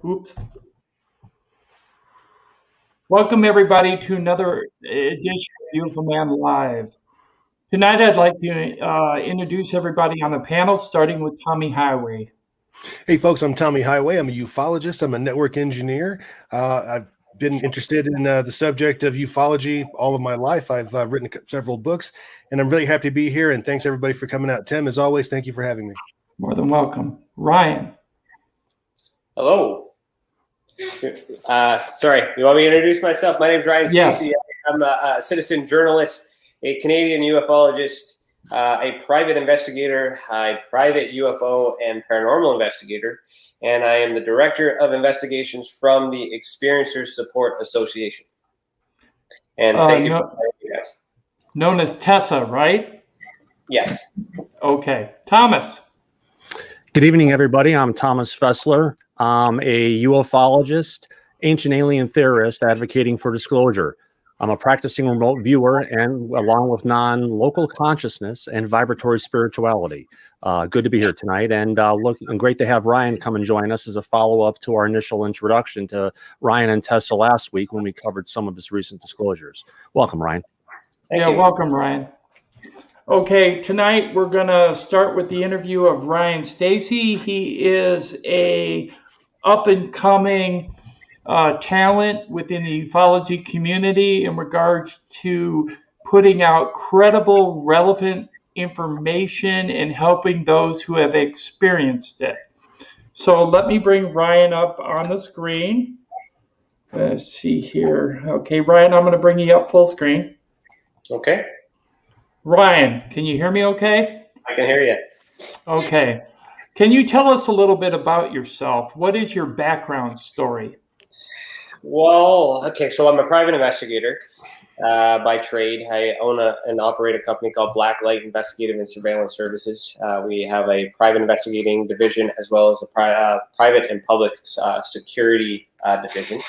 Oops. Welcome everybody to another edition of Beautiful Man Live. Tonight I'd like to introduce everybody on the panel, starting with Tommy Highway. Hey folks, I'm Tommy Highway. I'm a ufologist. I'm a network engineer. I've been interested in the subject of ufology all of my life. I've written several books, and I'm really happy to be here. And thanks everybody for coming out. Tim, as always, thank you for having me. More than welcome. Ryan. Hello. Sorry, you want me to introduce myself? My name is Ryan Stacey. Yes. I'm a citizen journalist, a Canadian ufologist, a private investigator, a private UFO and paranormal investigator, and I am the director of investigations from the Experiencers Support Association. And thank you for having me, guys. Known as TESA, right? Yes. Okay. Thomas. Good evening, everybody. I'm Thomas FESSLER. I'm a ufologist, ancient alien theorist advocating for disclosure. I'm a practicing remote viewer, and along with non-local consciousness and vibratory spirituality. Good to be here tonight, and great to have Ryan come and join us as a follow-up to our initial introduction to Ryan and TESA last week when we covered some of his recent disclosures. Welcome, Ryan. Thank you. Welcome, Ryan. Okay, tonight we're going to start with the interview of Ryan Stacey. He is a up-and-coming talent within the ufology community in regards to putting out credible, relevant information and helping those who have experienced it. So let me bring Ryan up on the screen. Let's see here. Okay, Ryan, I'm going to bring you up full screen. Okay. Ryan, can you hear me okay? I can hear you. Okay. Can you tell us a little bit about yourself? What is your background story? Well, okay, so I'm a private investigator by trade. I own and operate a company called Blacklight Investigative and Surveillance Services. We have a private investigating division as well as a private and public security division.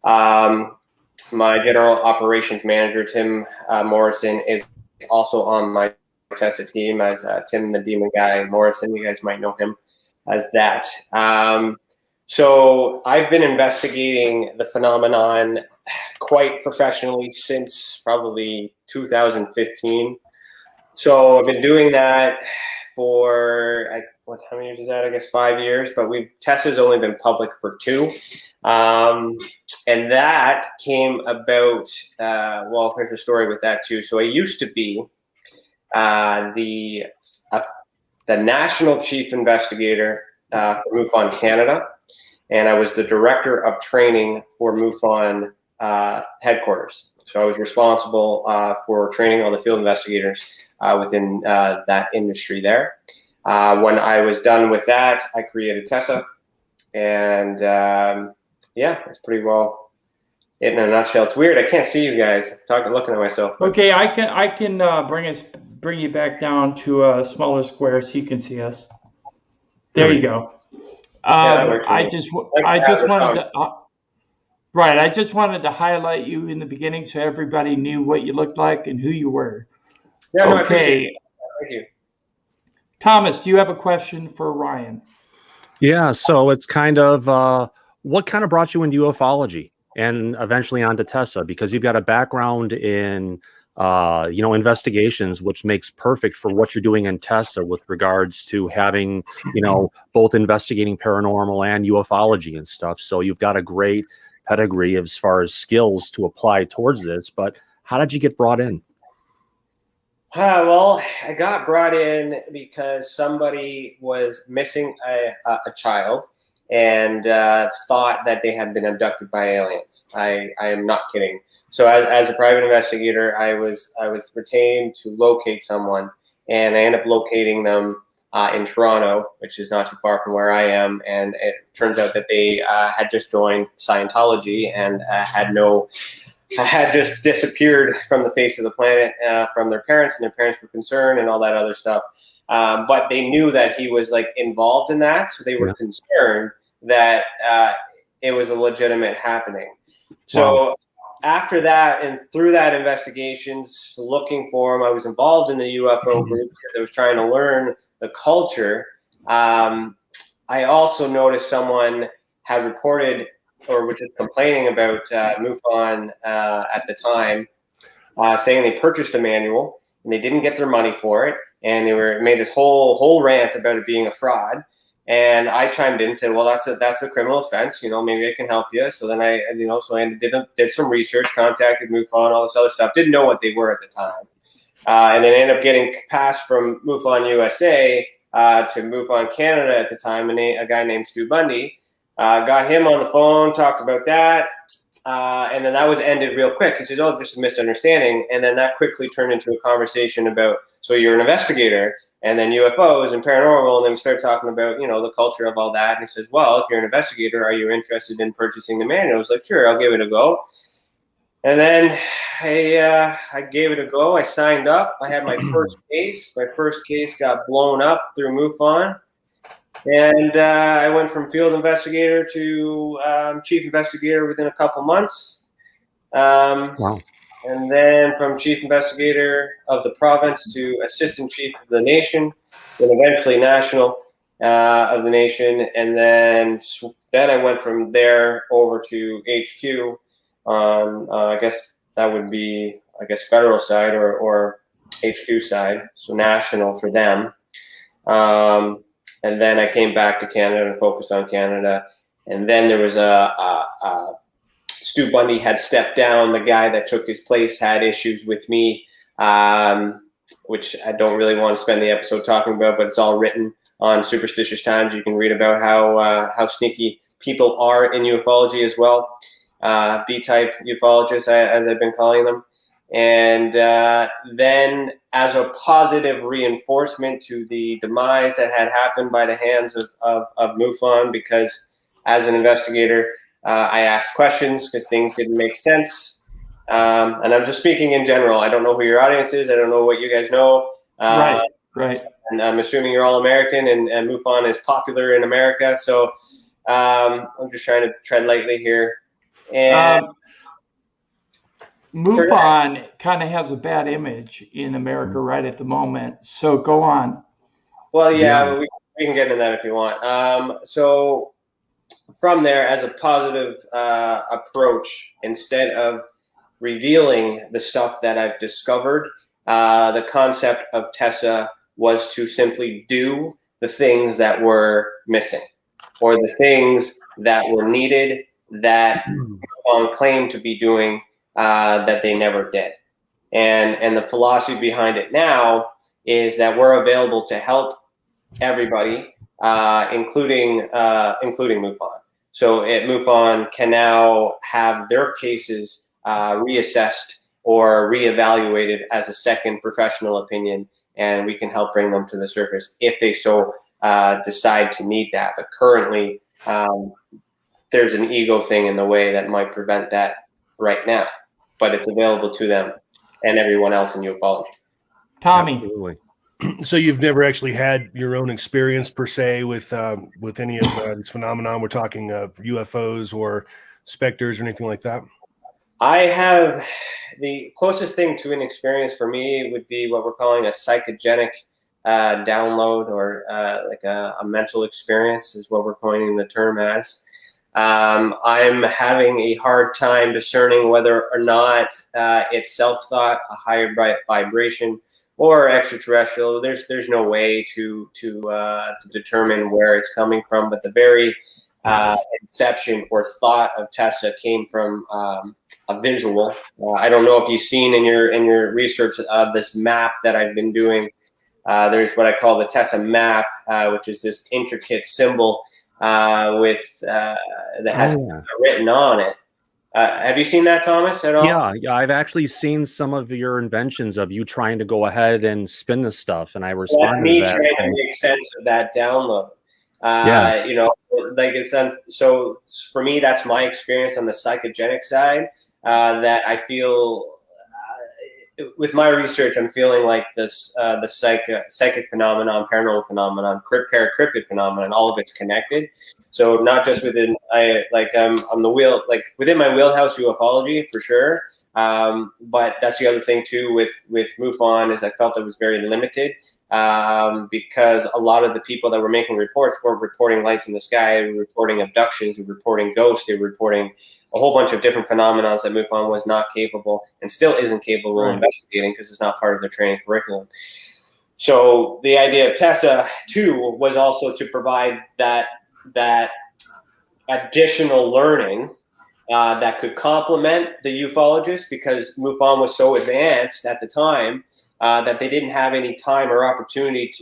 My general operations manager, Tim Morrison, is also on my TESA team as Tim the Demon Guy Morrison. You guys might know him as that. So I've been investigating the phenomenon quite professionally since probably 2015. So I've been doing that for, how many years is that? I guess 5 years, but TESA's only been public for 2. And that came about, well, here's a story with that too. So I used to be the national chief investigator for MUFON Canada, and I was the director of training for MUFON headquarters. So I was responsible for training all the field investigators within that industry there. When I was done with that, I created TESA, and yeah, that's pretty well it in a nutshell. It's weird. I can't see you guys. Looking at myself. Okay, I can bring you back down to a smaller square so you can see us. There you go. I just wanted to highlight you in the beginning so everybody knew what you looked like and who you were. Yeah, no, okay. Thank you. Thomas, do you have a question for Ryan? Yeah, so it's kind of what kind of brought you into ufology and eventually onto TESA, because you've got a background in investigations, which makes perfect for what you're doing in TESA with regards to having, both investigating paranormal and ufology and stuff. So you've got a great pedigree as far as skills to apply towards this. But how did you get brought in? Well, I got brought in because somebody was missing a child and thought that they had been abducted by aliens. I am not kidding. So as a private investigator, I was retained to locate someone, and I ended up locating them in Toronto, which is not too far from where I am. And it turns out that they had just joined Scientology and had just disappeared from the face of the planet from their parents, and their parents were concerned and all that other stuff. But they knew that he was involved in that, so they were concerned that it was a legitimate happening. So. Wow. After that and through that investigations, looking for him, I was involved in the UFO group because I was trying to learn the culture. I also noticed someone had reported, or which is complaining about MUFON at the time, saying they purchased a manual and they didn't get their money for it, and they made this whole rant about it being a fraud. And I chimed in and said, well, that's a criminal offense. Maybe I can help you. So then I did some research, contacted MUFON, all this other stuff. Didn't know what they were at the time. And then ended up getting passed from MUFON USA to MUFON Canada at the time, and a guy named Stu Bundy. Got him on the phone, talked about that, and then that was ended real quick. He said, oh, just a misunderstanding. And then that quickly turned into a conversation about, so you're an investigator, and then UFOs and paranormal, and then we started talking about, the culture of all that. And he says, well, if you're an investigator, are you interested in purchasing the manual? I was like, sure, I'll give it a go. And then I gave it a go. I signed up. I had my first case. My first case got blown up through MUFON. And I went from field investigator to chief investigator within a couple months. Wow. And then from chief investigator of the province to assistant chief of the nation, and eventually national of the nation. And then I went from there over to HQ on, I guess that would be, federal side or HQ side, so national for them. And then I came back to Canada and focused on Canada. And then there was Stu Bundy had stepped down. The guy that took his place had issues with me, which I don't really want to spend the episode talking about, but it's all written on Superstitious Times. You can read about how sneaky people are in ufology as well. B-type ufologists, as I've been calling them. And then as a positive reinforcement to the demise that had happened by the hands of MUFON, because as an investigator, I asked questions because things didn't make sense. And I'm just speaking in general. I don't know who your audience is. I don't know what you guys know. Right. And I'm assuming you're all American, and MUFON is popular in America. So I'm just trying to tread lightly here. And MUFON kind of has a bad image in America right at the moment. So go on. Well, yeah. We can get into that if you want. So from there, as a positive approach, instead of revealing the stuff that I've discovered, the concept of TESA was to simply do the things that were missing, or the things that were needed that MUFON claimed to be doing that they never did. And the philosophy behind it now is that we're available to help everybody, including MUFON. So MUFON can now have their cases reassessed or reevaluated as a second professional opinion, and we can help bring them to the surface if they so decide to need that. But currently, there's an ego thing in the way that might prevent that right now, but it's available to them and everyone else in ufology. Tommy. Absolutely. So you've never actually had your own experience per se with any of this phenomenon? We're talking UFOs or specters or anything like that? I have, the closest thing to an experience for me would be what we're calling a psychogenic download, or like a mental experience is what we're coining the term as. I'm having a hard time discerning whether or not it's self-thought, a higher vibration, or extraterrestrial. There's no way to determine where it's coming from, but the very inception or thought of TESA came from a visual. I don't know if you've seen in your research of this map that I've been doing. There's what I call the TESA map, which is this intricate symbol with that has written on it. Have you seen that, Thomas, at all? Yeah, I've actually seen some of your inventions of you trying to go ahead and spin this stuff, and I responded to that. Trying to make sense of that download. So for me, that's my experience on the psychogenic side. That I feel with my research, I'm feeling like this the psychic phenomenon, paranormal phenomenon, paracryptid phenomenon, all of it's connected. So not just within on the wheel, like within my wheelhouse, ufology for sure. But that's the other thing too with MUFON is I felt it was very limited. because a lot of the people that were making reports weren't reporting lights in the sky, they were reporting abductions, they were reporting ghosts, they were reporting a whole bunch of different phenomena that MUFON was not capable and still isn't capable of investigating because it's not part of their training curriculum. So the idea of TESA too was also to provide that additional learning that could complement the ufologists, because MUFON was so advanced at the time that they didn't have any time or opportunity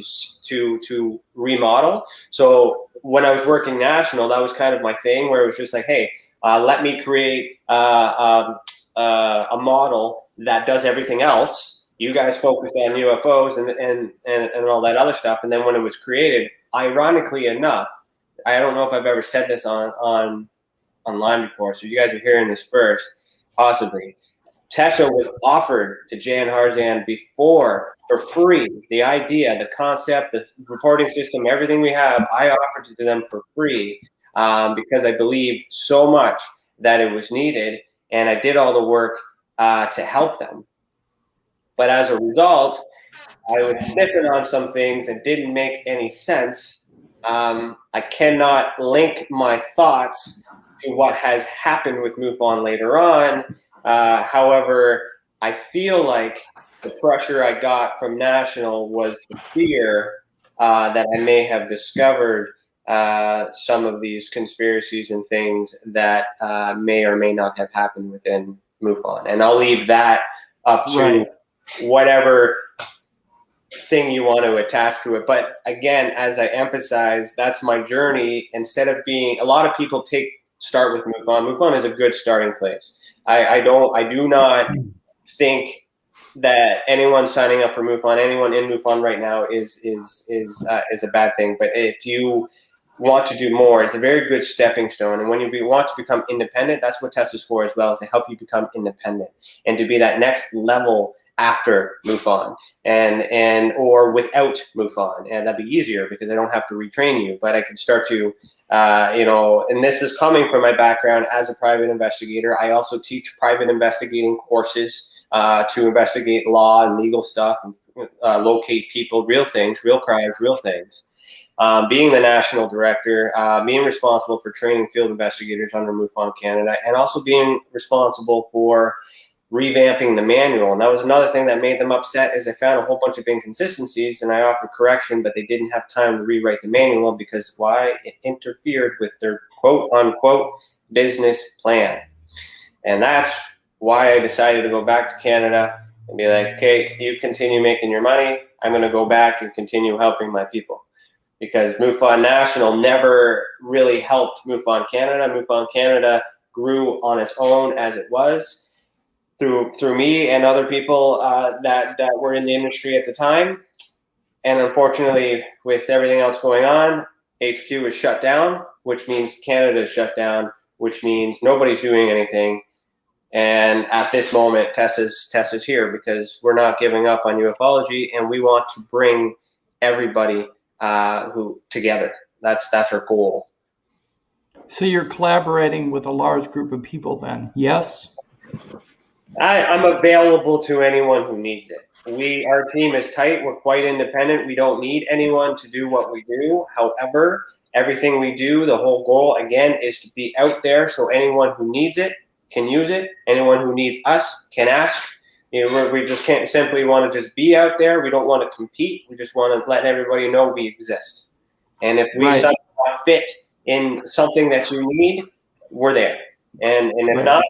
to remodel. So when I was working national, that was kind of my thing, where it was just like, hey, let me create a model that does everything else. You guys focus on UFOs and all that other stuff. And then when it was created, ironically enough, I don't know if I've ever said this online before, so you guys are hearing this first, possibly. TESA was offered to Jan Harzan before for free. The idea, the concept, the reporting system, everything we have, I offered it to them for free because I believed so much that it was needed, and I did all the work to help them. But as a result, I was sniffing on some things that didn't make any sense. I cannot link my thoughts to what has happened with MUFON later on. However, I feel like the pressure I got from national was the fear that I may have discovered some of these conspiracies and things that may or may not have happened within MUFON. And I'll leave that up to whatever thing you want to attach to it. But again, as I emphasize, that's my journey. Instead of being, a lot of people start with MUFON. MUFON is a good starting place. I do not think that anyone signing up for MUFON, anyone in MUFON right now is a bad thing. But if you want to do more, it's a very good stepping stone. And when you want to become independent, that's what TESA is for as well, is to help you become independent and to be that next level after MUFON or without MUFON, and that'd be easier because I don't have to retrain you, but I can start to, and this is coming from my background as a private investigator. I also teach private investigating courses to investigate law and legal stuff and locate people, real things, real crimes, real things. Being the national director, being responsible for training field investigators under MUFON Canada, and also being responsible for revamping the manual. And that was another thing that made them upset, is I found a whole bunch of inconsistencies and I offered correction, but they didn't have time to rewrite the manual because why? It interfered with their quote unquote business plan. And that's why I decided to go back to Canada and be like, okay, you continue making your money. I'm going to go back and continue helping my people, because MUFON National never really helped MUFON Canada. MUFON Canada grew on its own as it was, through me and other people that were in the industry at the time. And unfortunately, with everything else going on, HQ is shut down, which means Canada is shut down, which means nobody's doing anything. And at this moment, TESA's here because we're not giving up on ufology, and we want to bring everybody who together. That's our goal. So you're collaborating with a large group of people then, yes? I'm available to anyone who needs it. Our team is tight. We're quite independent. We don't need anyone to do what we do. However, everything we do, the whole goal, again, is to be out there so anyone who needs it can use it. Anyone who needs us can ask. We just can't simply want to just be out there. We don't want to compete. We just want to let everybody know we exist. And if we somehow fit in something that you need, we're there. And if not,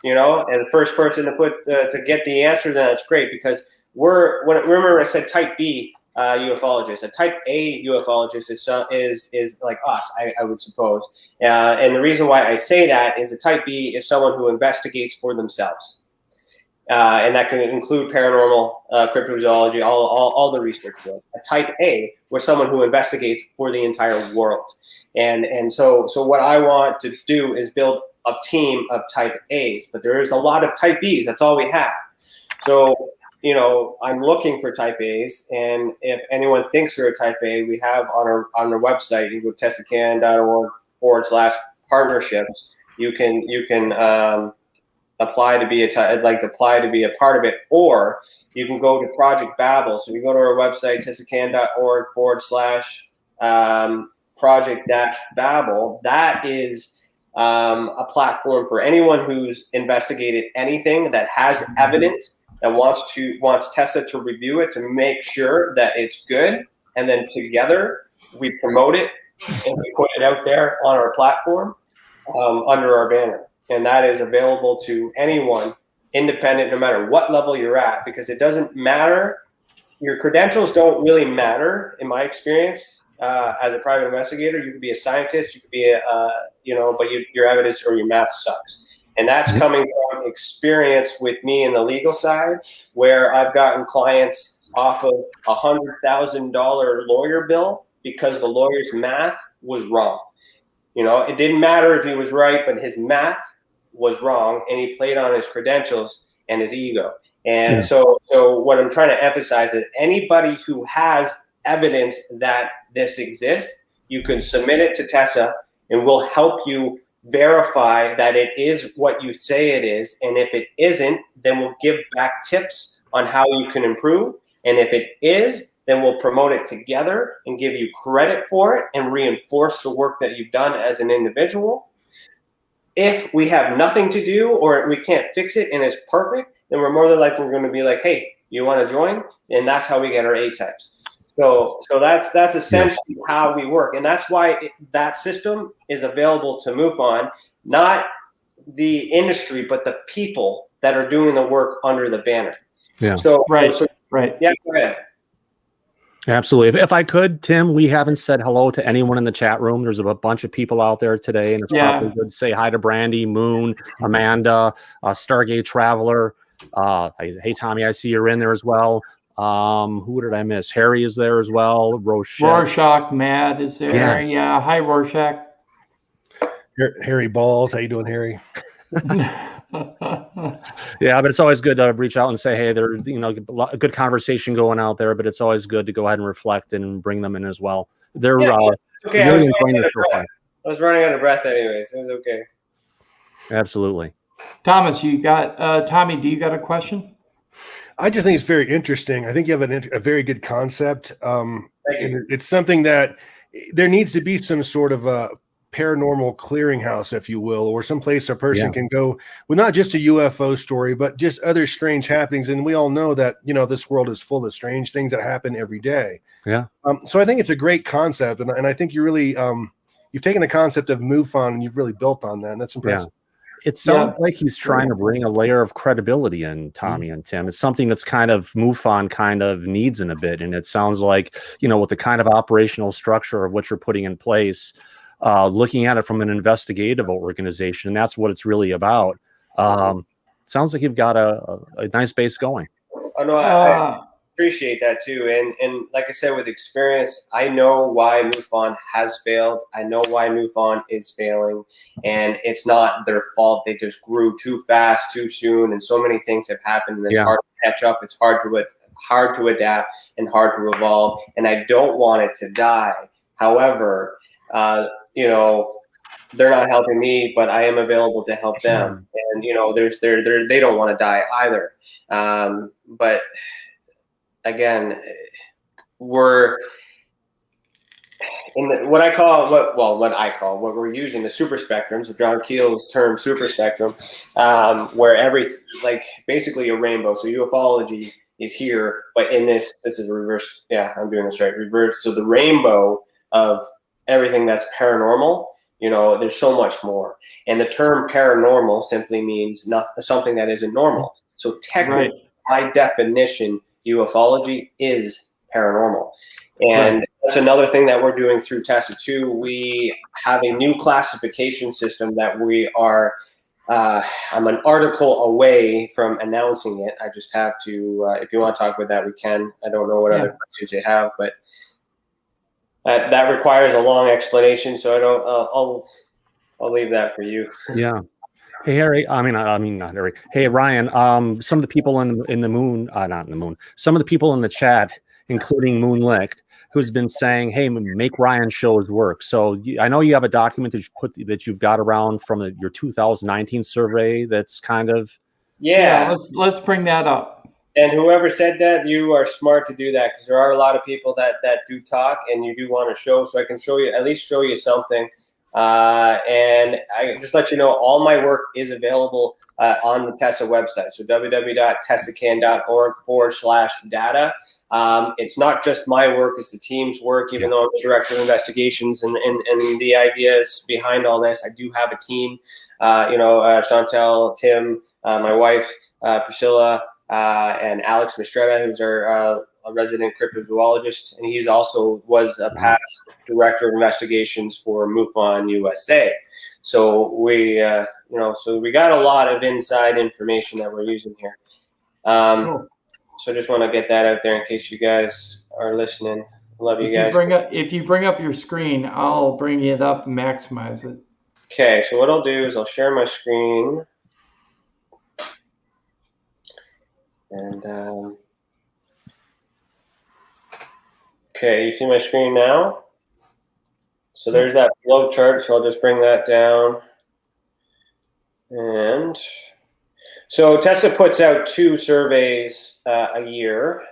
and the first person to get the answer, then that's great, because remember I said type B ufologist. A type A ufologist is like us, I would suppose. And the reason why I say that is a type B is someone who investigates for themselves. And that can include paranormal, cryptozoology, all the research field. A type A was someone who investigates for the entire world. And so what I want to do is build a team of type A's, but there is a lot of type B's. That's all we have. So, I'm looking for type A's, and if anyone thinks they're a type A, we have on our website, you go to tesacan.org/partnerships. You can apply to be apply to be a part of it, or you can go to Project Babel. So you go to our website, TESACAN.org/project-Babel. That is a platform for anyone who's investigated anything that has evidence, that wants TESA to review it to make sure that it's good, and then together we promote it and we put it out there on our platform under our banner. And that is available to anyone, independent, no matter what level you're at, because it doesn't matter. Your credentials don't really matter, in my experience. As a private investigator, you could be a scientist, you could be but your evidence or your math sucks. And that's coming from experience with me in the legal side, where I've gotten clients off of $100,000 lawyer bill because the lawyer's math was wrong. It didn't matter if he was right, but his math was wrong, and he played on his credentials and his ego. And so what I'm trying to emphasize is anybody who has evidence that this exists, you can submit it to TESA, and we'll help you verify that it is what you say it is. And if it isn't, then we'll give back tips on how you can improve. And if it is, then we'll promote it together and give you credit for it and reinforce the work that you've done as an individual. If we have nothing to do or we can't fix it and it's perfect, then we're more than likely going to be like, hey, you want to join? And that's how we get our A-types. So that's essentially how we work. And that's why that system is available to MUFON, not the industry, but the people that are doing the work under the banner. Yeah. Right. Yeah, go ahead. Absolutely. If I could, Tim, we haven't said hello to anyone in the chat room. There's a bunch of people out there today, and it's probably good to say hi to Brandy, Moon, Amanda, Stargate Traveler. Hey, Tommy, I see you're in there as well. Who did I miss? Harry is there as well. Rorschach, Matt is there. Yeah. Hi, Rorschach. Harry Balls. How you doing, Harry? Yeah, but it's always good to reach out and say, hey, there's a good conversation going out there, but it's always good to go ahead and reflect and bring them in as well. They're really enjoying the show. I was running out of breath anyways. It was okay. Absolutely. Thomas, Tommy, do you got a question? I just think it's very interesting. I think you have a very good concept. It's something that there needs to be some sort of a paranormal clearinghouse, if you will, or someplace a person can go with not just a UFO story, but just other strange happenings. And we all know that, this world is full of strange things that happen every day. Yeah. So I think it's a great concept. And I think you really, you've taken the concept of MUFON and you've really built on that. And that's impressive. Yeah. It sounds like he's trying to bring a layer of credibility in, Tommy and Tim. It's something that's kind of MUFON kind of needs in a bit. And it sounds like, with the kind of operational structure of what you're putting in place, looking at it from an investigative organization, and that's what it's really about. Sounds like you've got a nice base going. Oh, no, I appreciate that too. And like I said, with experience, I know why MUFON has failed. I know why MUFON is failing, and it's not their fault. They just grew too fast, too soon, and so many things have happened, and it's hard to catch up. It's hard to adapt and hard to evolve, and I don't want it to die. However, they're not helping me, but I am available to help them. And they don't want to die either. But again, we're in what we're using, the super spectrums, John Keel's term super spectrum, where basically a rainbow. So ufology is here, but in this is reverse. Yeah, I'm doing this right. Reverse. So the rainbow of everything that's paranormal, there's so much more. And the term paranormal simply means something that isn't normal. So technically, by definition, ufology is paranormal. And that's another thing that we're doing through TESA too. We have a new classification system that we are, I'm an article away from announcing it. I just have to, if you want to talk about that, we can. I don't know what other questions you have, but that requires a long explanation, so I'll leave that for you. Yeah. Hey Harry, I mean not Harry. Hey Ryan, some of the people in the moon, not in the moon. Some of the people in the chat, including Moon Licht, who's been saying, "Hey, make Ryan show his work." So I know you have a document that you've got around from your 2019 survey. That's kind of Yeah. Let's bring that up. And whoever said that, you are smart to do that, because there are a lot of people that do talk, and you do want to show. So I can show you, at least show you something. And I just let you know, all my work is available on the TESA website. So www.tesacan.org/data. It's not just my work, it's the team's work, even though I'm the director of investigations and the ideas behind all this. I do have a team, Chantel, Tim, my wife, Priscilla, and Alex Mistretta, who's our a resident cryptozoologist, and he's also was a past director of investigations for MUFON USA. So we, so we got a lot of inside information that we're using here. Cool. So just want to get that out there in case you guys are listening. Love you guys. If you bring up your screen, I'll bring it up and maximize it. Okay, so what I'll do is I'll share my screen. And okay, you see my screen now? So there's that flow chart, so I'll just bring that down. And so TESA puts out 2 surveys a year.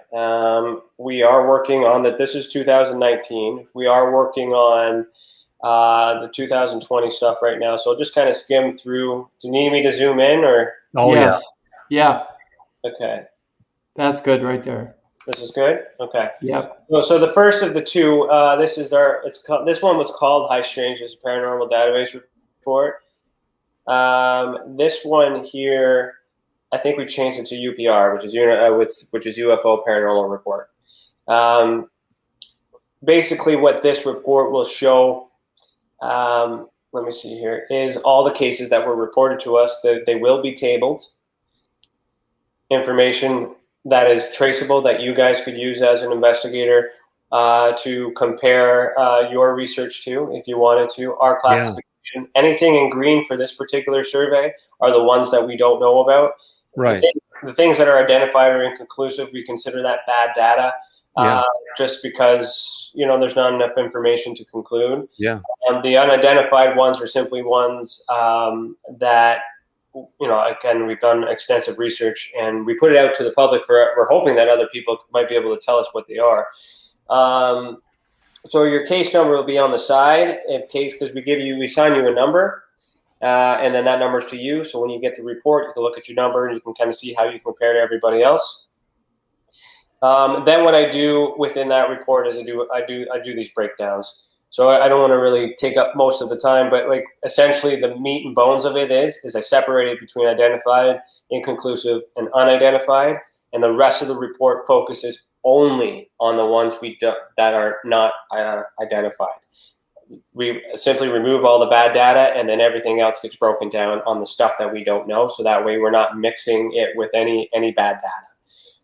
We are working on that. This is 2019. We are working on the 2020 stuff right now. So I'll just kind of skim through. Do you need me to zoom in, or? Oh, yes. Yeah. Okay. That's good right there. This is good? Okay. Yep. So the first of the 2, this is this one was called High Strangeness Paranormal Database Report. This one here, I think we changed it to UPR, which is UFO Paranormal Report. Basically what this report will show, let me see here, is all the cases that were reported to us. They will be tabled. Information that is traceable that you guys could use as an investigator to compare your research to, if you wanted to. Our classification, anything in green for this particular survey are the ones that we don't know about. right. The things that are identified or inconclusive, we consider that bad data, just because there's not enough information to conclude. Yeah. The unidentified ones are simply ones that, again, we've done extensive research and we put it out to the public. We're hoping that other people might be able to tell us what they are. So your case number will be on the side because we assign you a number, and then that number is to you. So when you get the report, you can look at your number and you can kind of see how you compare to everybody else. Then what I do within that report is I do these breakdowns. So I don't want to really take up most of the time, but like essentially the meat and bones of it is I separated between identified, inconclusive, and unidentified, and the rest of the report focuses only on the ones that are not identified. We simply remove all the bad data, and then everything else gets broken down on the stuff that we don't know, so that way we're not mixing it with any bad data.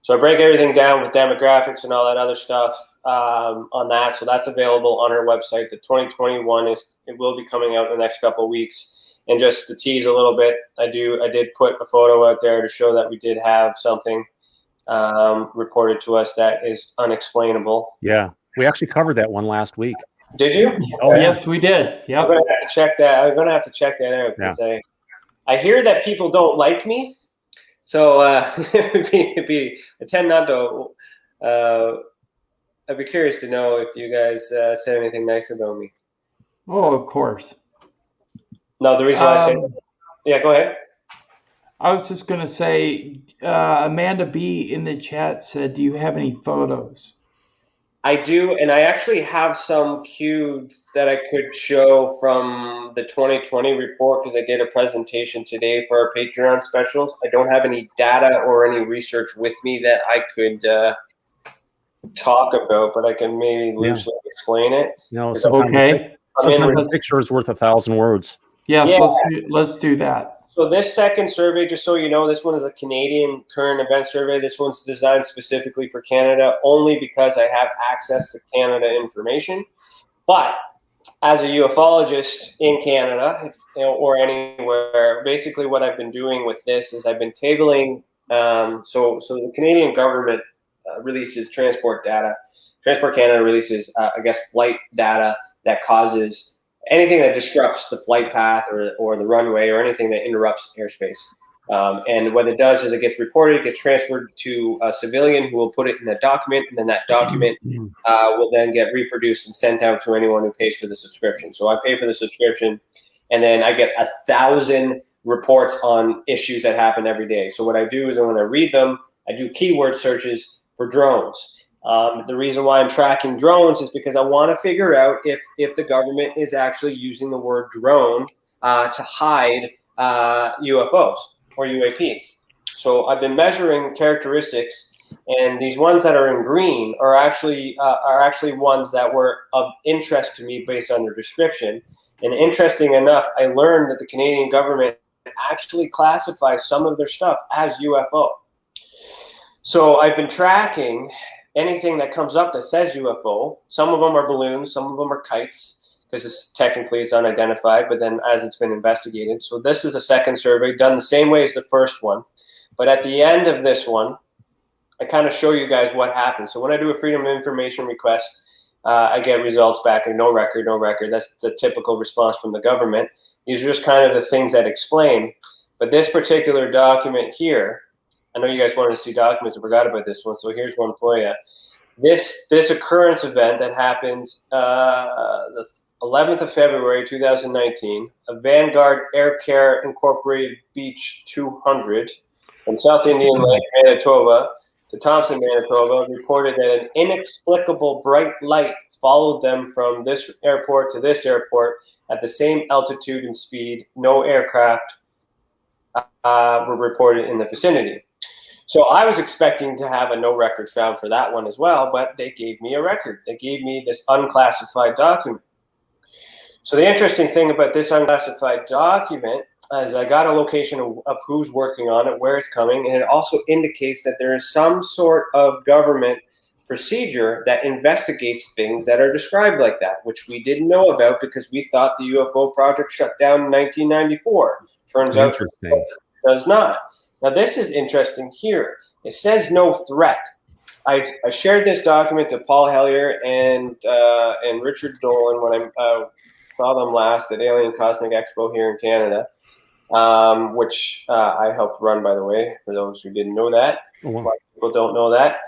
So I break everything down with demographics and all that other stuff on that. So that's available on our website. The 2021 it will be coming out in the next couple of weeks. And just to tease a little bit, I did put a photo out there to show that we did have something reported to us that is unexplainable. Yeah, we actually covered that one last week. Did you? Oh, yeah. Yes, we did. Yep. I'm gonna have to check that. I'm gonna have to check that out because I hear that people don't like me. So I tend not to. I'd be curious to know if you guys said anything nice about me. Oh, of course. No, the reason why I say, yeah, go ahead. I was just going to say, Amanda B in the chat said, do you have any photos? I do, and I actually have some queued that I could show from the 2020 report because I did a presentation today for our Patreon specials. I don't have any data or any research with me that I could talk about, but I can maybe loosely explain it. No, sometimes a picture is worth 1,000 words. Yes, let's do that. So this second survey, just so you know, this one is a Canadian current event survey. This one's designed specifically for Canada only because I have access to Canada information. But as a ufologist in Canada or anywhere, basically what I've been doing with this is I've been tabling. So the Canadian government releases transport data Transport Canada releases, I guess, flight data that causes anything that disrupts the flight path or the runway or anything that interrupts airspace. And what it does is it gets reported, it gets transferred to a civilian who will put it in a document, and then that document will then get reproduced and sent out to anyone who pays for the subscription. So I pay for the subscription, and then I get 1,000 reports on issues that happen every day. So what I do is when I read them, I do keyword searches for drones. The reason why I'm tracking drones is because I want to figure out if the government is actually using the word drone to hide UFOs or UAPs. So I've been measuring characteristics, and these ones that are in green are actually ones that were of interest to me based on their description. And interesting enough, I learned that the Canadian government actually classifies some of their stuff as UFO. So I've been tracking anything that comes up that says UFO. Some of them are balloons, some of them are kites, because technically it's unidentified, but then as it's been investigated. So this is a second survey done the same way as the first one. But at the end of this one, I kind of show you guys what happens. So when I do a Freedom of Information request, I get results back and no record, no record. That's the typical response from the government. These are just kind of the things that explain. But this particular document here, I know you guys wanted to see documents. I forgot about this one, so here's one for you. This occurrence event that happened the 11th of February 2019, a Vanguard Air Care Incorporated Beach 200 from South Indian Lake, Manitoba to Thompson, Manitoba, reported that an inexplicable bright light followed them from this airport to this airport at the same altitude and speed. No aircraft were reported in the vicinity. So I was expecting to have a no record found for that one as well, but they gave me a record. They gave me this unclassified document. So the interesting thing about this unclassified document is I got a location of who's working on it, where it's coming, and it also indicates that there is some sort of government procedure that investigates things that are described like that, which we didn't know about because we thought the UFO project shut down in 1994. Turns out it does not. Now this is interesting here. It says no threat. I shared this document to Paul Hellyer and Richard Dolan when I saw them last at Alien Cosmic Expo here in Canada, which I helped run, by the way, for those who didn't know that. A lot of people don't know that.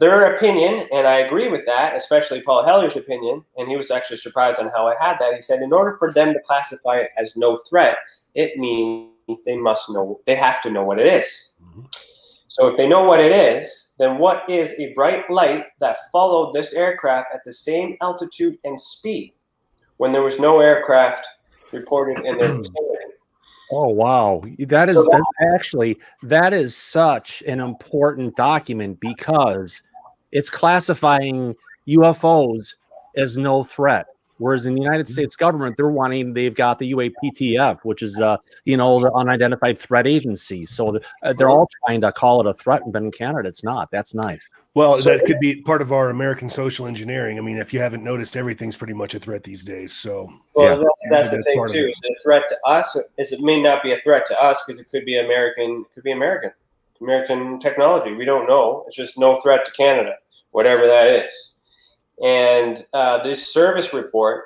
Their opinion, and I agree with that, especially Paul Hellyer's opinion, and he was actually surprised on how I had that. He said, in order for them to classify it as no threat, it means they must know, they have to know what it is. So if they know what it is, then what is a bright light that followed this aircraft at the same altitude and speed when there was no aircraft reported in their vicinity? Oh, wow. That is such an important document because it's classifying UFOs as no threat. Whereas in the United States government, they've got the UAPTF, which is, the Unidentified Threat Agency. So they're all trying to call it a threat, but in Canada, it's not. That's nice. Well, that could be part of our American social engineering. I mean, if you haven't noticed, everyth's pretty much a threat these days. So, well, that's the thing too. Is it a threat to us? It may not be a threat to us because it could be American. It could be American technology. We don't know. It's just no threat to Canada, whatever that is. And this service report,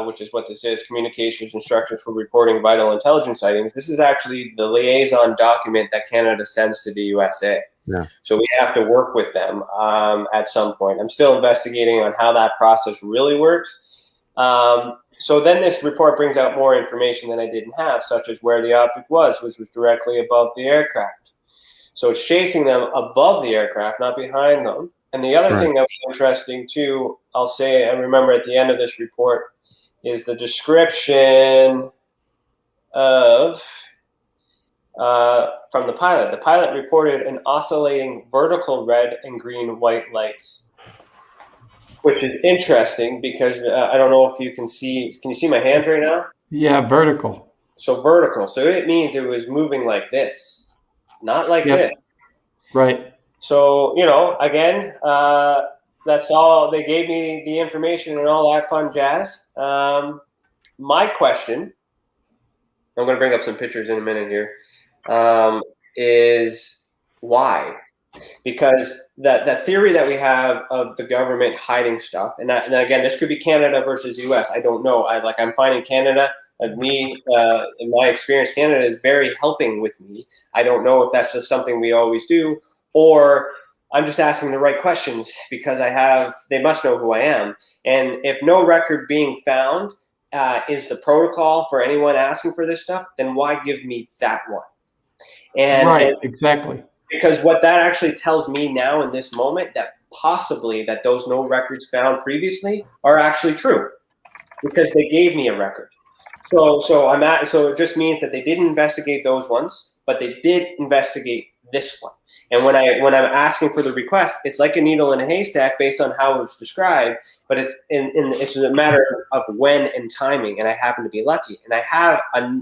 which is what this is, Communications Instructions for Reporting Vital Intelligence Sightings, this is actually the liaison document that Canada sends to the USA. Yeah. So we have to work with them at some point. I'm still investigating on how that process really works. So then this report brings out more information that I didn't have, such as where the object was, which was directly above the aircraft. So it's chasing them above the aircraft, not behind them. And the other thing that was interesting too, I'll say, I remember at the end of this report, is the description of from the pilot. The pilot reported an oscillating vertical red and green white lights, which is interesting because I don't know if you can see. Can you see my hands right now? Yeah, vertical. So vertical. So it means it was moving like this, not like this. Right. So, again, that's all. They gave me the information and all that fun jazz. My question, I'm going to bring up some pictures in a minute here, is why? because the theory that we have of the government hiding stuff, and again, this could be Canada versus US. I don't know. I'm finding Canada, in my experience, Canada is very helping with me. I don't know if that's just something we always do, or I'm just asking the right questions because they must know who I am. And if no record being found is the protocol for anyone asking for this stuff, then why give me that one? And exactly. Because what that actually tells me now in this moment, that possibly that those no records found previously are actually true, because they gave me a record. So it just means that they didn't investigate those ones, but they did investigate this one. And when I'm asking for the request, it's like a needle in a haystack based on how it was described, but it's a matter of when and timing, and I happen to be lucky. And I have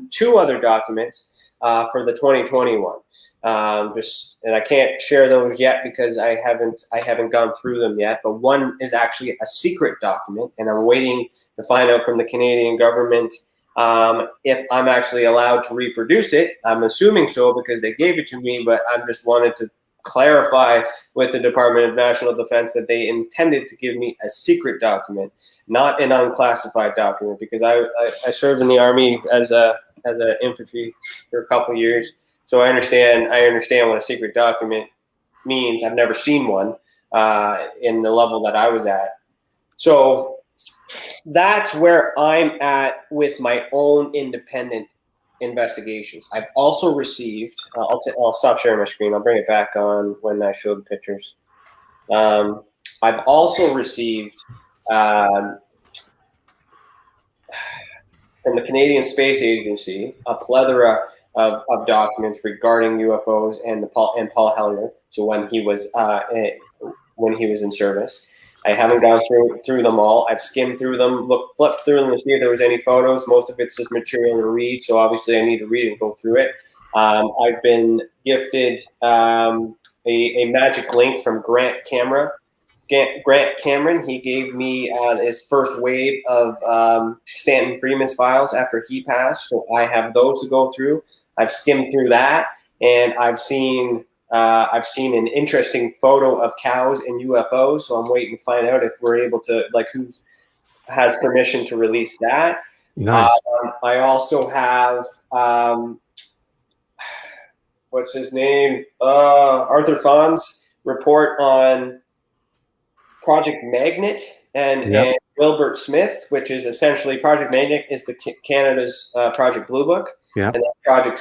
2 other documents for the 2021. And I can't share those yet because I haven't gone through them yet. But one is actually a secret document, and I'm waiting to find out from the Canadian government if I'm actually allowed to reproduce it. I'm assuming so because they gave it to me, but I just wanted to clarify with the Department of National Defense that they intended to give me a secret document, not an unclassified document, because I served in the Army as an infantry for a couple of years. So I understand what a secret document means. I've never seen one in the level that I was at. So that's where I'm at with my own independent investigations. I've also received, I'll stop sharing my screen. I'll bring it back on when I show the pictures. I've also received from the Canadian Space Agency a plethora of documents regarding UFOs and Paul Hellyer. So when he was in service, I haven't gone through them all. I've skimmed through them, flipped through them to see if there was any photos. Most of it's just material to read, so obviously I need to read and go through it. I've been gifted a magic link from Grant Cameron. He gave me his first wave of Stanton Friedman's files after he passed, so I have those to go through. I've skimmed through that, and I've seen an interesting photo of cows and UFOs, so I'm waiting to find out if we're able to, who has permission to release that. Nice. I also have, what's his name? Arthur Fahn's report on Project Magnet and Wilbert Smith, which is essentially Project Magnet is Canada's Project Blue Book. Yeah. And Project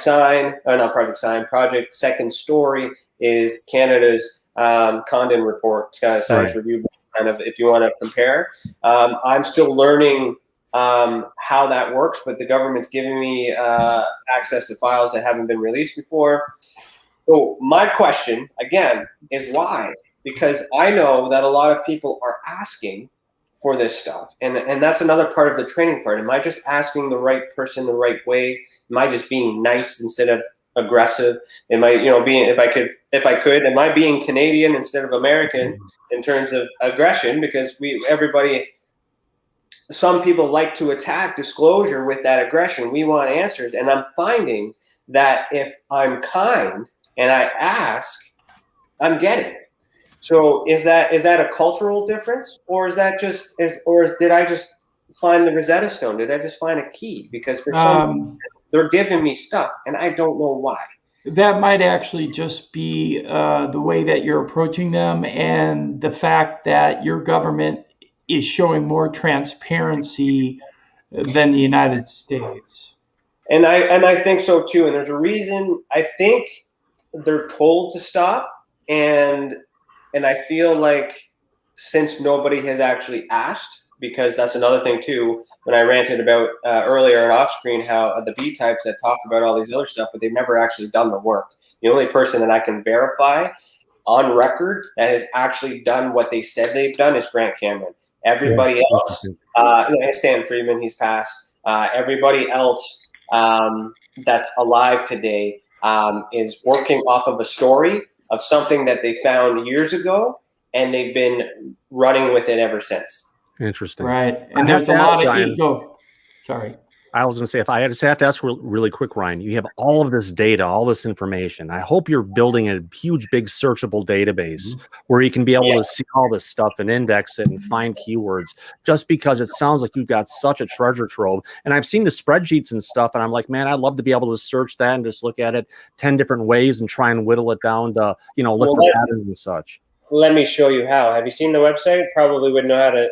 Second Story is Canada's Condon report, science review, kind of, if you want to compare. I'm still learning how that works, but the government's giving me access to files that haven't been released before. So my question, again, is why? Because I know that a lot of people are asking for this stuff, and that's another part of the training part. Am I just asking the right person the right way? Am I just being nice instead of aggressive? Am I, being, if I could, am I being Canadian instead of American in terms of aggression? Because some people like to attack disclosure with that aggression. We want answers, and I'm finding that if I'm kind and I ask, I'm getting. So is that a cultural difference, or is that did I just find the Rosetta Stone? Did I just find a key? Because for some they're giving me stuff, and I don't know why. That might actually just be the way that you're approaching them, and the fact that your government is showing more transparency than the United States. And I think so too. And there's a reason. I think they're told to stop, and I feel like since nobody has actually asked, because that's another thing too, when I ranted about earlier and off screen how the B types that talk about all these other stuff, but they've never actually done the work. The only person that I can verify on record that has actually done what they said they've done is Grant Cameron. Everybody else, Stan Friedman, he's passed. Everybody else that's alive today is working off of a story of something that they found years ago, and they've been running with it ever since. Interesting. Right. And there's a lot of ego. Sorry. I was going to say, if I just have to ask really quick, Ryan, you have all of this data, all this information. I hope you're building a huge, big searchable database where you can be able to see all this stuff and index it and find keywords, just because it sounds like you've got such a treasure trove. And I've seen the spreadsheets and stuff, and I'm like, man, I'd love to be able to search that and just look at it 10 different ways and try and whittle it down to, you know, look for patterns and such. Let me show you how. Have you seen the website? Probably would know how to.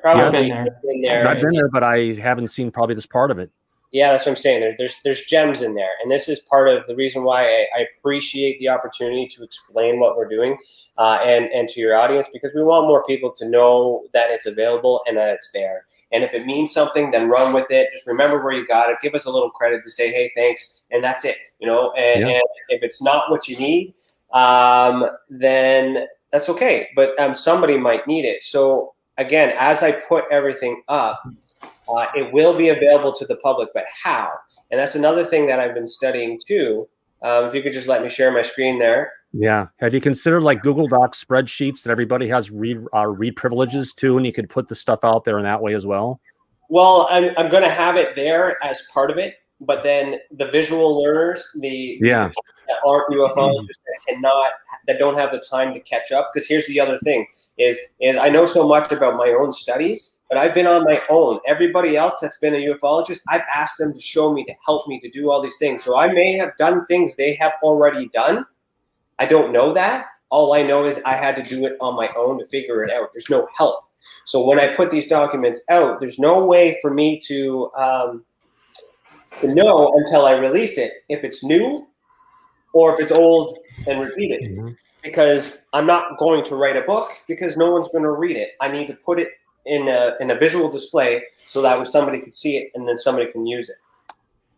Probably in there. I've been there, but I haven't seen probably this part of it. Yeah, that's what I'm saying. There's gems in there, and this is part of the reason why I appreciate the opportunity to explain what we're doing, and to your audience, because we want more people to know that it's available and that it's there. And if it means something, then run with it. Just remember where you got it. Give us a little credit to say, hey, thanks, and that's it. You know, and if it's not what you need, then that's okay. But somebody might need it. So again, as I put everything up, it will be available to the public, but how? And that's another thing that I've been studying too. If you could just let me share my screen there. Yeah. Have you considered like Google Docs spreadsheets that everybody has read privileges to, and you could put the stuff out there in that way as well? Well, I'm going to have it there as part of it, but then the visual learners, the that aren't ufologists that don't have the time to catch up. Because here's the other thing is I know so much about my own studies, but I've been on my own. Everybody else that's been a ufologist, I've asked them to show me, to help me to do all these things. So I may have done things they have already done. I don't know that. All I know is I had to do it on my own to figure it out. There's no help. So when I put these documents out, there's no way for me to know until I release it if it's new or if it's old and repeated. Because I'm not going to write a book, because no one's going to read it. I need to put it in a visual display so that way somebody can see it and then somebody can use it.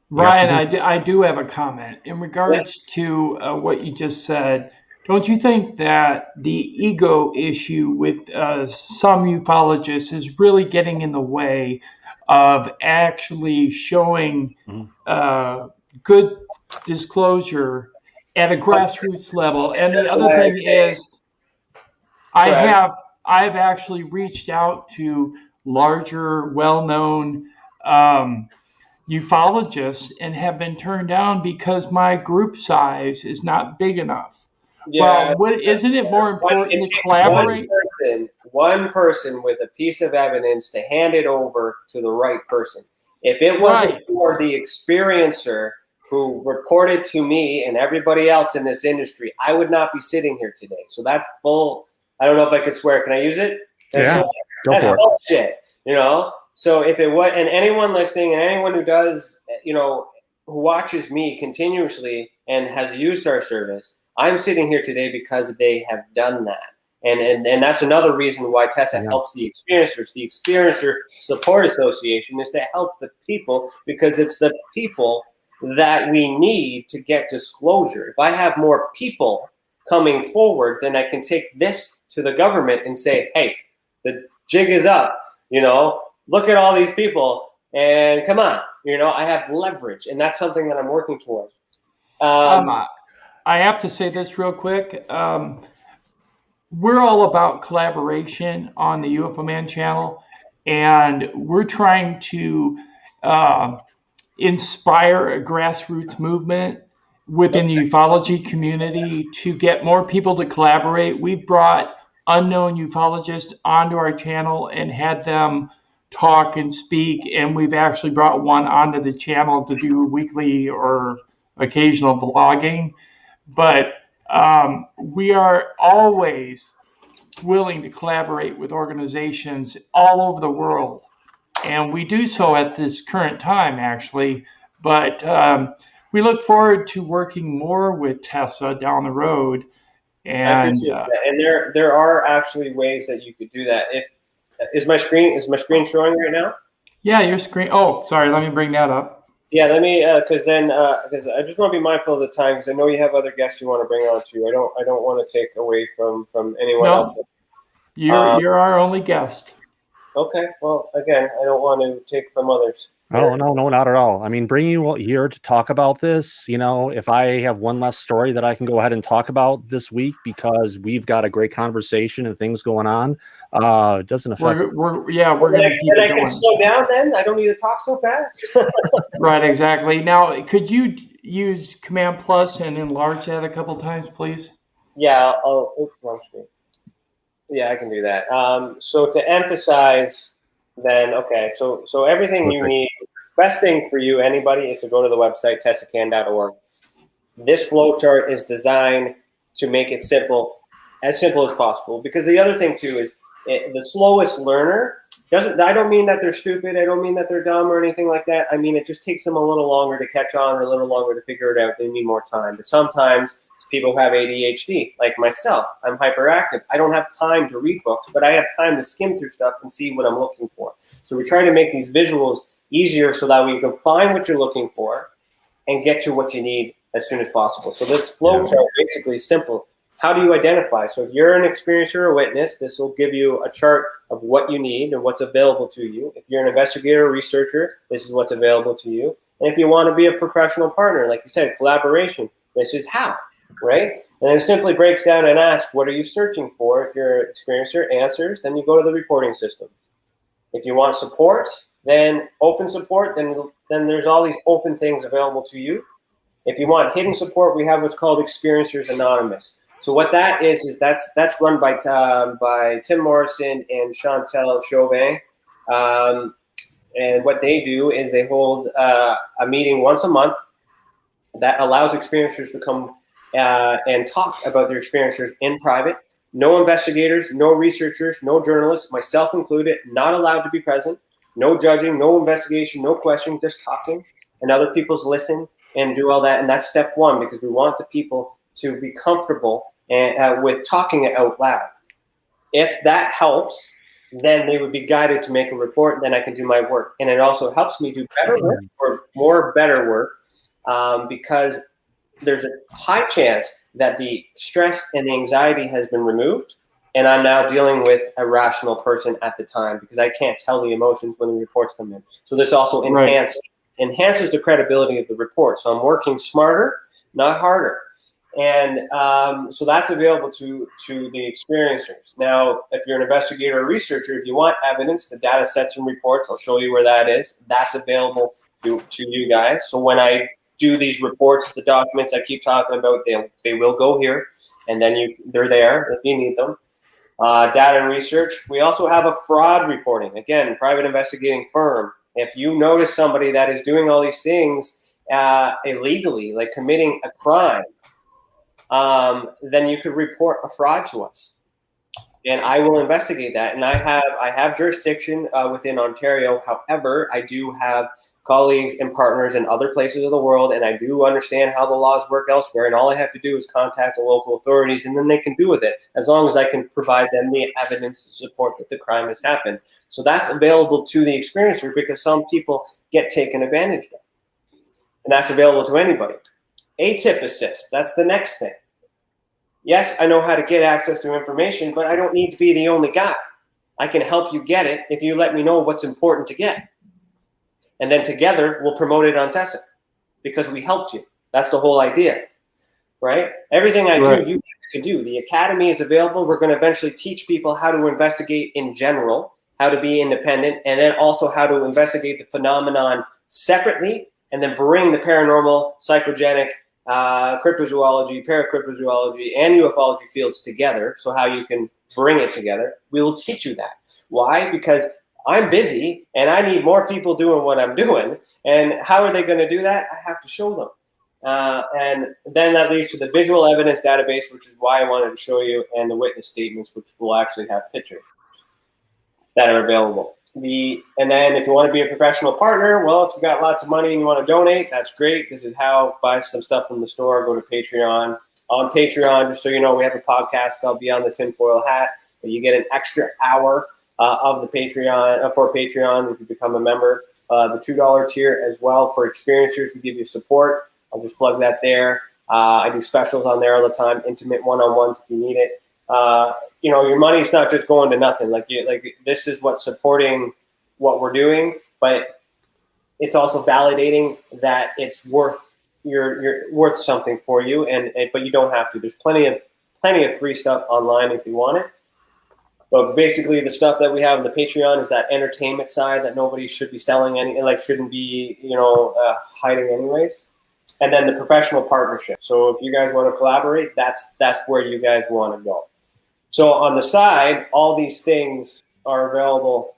Ryan, I do have a comment in regards to what you just said. Don't you think that the ego issue with some ufologists is really getting in the way of actually showing good disclosure at a grassroots level? And the other thing is, I've actually reached out to larger, well-known ufologists and have been turned down because my group size is not big enough. Yeah, well, isn't it more important to collaborate? One person with a piece of evidence to hand it over to the right person. If it wasn't for the experiencer who reported to me and everybody else in this industry, I would not be sitting here today. So that's bull. I don't know if I could swear. Can I use it? That's bullshit. You know. So if it was, and anyone listening, and anyone who does, you know, who watches me continuously and has used our service, I'm sitting here today because they have done that. And that's another reason why TESA helps the experiencers. The Experiencer Support Association is to help the people, because it's the people that we need to get disclosure. If I have more people coming forward, then I can take this to the government and say, hey, the jig is up, you know, look at all these people and come on, you know, I have leverage, and that's something that I'm working towards. I have to say this real quick. We're all about collaboration on the UFO Man channel, and we're trying to inspire a grassroots movement within the ufology community to get more people to collaborate. We've brought unknown ufologists onto our channel and had them talk and speak, and we've actually brought one onto the channel to do weekly or occasional vlogging. But we are always willing to collaborate with organizations all over the world, and we do so at this current time, actually. But we look forward to working more with TESA down the road. And there are actually ways that you could do that. Is my screen showing right now? Yeah, your screen. Oh, sorry. Let me bring that up. Yeah, let me, because I just want to be mindful of the time, because I know you have other guests you want to bring on too. I don't want to take away from anyone else. You're our only guest. Okay. Well, again, I don't want to take from others. Oh, no, not at all. I mean, bringing you here to talk about this, you know, if I have one less story that I can go ahead and talk about this week because we've got a great conversation and things going on, it doesn't affect. We're going to keep Then it I can going. slow down then? I don't need to talk so fast. Right, exactly. Now, could you use Command Plus and enlarge that a couple times, please? Yeah, wrong screen. Yeah, I can do that. So to emphasize, then, okay, so everything you need, best thing for you, anybody, is to go to the website, tesacan.org. This flowchart is designed to make it simple as possible. Because the other thing, too, is the slowest learner I don't mean that they're stupid. I don't mean that they're dumb or anything like that. I mean, it just takes them a little longer to catch on or a little longer to figure it out. They need more time. But sometimes people have ADHD, like myself. I'm hyperactive. I don't have time to read books, but I have time to skim through stuff and see what I'm looking for. So we try to make these visuals easier so that we can find what you're looking for and get to what you need as soon as possible. So this flow chart basically is simple. How do you identify? So if you're an experiencer or witness, this will give you a chart of what you need and what's available to you. If you're an investigator or researcher, this is what's available to you. And if you want to be a professional partner, like you said, collaboration, this is how, right? And then it simply breaks down and asks, what are you searching for? If you're an experiencer, answers, then you go to the reporting system. If you want support, then open support, then there's all these open things available to you. If you want hidden support, we have what's called Experiencers Anonymous. So what that is that's run by Tim Morrison and Chantal Chauvin. And what they do is they hold a meeting once a month that allows experiencers to come and talk about their experiences in private. No investigators, no researchers, no journalists, myself included, not allowed to be present. No judging, no investigation, no questioning, just talking. And other people's listen and do all that. And that's step one, because we want the people to be comfortable and with talking it out loud. If that helps, then they would be guided to make a report, and then I can do my work. And it also helps me do better work, or more better work, because there's a high chance that the stress and the anxiety has been removed, and I'm now dealing with a rational person at the time, because I can't tell the emotions when the reports come in. So this also enhances the credibility of the report. So I'm working smarter, not harder. And so that's available to the experiencers. Now, if you're an investigator or researcher, if you want evidence, the data sets and reports, I'll show you where that is. That's available to you guys. So when I do these reports, the documents I keep talking about, they will go here, and then they're there if you need them. Data and research. We also have a fraud reporting. Again, private investigating firm. If you notice somebody that is doing all these things illegally, like committing a crime, then you could report a fraud to us, and I will investigate that. And I have jurisdiction within Ontario. However, I do have colleagues and partners in other places of the world, and I do understand how the laws work elsewhere. And all I have to do is contact the local authorities, and then they can do with it, as long as I can provide them the evidence to support that the crime has happened. So that's available to the experiencer, because some people get taken advantage of, and that's available to anybody. ATIP assist, that's the next thing. Yes, I know how to get access to information, but I don't need to be the only guy. I can help you get it if you let me know what's important to get. And then together, we'll promote it on TESA, because we helped you. That's the whole idea, right? Everything I do, you can do. The academy is available. We're going to eventually teach people how to investigate in general, how to be independent, and then also how to investigate the phenomenon separately, and then bring the paranormal, psychogenic, cryptozoology, paracryptozoology, and ufology fields together. So how you can bring it together. We will teach you that. Why? Because I'm busy and I need more people doing what I'm doing. And how are they going to do that? I have to show them. And then that leads to the visual evidence database, which is why I wanted to show you, and the witness statements, which will actually have pictures that are available. And then if you want to be a professional partner, well, if you got lots of money and you want to donate, that's great. This is how. Buy some stuff from the store, go to Patreon. On Patreon, just so you know, we have a podcast called Beyond the Tinfoil Hat, where you get an extra hour of the Patreon for Patreon if you become a member. The $2 tier as well for experiencers, we give you support. I'll just plug that there. I do specials on there all the time, intimate one-on-ones if you need it. You know, your money's not just going to nothing. Like this is what's supporting what we're doing, but it's also validating that it's worth you're worth something for you, but you don't have to. There's plenty of free stuff online if you want it. But basically, the stuff that we have on the Patreon is that entertainment side that nobody should be selling shouldn't be hiding anyways. And then the professional partnership. So if you guys want to collaborate, that's where you guys want to go. So on the side, all these things are available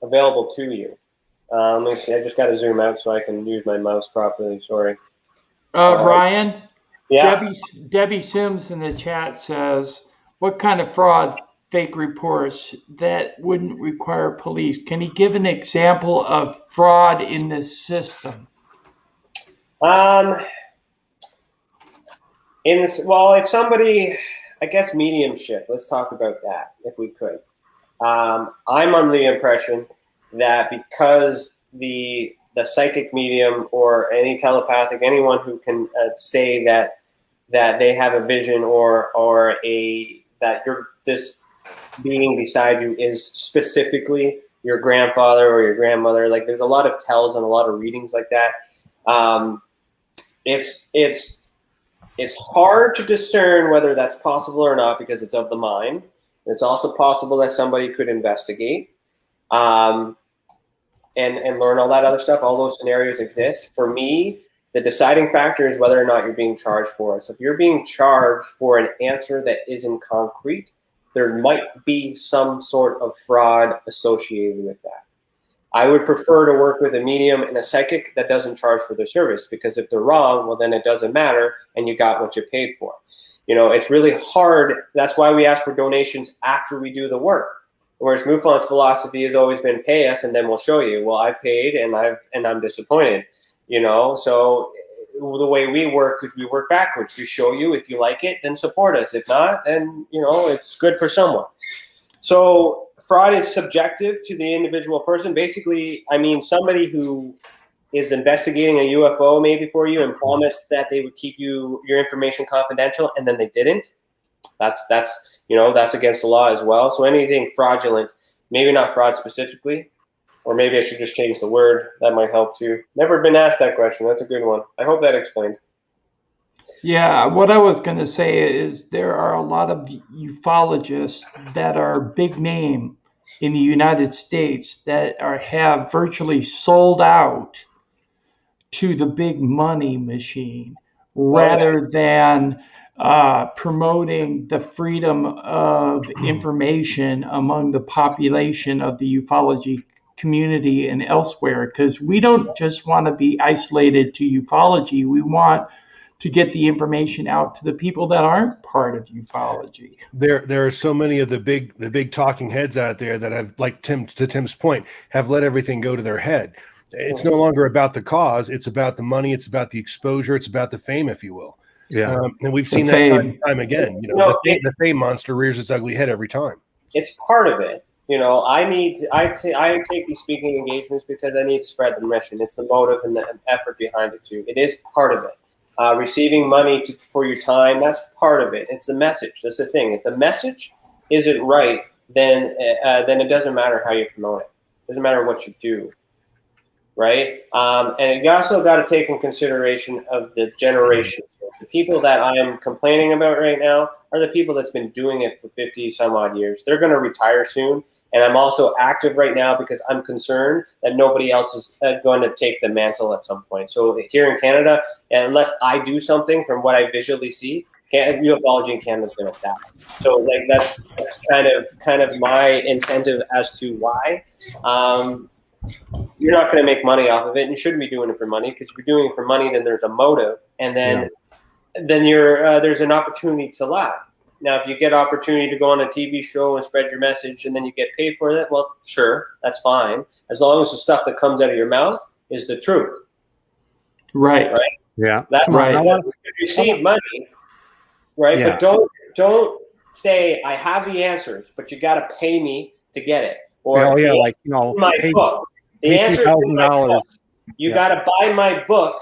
to you. Let me see. I just got to zoom out so I can use my mouse properly. Sorry. Ryan? Yeah. Debbie Sims in the chat says, what kind of fraud, fake reports that wouldn't require police? Can you give an example of fraud in this system? If somebody, I guess mediumship, let's talk about that if we could. I'm under the impression that because the psychic medium or any telepathic, anyone who can say that they have a vision or that this being beside you is specifically your grandfather or your grandmother. Like there's a lot of tells and a lot of readings like that. It's hard to discern whether that's possible or not because it's of the mind. It's also possible that somebody could investigate and learn all that other stuff. All those scenarios exist. For me, the deciding factor is whether or not you're being charged for it. So if you're being charged for an answer that isn't concrete, there might be some sort of fraud associated with that. I would prefer to work with a medium and a psychic that doesn't charge for their service, because if they're wrong, well, then it doesn't matter and you got what you paid for. It's really hard. That's why we ask for donations after we do the work. Whereas MUFON's philosophy has always been pay us and then we'll show you. Well, I paid and I'm disappointed, So the way we work is we work backwards. We show you. If you like it, then support us. If not, then, it's good for someone. So fraud is subjective to the individual person. Basically, somebody who is investigating a UFO maybe for you and promised that they would keep your information confidential and then they didn't. That's against the law as well. So anything fraudulent, maybe not fraud specifically, or maybe I should just change the word. That might help too. Never been asked that question. That's a good one. I hope that explained. Yeah, what I was going to say is there are a lot of ufologists that are big name in the United States that have virtually sold out to the big money machine rather than promoting the freedom of information among the population of the ufology community and elsewhere, because we don't just want to be isolated to ufology. We want to get the information out to the people that aren't part of ufology. There are so many of the big talking heads out there that have, like Tim's point, have let everything go to their head. It's no longer about the cause. It's about the money. It's about the exposure. It's about the fame, if you will. Yeah. And we've seen that time and time again. The fame monster rears its ugly head every time. It's part of it. I take these speaking engagements because I need to spread the mission. It's the motive and the effort behind it too. It is part of it. Receiving money for your time, that's part of it. It's the message. That's the thing. If the message isn't right, then it doesn't matter how you promote it. It doesn't matter what you do, right? And you also got to take in consideration of the generations. The people that I am complaining about right now are the people that's been doing it for 50 some odd years. They're going to retire soon. And I'm also active right now because I'm concerned that nobody else is going to take the mantle at some point. So here in Canada, unless I do something from what I visually see, ufology in Canada is going to die. So that's kind of my incentive as to why. You're not going to make money off of it, and you shouldn't be doing it for money, because if you're doing it for money, then there's a motive, and then there's an opportunity to lie. Now, if you get opportunity to go on a TV show and spread your message and then you get paid for that, well, sure, that's fine. As long as the stuff that comes out of your mouth is the truth. Right. Yeah. That's right. You receive money, right? Yeah. But don't say, I have the answers, but you got to pay me to get it. Or my book. The answer is in my book. You got to buy my book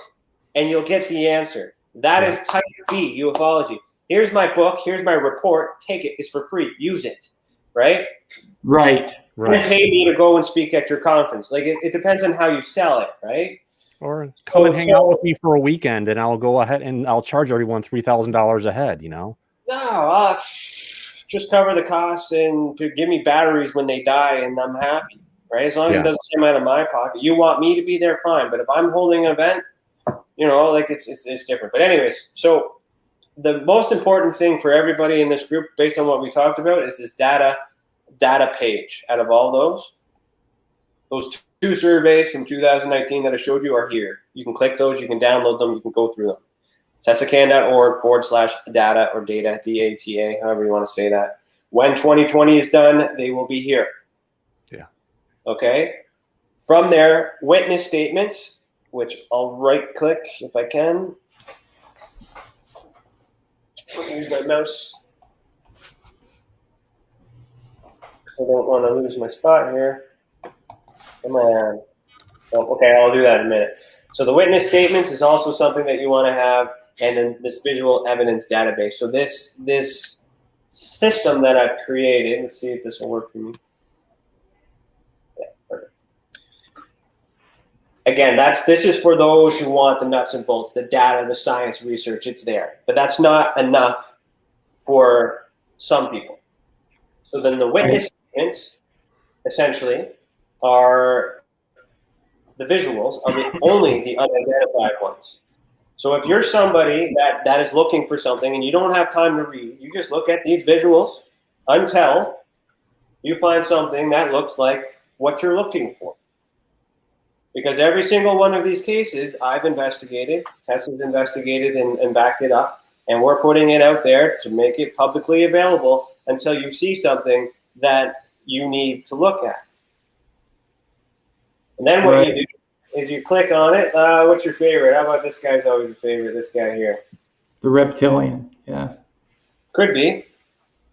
and you'll get the answer. That is type B, ufology. Here's my book. Here's my report. Take it. It's for free. Use it. right? Right. You pay me to go and speak at your conference. Like it depends on how you sell it, right? Or come and hang out with me for a weekend, and I'll go ahead and I'll charge everyone $3,000 a head. You know? No, just cover the costs and to give me batteries when they die, and I'm happy, right? As long as it doesn't come out of my pocket. You want me to be there, fine. But if I'm holding an event, like it's different. But anyways, so the most important thing for everybody in this group, based on what we talked about, is this data page. Out of all those two surveys from 2019 that I showed you are here. You can click those, you can download them, you can go through them. TESACAN.org/data or data, DATA, however you want to say that. When 2020 is done, they will be here. Yeah. Okay. From there, witness statements, which I'll right click if I can. I'll use my mouse. I don't want to lose my spot here. Come on. Oh, okay, I'll do that in a minute. So the witness statements is also something that you want to have, and then this visual evidence database. So this system that I've created, let's see if this will work for me. Yeah, perfect. Again, this is for those who want the nuts and bolts, the data, the science research, it's there. But that's not enough for some people. So then the witness statements, essentially, are the visuals of only the unidentified ones. So if you're somebody that is looking for something and you don't have time to read, you just look at these visuals until you find something that looks like what you're looking for. Because every single one of these cases I've investigated, TESA's investigated and backed it up, and we're putting it out there to make it publicly available until you see something that you need to look at. And then what you do is you click on it. What's your favorite? How about this guy's always your favorite, this guy here? The reptilian, yeah. Could be.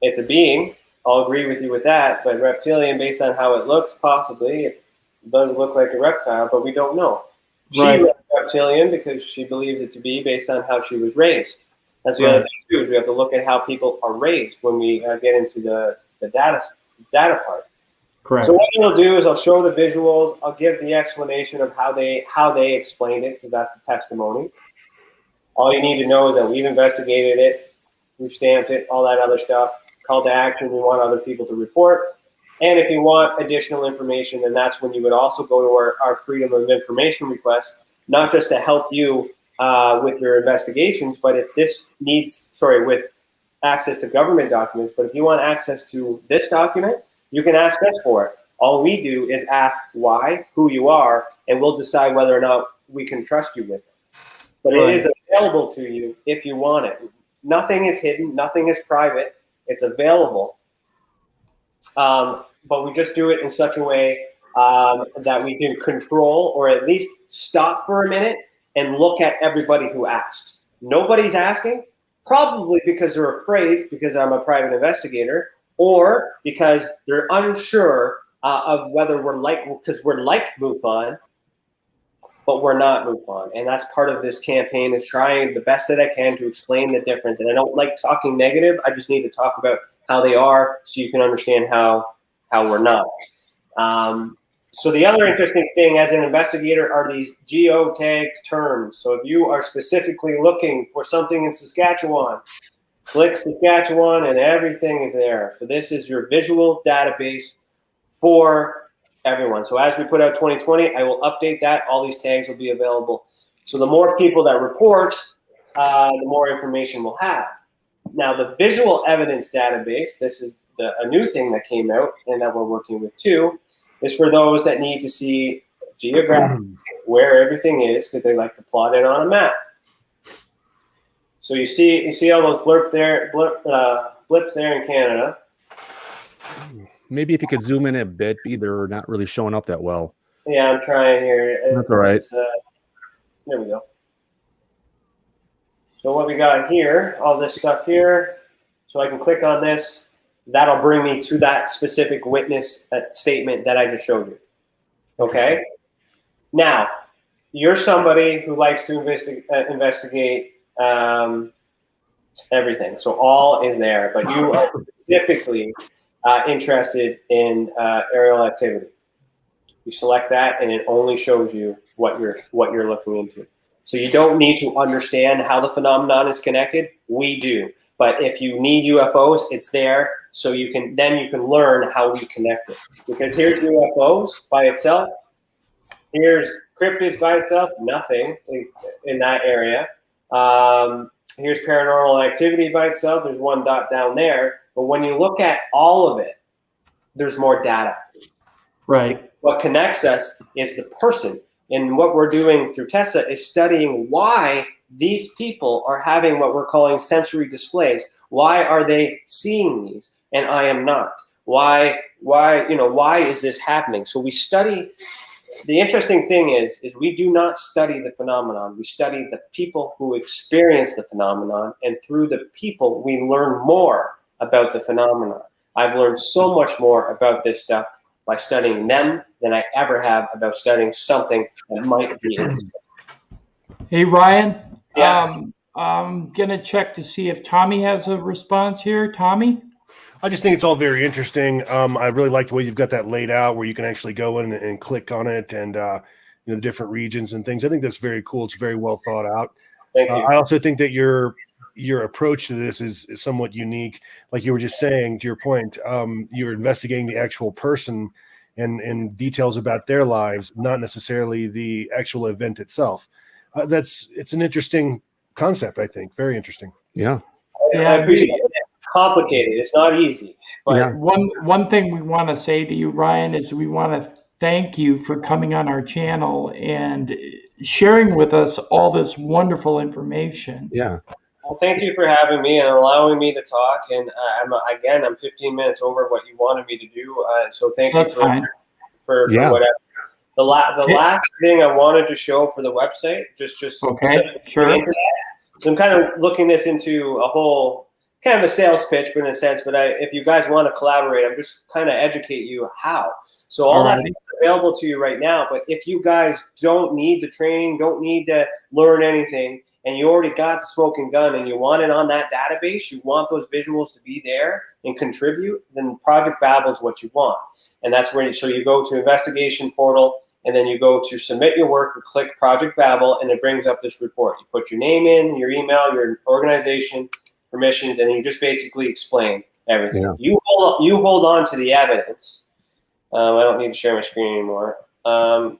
It's a being. I'll agree with you with that. But reptilian, based on how it looks, possibly, it does look like a reptile, but we don't know. Right. She was reptilian because she believes it to be based on how she was raised. That's the other thing, too, is we have to look at how people are raised when we get into the data part. Correct. So what I'll do is I'll show the visuals. I'll give the explanation of how they explained it, because that's the testimony. All you need to know is that we've investigated it, we've stamped it, all that other stuff. Call to action, we want other people to report. And if you want additional information, then that's when you would also go to our Freedom of Information request, not just to help you with your investigations, but if this needs, with access to government documents, but if you want access to this document, you can ask us for it. All we do is ask why, who you are, and we'll decide whether or not we can trust you with it. But it is available to you if you want it. Nothing is hidden, nothing is private. It's available. But we just do it in such a way that we can control or at least stop for a minute and look at everybody who asks. Nobody's asking, probably because they're afraid, because I'm a private investigator, or because they're unsure of whether we're like MUFON, but we're not MUFON. And that's part of this campaign, is trying the best that I can to explain the difference. And I don't like talking negative. I just need to talk about how they are so you can understand how we're not. So the other interesting thing as an investigator are these geotagged terms. So if you are specifically looking for something in Saskatchewan, click Saskatchewan and everything is there. So this is your visual database for everyone. So as we put out 2020, I will update that. All these tags will be available. So the more people that report, the more information we'll have. Now the visual evidence database, this is a new thing that came out and that we're working with too, is for those that need to see geographically where everything is, because they like to plot it on a map. So you see all those blips there in Canada. Maybe if you could zoom in a bit, they're not really showing up that well. Yeah, I'm trying here. That's all right. There we go. So what we got here, all this stuff here, so I can click on this. That'll bring me to that specific witness statement that I just showed you. Okay? Now, you're somebody who likes to investigate everything. So all is there, but you are specifically interested in aerial activity. You select that, and it only shows you what you're looking into. So you don't need to understand how the phenomenon is connected. We do. But if you need UFOs, it's there, so you can learn how we connect it. Because here's UFOs by itself. Here's cryptids by itself, nothing in that area. Here's paranormal activity by itself. There's one dot down there. But when you look at all of it, there's more data. Right. What connects us is the person. And what we're doing through TESA is studying why these people are having what we're calling sensory displays. Why are they seeing these and I am not? Why is this happening? So we study. The interesting thing is we do not study the phenomenon. We study the people who experience the phenomenon, and through the people we learn more about the phenomenon. I've learned so much more about this stuff by studying them than I ever have about studying something that might be interesting. Hey, Ryan. Yeah. I'm going to check to see if Tommy has a response here. Tommy? I just think it's all very interesting. I really like the way you've got that laid out, where you can actually go in and click on it, and the different regions and things. I think that's very cool. It's very well thought out. Thank you. I also think that your approach to this is somewhat unique. Like you were just saying, to your point, you're investigating the actual person and details about their lives, not necessarily the actual event itself. It's an interesting concept, I think. Very interesting. Yeah. I appreciate it. It's complicated. It's not easy. But Yeah. One thing we want to say to you, Ryan, is we want to thank you for coming on our channel and sharing with us all this wonderful information. Yeah. Well, thank you for having me and allowing me to talk. And I'm 15 minutes over what you wanted me to do. So thank That's you fine. for whatever. The last thing I wanted to show for the website, just okay, sure. So I'm kind of looking this into a whole kind of a sales pitch, but in a sense. But if you guys want to collaborate, I'm just kind of educate you how. So all that's available to you right now. But if you guys don't need the training, don't need to learn anything, and you already got the smoking gun and you want it on that database, you want those visuals to be there and contribute, then Project Babel is what you want. And that's where so you go to investigation portal, and then you go to submit your work and click Project Babel, and it brings up this report. You put your name in, your email, your organization, permissions, and then you just basically explain everything. Yeah. You hold on to the evidence. I don't need to share my screen anymore. There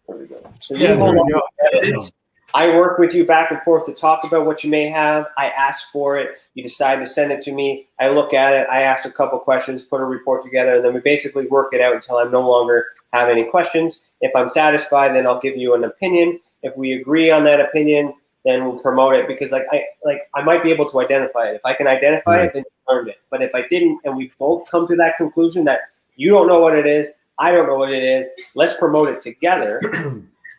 we go. So you hold on to the evidence. I work with you back and forth to talk about what you may have. I ask for it. You decide to send it to me. I look at it. I ask a couple questions, put a report together, and then we basically work it out until I no longer have any questions. If I'm satisfied, then I'll give you an opinion. If we agree on that opinion, then we'll promote it, because I might be able to identify it. If I can identify it, then you learned it. But if I didn't, and we both come to that conclusion that you don't know what it is, I don't know what it is, let's promote it together.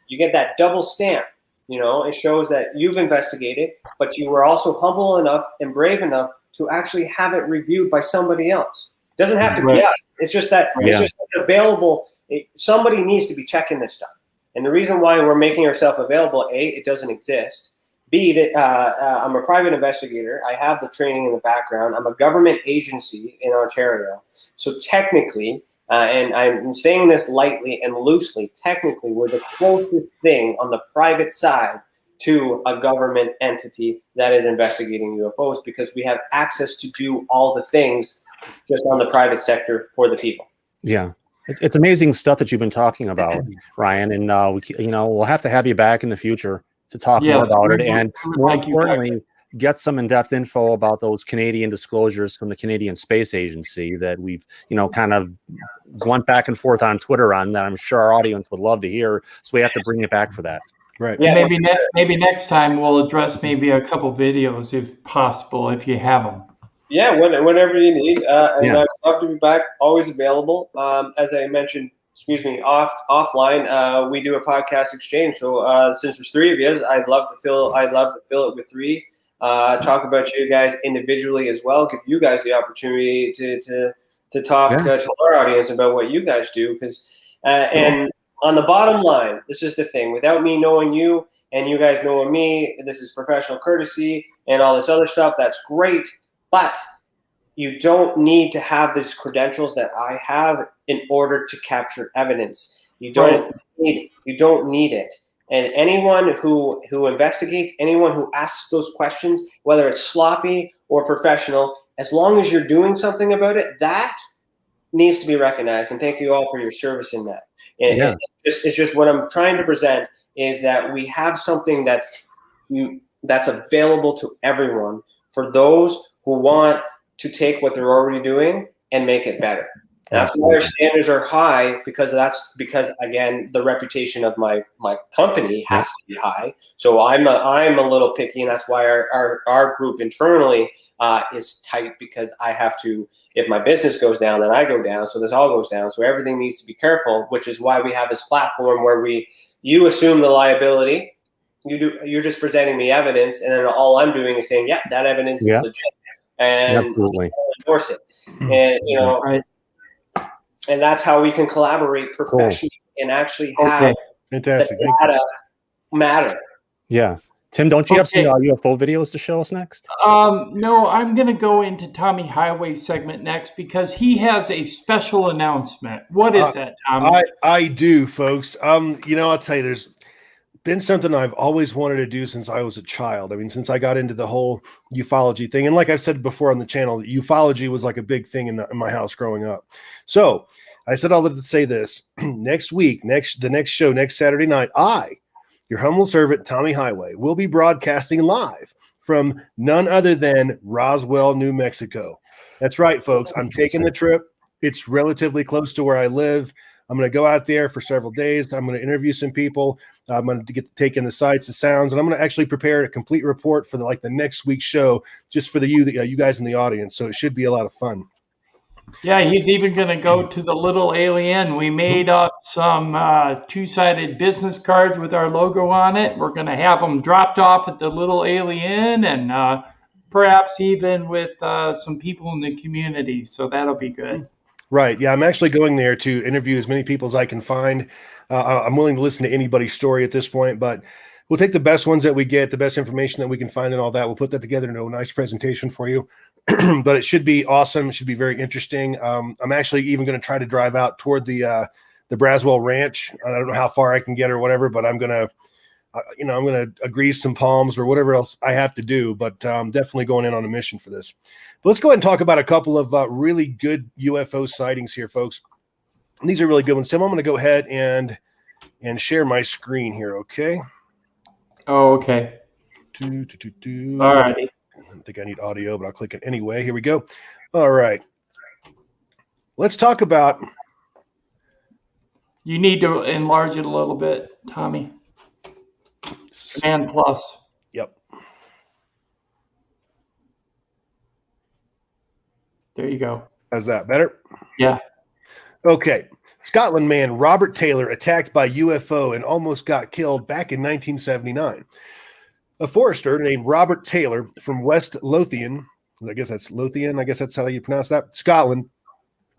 You get that double stamp. You know, it shows that you've investigated, but you were also humble enough and brave enough to actually have it reviewed by somebody else. It doesn't have to be us. It's just that it's just available. Somebody needs to be checking this stuff. And the reason why we're making ourselves available, A, it doesn't exist. B, that I'm a private investigator. I have the training in the background. I'm a government agency in Ontario. So technically, and I'm saying this lightly and loosely, technically, we're the closest thing on the private side to a government entity that is investigating UFOs, because we have access to do all the things just on the private sector for the people. Yeah. It's amazing stuff that you've been talking about, Ryan, and we'll have to have you back in the future to talk more about it, and more importantly, get some in-depth info about those Canadian disclosures from the Canadian Space Agency that we've, kind of went back and forth on Twitter on, that I'm sure our audience would love to hear. So we have to bring it back for that. Right. Yeah. Maybe next time we'll address maybe a couple videos, if possible, if you have them. Yeah, whenever you need. And I'd love to be back, always available. As I mentioned, offline, we do a podcast exchange. So since there's three of you, I'd love to fill it with three. Talk about you guys individually as well. Give you guys the opportunity to talk to our audience about what you guys do. Because and on the bottom line, this is the thing. Without me knowing you and you guys knowing me, this is professional courtesy and all this other stuff. That's great. But you don't need to have these credentials that I have in order to capture evidence. You don't need it. And anyone who investigates, anyone who asks those questions, whether it's sloppy or professional, as long as you're doing something about it, that needs to be recognized. And thank you all for your service in that. And it's just what I'm trying to present is that we have something that's available to everyone for those who want to take what they're already doing and make it better. And that's why our standards are high, because again, the reputation of my company has to be high. So I'm a little picky, and that's why our group internally is tight, because I have to, if my business goes down, then I go down. So this all goes down. So everything needs to be careful, which is why we have this platform where you assume the liability. You're just presenting me evidence, and then all I'm doing is saying, yeah, that evidence is legit, and absolutely endorse it. And and that's how we can collaborate professionally and actually have fantastic the data matter. Yeah. Tim, don't you have some UFO videos to show us next? No, I'm going to go into Tommy Highway's segment next because he has a special announcement. What is that, Tommy? I do, folks. I'll tell you, there's been something I've always wanted to do since I was a child. I mean, since I got into the whole ufology thing. And like I've said before on the channel, ufology was like a big thing in my house growing up. So I said, I'll say this next week, the next show, next Saturday night, your humble servant, Tommy Highway, will be broadcasting live from none other than Roswell, New Mexico. That's right, folks. I'm taking the trip. It's relatively close to where I live. I'm going to go out there for several days. I'm going to interview some people. I'm going to get to take in the sights, the sounds, and I'm going to actually prepare a complete report for the next week's show, just for you guys in the audience. So it should be a lot of fun. Yeah, he's even going to go to the little alien. We made up some two-sided business cards with our logo on it. We're going to have them dropped off at the little alien, and perhaps even with some people in the community. So that'll be good. Right. Yeah, I'm actually going there to interview as many people as I can find. I'm willing to listen to anybody's story at this point, but we'll take the best ones that we get, the best information that we can find and all that. We'll put that together into a nice presentation for you. But it should be awesome. It should be very interesting. I'm actually even going to try to drive out toward the Braswell Ranch. I don't know how far I can get or whatever, but I'm going to grease some palms or whatever else I have to do, but definitely going in on a mission for this. But let's go ahead and talk about a couple of really good UFO sightings here, folks. And these are really good ones. Tim, I'm going to go ahead and share my screen here, okay? Oh, okay. All righty. I don't think I need audio, but I'll click it anyway. Here we go. All right. Let's talk about... You need to enlarge it a little bit, Tommy. Command plus. Yep. There you go. How's that? Better? Yeah. Okay. Scotland man Robert Taylor attacked by UFO and almost got killed back in 1979. A forester named Robert Taylor from West Lothian, I guess that's how you pronounce that, Scotland,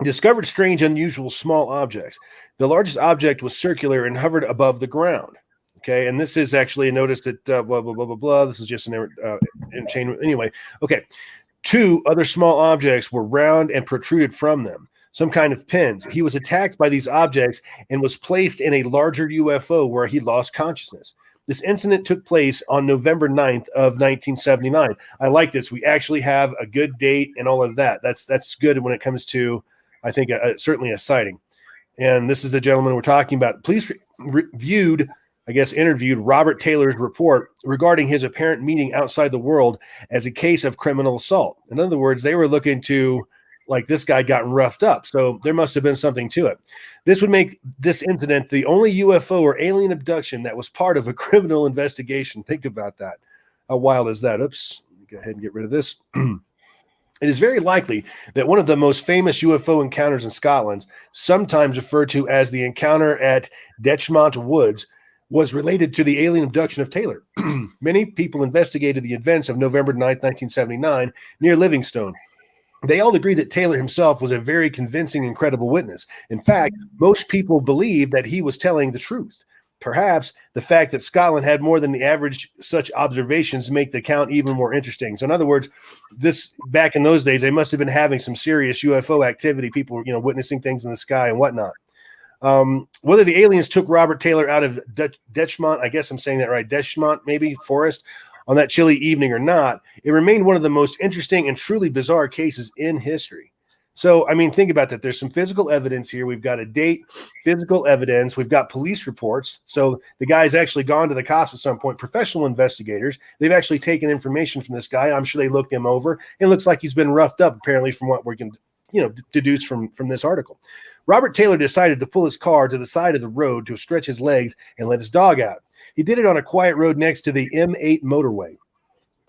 discovered strange, unusual small objects. The largest object was circular and hovered above the ground. Okay, and this is actually, notice that blah, blah, blah, blah, blah. This is just an entertainment. Anyway, okay. 2 other small objects were round and protruded from them, some kind of pins. He was attacked by these objects and was placed in a larger UFO where he lost consciousness. This incident took place on November 9th of 1979. I like this. We actually have a good date and all of that. That's good when it comes to, I think, certainly a sighting. And this is the gentleman we're talking about. Police interviewed Robert Taylor's report regarding his apparent meeting outside the world as a case of criminal assault. In other words, they were looking to, like, this guy got roughed up. So there must have been something to it. This would make this incident the only UFO or alien abduction that was part of a criminal investigation. Think about that. How wild is that? Oops. Let me go ahead and get rid of this. It is very likely that one of the most famous UFO encounters in Scotland, sometimes referred to as the encounter at Detchmont Woods, was related to the alien abduction of Taylor. Many people investigated the events of November 9th, 1979, near Livingstone. They all agree that Taylor himself was a very convincing and credible witness. In fact, most people believe that he was telling the truth. perhaps the fact that Scotland had more than the average such observations make the count even more interesting. So in other words, this back in those days, they must have been having some serious UFO activity, people, you know, witnessing things in the sky and whatnot. Whether the aliens took Robert Taylor out of Detchmont, I guess I'm saying that right, Detchmont, maybe, forest, on that chilly evening or not, it remained one of the most interesting and truly bizarre cases in history. So, I mean, think about that. There's some physical evidence here. We've got a date, physical evidence. We've got police reports. So the guy's actually gone to the cops at some point, professional investigators. They've actually taken information from this guy. I'm sure they looked him over. It looks like he's been roughed up, apparently, from what we can, you know, deduce from this article. Robert Taylor decided to pull his car to the side of the road to stretch his legs and let his dog out. He did it on a quiet road next to the M8 motorway.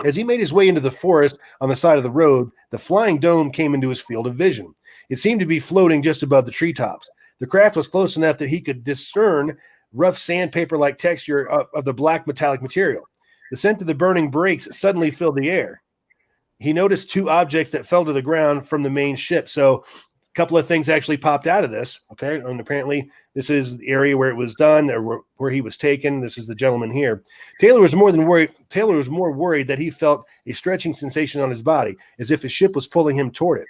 As he made his way into the forest on the side of the road, the flying dome came into his field of vision. It seemed to be floating just above the treetops. The craft was close enough that he could discern rough sandpaper-like texture of the black metallic material. The scent of the burning brakes suddenly filled the air. He noticed two objects that fell to the ground from the main ship. So a couple of things actually popped out of this, okay? And apparently this is the area where it was done, or where he was taken. This is the gentleman here. Taylor was more worried that he felt a stretching sensation on his body, as if his ship was pulling him toward it.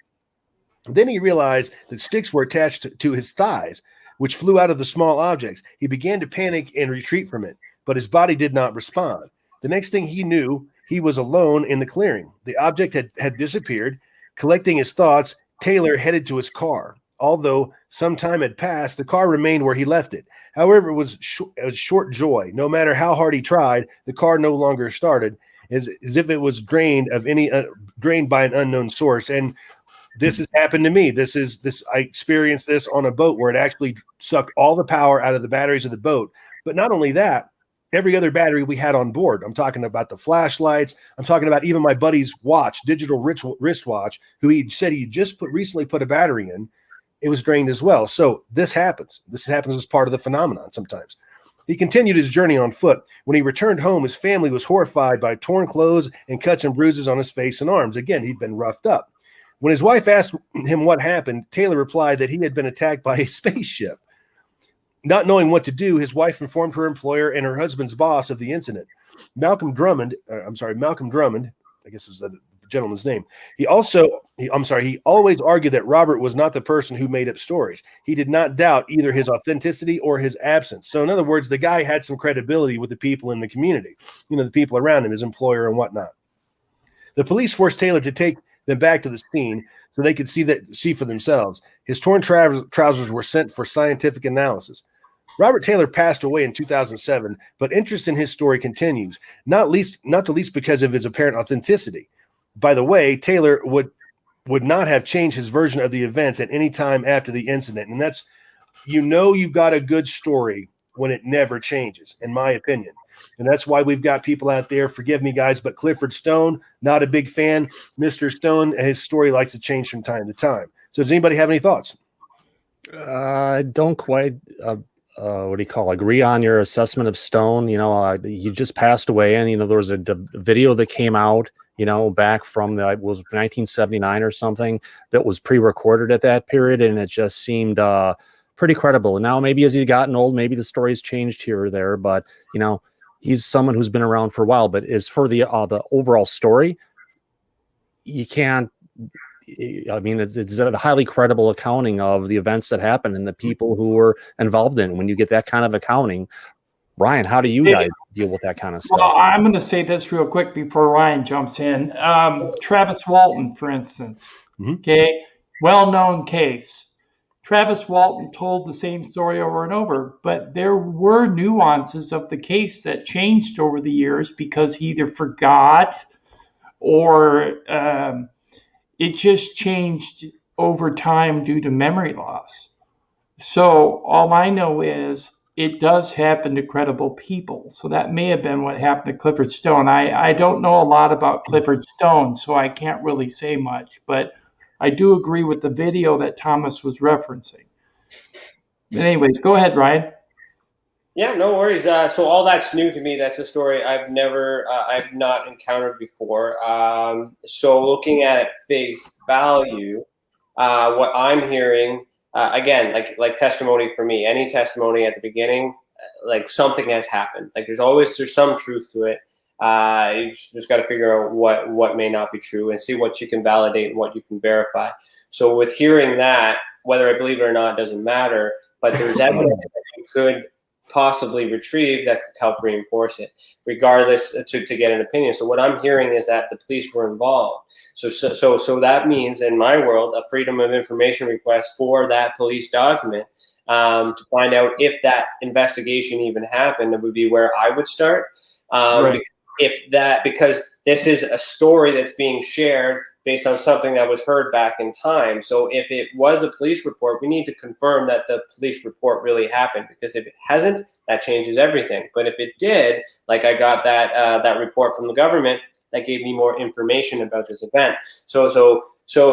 Then he realized that sticks were attached to his thighs, which flew out of the small objects. He began to panic and retreat from it, but his body did not respond. The next thing he knew, he was alone in the clearing. The object had disappeared. Collecting his thoughts, Taylor headed to his car. Although some time had passed, the car remained where he left it. However, it was a short joy. No matter how hard he tried, the car no longer started, as if it was drained by an unknown source. And this has happened to me. I experienced this on a boat where it actually sucked all the power out of the batteries of the boat. But not only that, every other battery we had on board. I'm talking about the flashlights. I'm talking about even my buddy's watch, digital wristwatch, who he said he just recently put a battery in. It was drained as well. So this happens. This happens as part of the phenomenon sometimes. He continued his journey on foot. When he returned home, his family was horrified by torn clothes and cuts and bruises on his face and arms. Again, he'd been roughed up. When his wife asked him what happened, Taylor replied that he had been attacked by a spaceship. Not knowing what to do, his wife informed her employer and her husband's boss of the incident. Malcolm Drummond, I guess is the gentleman's name. He always argued that Robert was not the person who made up stories. He did not doubt either his authenticity or his absence. So in other words, the guy had some credibility with the people in the community, you know, the people around him, his employer and whatnot. The police forced Taylor to take them back to the scene so they could see for themselves. His torn trousers were sent for scientific analysis. Robert Taylor passed away in 2007, but interest in his story continues, not the least because of his apparent authenticity. By the way, Taylor would not have changed his version of the events at any time after the incident. And that's, you know, you've got a good story when it never changes, in my opinion. And that's why we've got people out there, forgive me, guys, but Clifford Stone, not a big fan. Mr. Stone, his story likes to change from time to time. So does anybody have any thoughts? I don't quite, agree on your assessment of Stone. You know, he just passed away, and, you know, there was a video that came out, you know, back from it was 1979 or something, that was pre-recorded at that period, and it just seemed pretty credible. And now maybe as he's gotten old, maybe the story's changed here or there, but, you know, he's someone who's been around for a while. But as for the overall story, you can't, I mean, it's a highly credible accounting of the events that happened and the people who were involved in. When you get that kind of accounting, Ryan, how do you guys deal with that kind of stuff? Well, I'm going to say this real quick before Ryan jumps in. Travis Walton, for instance, okay, well-known case. Travis Walton told the same story over and over, but there were nuances of the case that changed over the years because he either forgot or it just changed over time due to memory loss. So all I know is it does happen to credible people. So that may have been what happened to Clifford Stone. I don't know a lot about Clifford Stone, so I can't really say much, but I do agree with the video that Thomas was referencing. But anyways, go ahead, Ryan. Yeah, no worries. So all that's new to me. That's a story I've not encountered before. So looking at face value, what I'm hearing, again, like testimony for me, any testimony at the beginning, like something has happened. Like there's some truth to it. You just got to figure out what may not be true and see what you can validate and what you can verify. So with hearing that, whether I believe it or not doesn't matter, but there's evidence that you could possibly retrieve that could help reinforce it, regardless to get an opinion. So what I'm hearing is that the police were involved. So that means in my world, a freedom of information request for that police document to find out if that investigation even happened, it would be where I would start. Right. Because this is a story that's being shared based on something that was heard back in time. So if it was a police report, we need to confirm that the police report really happened, because if it hasn't, that changes everything. But if it did, like I got that report from the government, that gave me more information about this event. So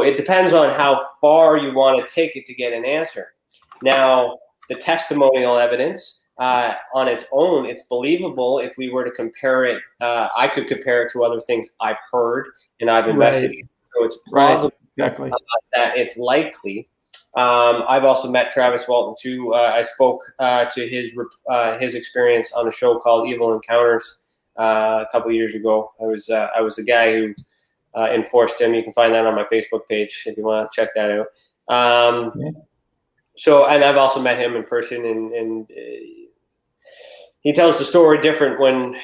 it depends on how far you want to take it to get an answer. Now, the testimonial evidence, on its own, it's believable. If we were to compare it, I could compare it to other things I've heard and I've investigated. Right. So it's plausible Exactly. that it's likely. I've also met Travis Walton too. I spoke to his experience on a show called Evil Encounters a couple of years ago. I was the guy who enforced him. You can find that on my Facebook page if you want to check that out. So, and I've also met him in person, and he tells the story different when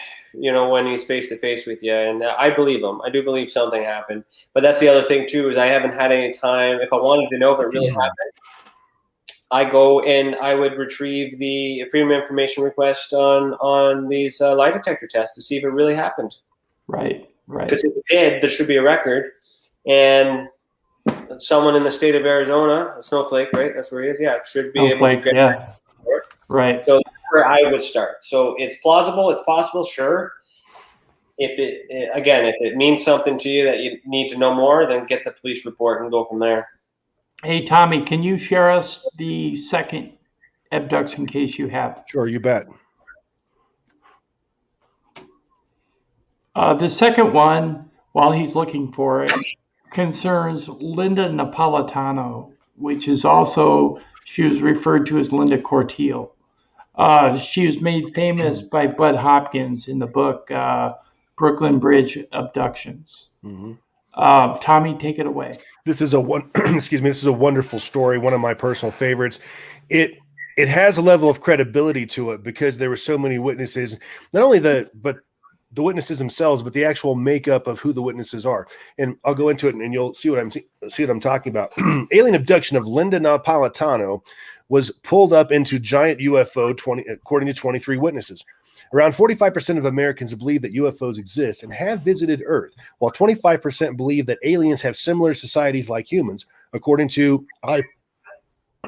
he's face to face with you, and I believe him. I do believe something happened, but that's the other thing too, is I haven't had any time. If I wanted to know if it really happened, I go and I would retrieve the Freedom of Information request on these lie detector tests to see if it really happened. Right. Because if it did, there should be a record, and someone in the state of Arizona, a snowflake, right? That's where he is. Yeah, should be able to get that report. Right. So that's where I would start. So it's plausible, it's possible, sure. If it means something to you that you need to know more, then get the police report and go from there. Hey, Tommy, can you share us the second abduction case you have? Sure, you bet. The second one, while he's looking for it, concerns Linda Napolitano, which is also, she was referred to as Linda Cortile. She was made famous by Bud Hopkins in the book Brooklyn Bridge Abductions. Mm-hmm. Tommy, take it away. This is this is a wonderful story, one of my personal favorites. It has a level of credibility to it because there were so many witnesses, not only the witnesses themselves, but the actual makeup of who the witnesses are. And I'll go into it and you'll see what I'm talking about. Alien abduction of Linda Napolitano was pulled up into giant UFO, according to 23 witnesses. Around 45% of Americans believe that UFOs exist and have visited Earth, while 25% believe that aliens have similar societies like humans, according to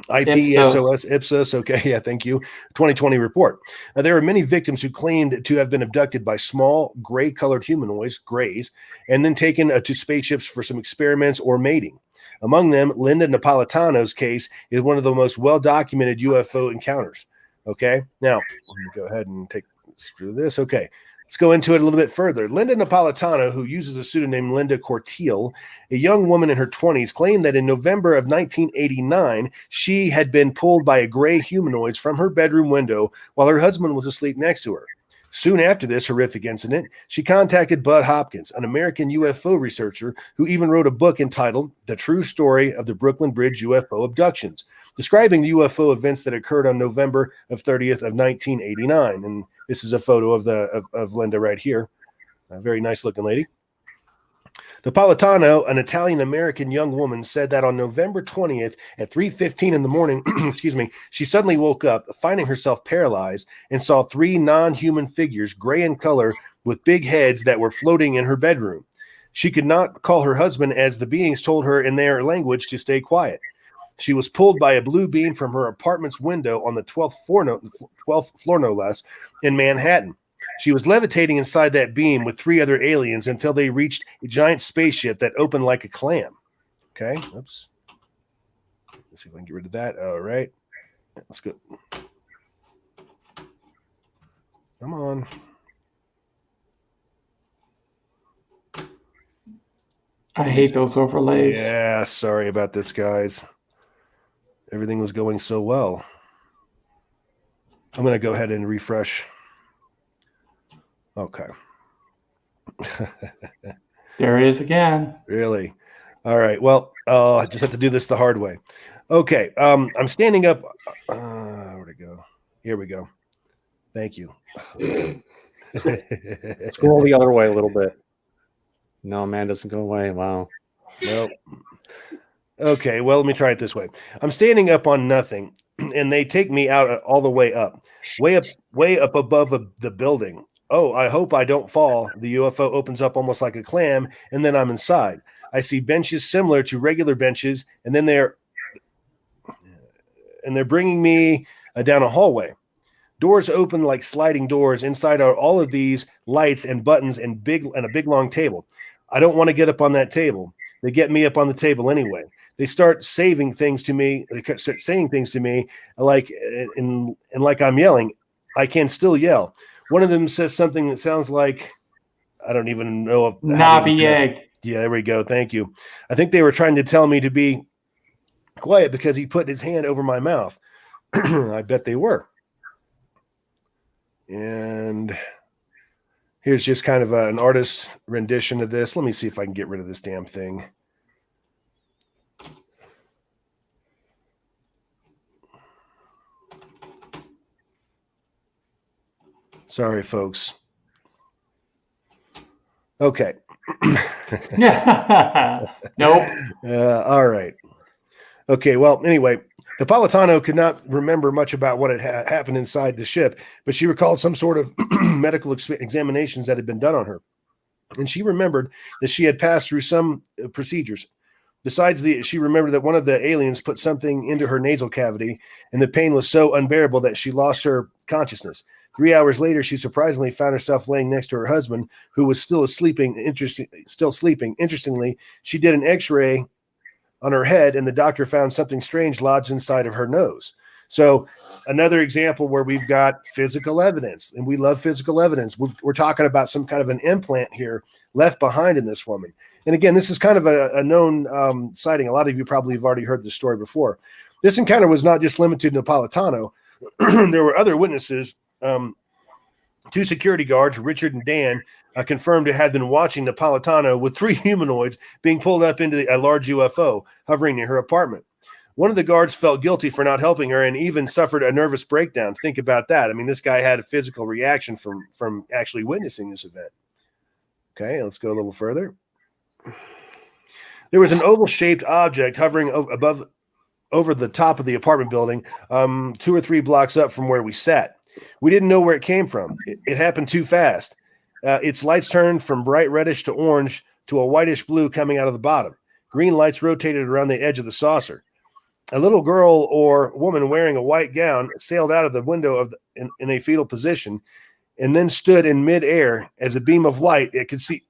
Ipsos. Okay, yeah, thank you. 2020 report. Now, there are many victims who claimed to have been abducted by small gray-colored humanoids, grays, and then taken to spaceships for some experiments or mating. Among them, Linda Napolitano's case is one of the most well-documented UFO encounters. Okay, now let me go ahead and take through this. Okay, let's go into it a little bit further. Linda Napolitano, who uses a pseudonym Linda Cortile, a young woman in her 20s, claimed that in November of 1989, she had been pulled by a gray humanoid from her bedroom window while her husband was asleep next to her. Soon after this horrific incident, she contacted Bud Hopkins, an American UFO researcher who even wrote a book entitled The True Story of the Brooklyn Bridge UFO Abductions, describing the UFO events that occurred on November 30th of 1989. And this is a photo of Linda right here. A very nice looking lady. Napolitano, an Italian-American young woman, said that on November 20th at 3:15 in the morning, she suddenly woke up, finding herself paralyzed, and saw three non-human figures, gray in color, with big heads that were floating in her bedroom. She could not call her husband as the beings told her in their language to stay quiet. She was pulled by a blue beam from her apartment's window on the 12th floor, no less, in Manhattan. She was levitating inside that beam with three other aliens until they reached a giant spaceship that opened like a clam. Okay, oops. Let's see if I can get rid of that. All right, let's go. Come on. I hate those overlays. Yeah, sorry about this, guys. Everything was going so well. I'm going to go ahead and refresh. Okay. There he is again. Really? All right. Well, I just have to do this the hard way. Okay. I'm standing up. Where'd it go? Here we go. Thank you. Scroll the other way a little bit. No, man, doesn't go away. Wow. Nope. Okay, well, let me try it this way. I'm standing up on nothing, and they take me out all the way up above the building. Oh, I hope I don't fall. The UFO opens up almost like a clam, and then I'm inside. I see benches similar to regular benches, and then they're bringing me down a hallway. Doors open like sliding doors. Inside are all of these lights and buttons and a big long table. I don't want to get up on that table. They get me up on the table anyway. They start saying things to me like and like I'm yelling. I can still yell. One of them says something that sounds like, I don't even know if Knobby egg. Yeah, there we go. Thank you. I think they were trying to tell me to be quiet because he put his hand over my mouth. I bet they were. And here's just kind of an artist's rendition of this. Let me see if I can get rid of this damn thing. Sorry, folks. Okay. Nope. All right. Okay. Well, anyway, Napolitano could not remember much about what had happened inside the ship, but she recalled some sort of medical examinations that had been done on her. And she remembered that she had passed through some procedures. Besides, she remembered that one of the aliens put something into her nasal cavity, and the pain was so unbearable that she lost her consciousness. 3 hours later, she surprisingly found herself laying next to her husband, who was still sleeping. Interestingly, she did an X-ray on her head, and the doctor found something strange lodged inside of her nose. So another example where we've got physical evidence, and we love physical evidence. We're talking about some kind of an implant here left behind in this woman. And again, this is kind of a known sighting. A lot of you probably have already heard this story before. This encounter was not just limited to Napolitano. There were other witnesses. 2 security guards, Richard and Dan, confirmed it had been watching Napolitano with 3 humanoids being pulled up into a large UFO hovering near her apartment. One of the guards felt guilty for not helping her and even suffered a nervous breakdown. Think about that. I mean, this guy had a physical reaction from actually witnessing this event. Okay, let's go a little further. There was an oval-shaped object hovering over the top of the apartment building, 2 or 3 blocks up from where we sat. We didn't know where it came from. It happened too fast. Its lights turned from bright reddish to orange to a whitish blue coming out of the bottom. Green lights rotated around the edge of the saucer. A little girl or woman wearing a white gown sailed out of the window in a fetal position and then stood in midair as a beam of light. It could see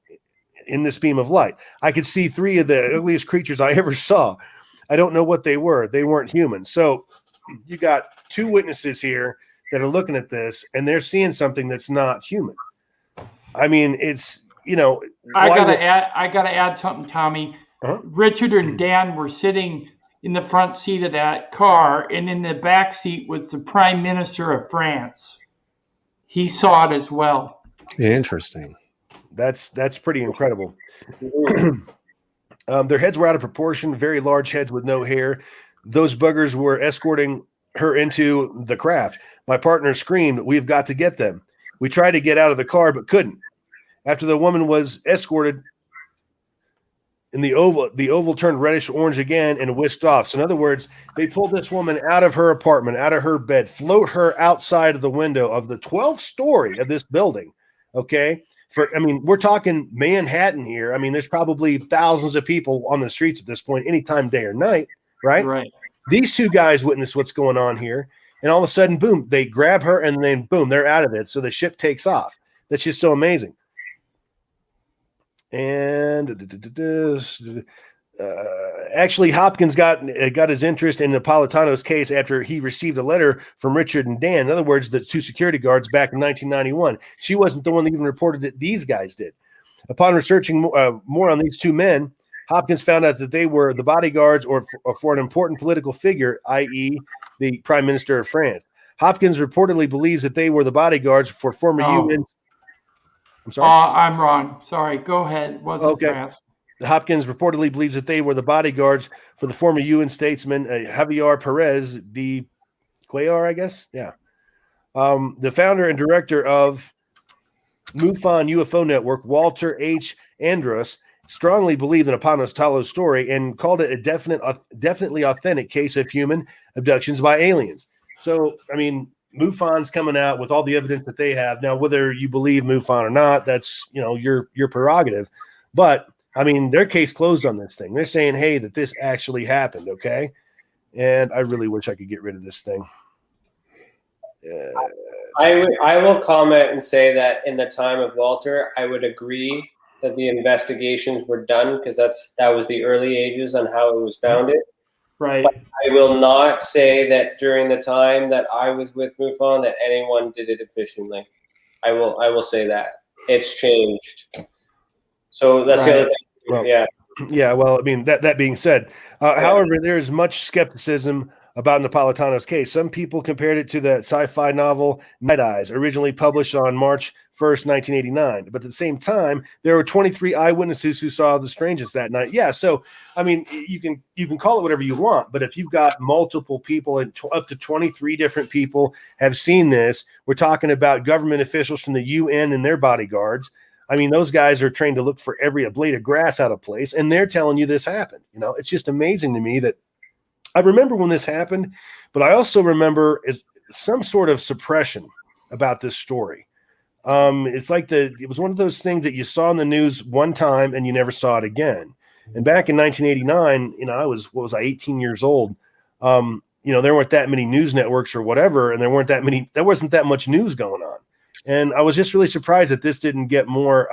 in this beam of light. I could see 3 of the ugliest creatures I ever saw. I don't know what they were. They weren't human. So you got 2 witnesses here that are looking at this and they're seeing something that's not human. I mean, it's, I gotta add something, Tommy. Uh-huh. Richard and Dan were sitting in the front seat of that car, and in the back seat was the Prime Minister of France. He saw it as well. Interesting. That's pretty incredible. Their heads were out of proportion, very large heads with no hair. Those buggers were escorting her into the craft. My partner screamed, "We've got to get them." We tried to get out of the car, but couldn't. After the woman was escorted, in the oval turned reddish orange again and whisked off. So in other words, they pulled this woman out of her apartment, out of her bed, float her outside of the window of the 12th story of this building. Okay. We're talking Manhattan here. I mean, there's probably thousands of people on the streets at this point, anytime, day or night, right? Right. These 2 guys witness what's going on here. And all of a sudden, boom, they grab her and then boom, they're out of it. So the ship takes off. That's just so amazing. And actually, Hopkins got his interest in Napolitano's case after he received a letter from Richard and Dan. In other words, the 2 security guards back in 1991. She wasn't the one that even reported that these guys did. Upon researching more on these 2 men, Hopkins found out that they were the bodyguards or for an important political figure, i.e., the Prime Minister of France. Hopkins reportedly believes that they were the bodyguards for former UN. I'm sorry. I'm wrong. Sorry. Go ahead. Wasn't France. Hopkins reportedly believes that they were the bodyguards for the former UN statesman Javier Perez de Cuellar, I guess. Yeah. The founder and director of MUFON UFO Network, Walter H. Andrus, strongly believed in Napolitano's story and called it a definitely authentic case of human abductions by aliens. So, I mean, MUFON's coming out with all the evidence that they have. Now, whether you believe MUFON or not, that's, your prerogative. But, I mean, their case closed on this thing. They're saying, hey, that this actually happened, okay? And I really wish I could get rid of this thing. I will comment and say that in the time of Walter, I would agree that the investigations were done because that was the early ages on how it was founded. Right. But I will not say that during the time that I was with MUFON that anyone did it efficiently. I will say that it's changed. So that's the other thing. Well, yeah. Yeah. Well, I mean, that being said, however, there's much skepticism about Napolitano's case. Some people compared it to the sci-fi novel Night Eyes, originally published on March 1st, 1989. But at the same time, there were 23 eyewitnesses who saw the strangest that night. Yeah, so I mean, you can call it whatever you want, but if you've got multiple people and up to 23 different people have seen this, we're talking about government officials from the UN and their bodyguards. I mean, those guys are trained to look for every blade of grass out of place, and they're telling you this happened. It's just amazing to me that I remember when this happened, but I also remember some sort of suppression about this story. It's like it was one of those things that you saw in the news one time and you never saw it again. And back in 1989, I was 18 years old. There weren't that many news networks or whatever, and there wasn't that much news going on. And I was just really surprised that this didn't get more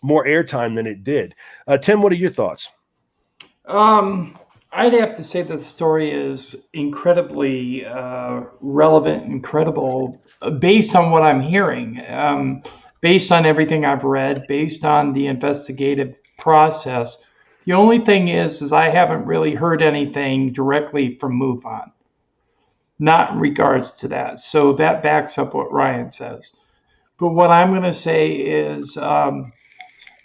airtime than it did. Tim, what are your thoughts? I'd have to say that the story is incredibly relevant and credible based on what I'm hearing, based on everything I've read, based on the investigative process. The only thing is I haven't really heard anything directly from MUFON, not in regards to that. So that backs up what Ryan says. But what I'm going to say is Bud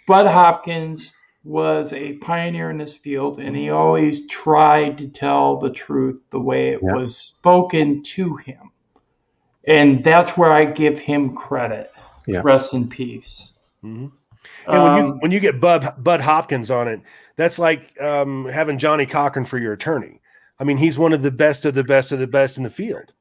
Hopkins was a pioneer in this field, and he always tried to tell the truth the way it was spoken to him. And that's where I give him credit. Yeah. Rest in peace. Mm-hmm. And when you get Bud Hopkins on it, that's like having Johnny Cochran for your attorney. I mean, he's one of the best of the best of the best in the field.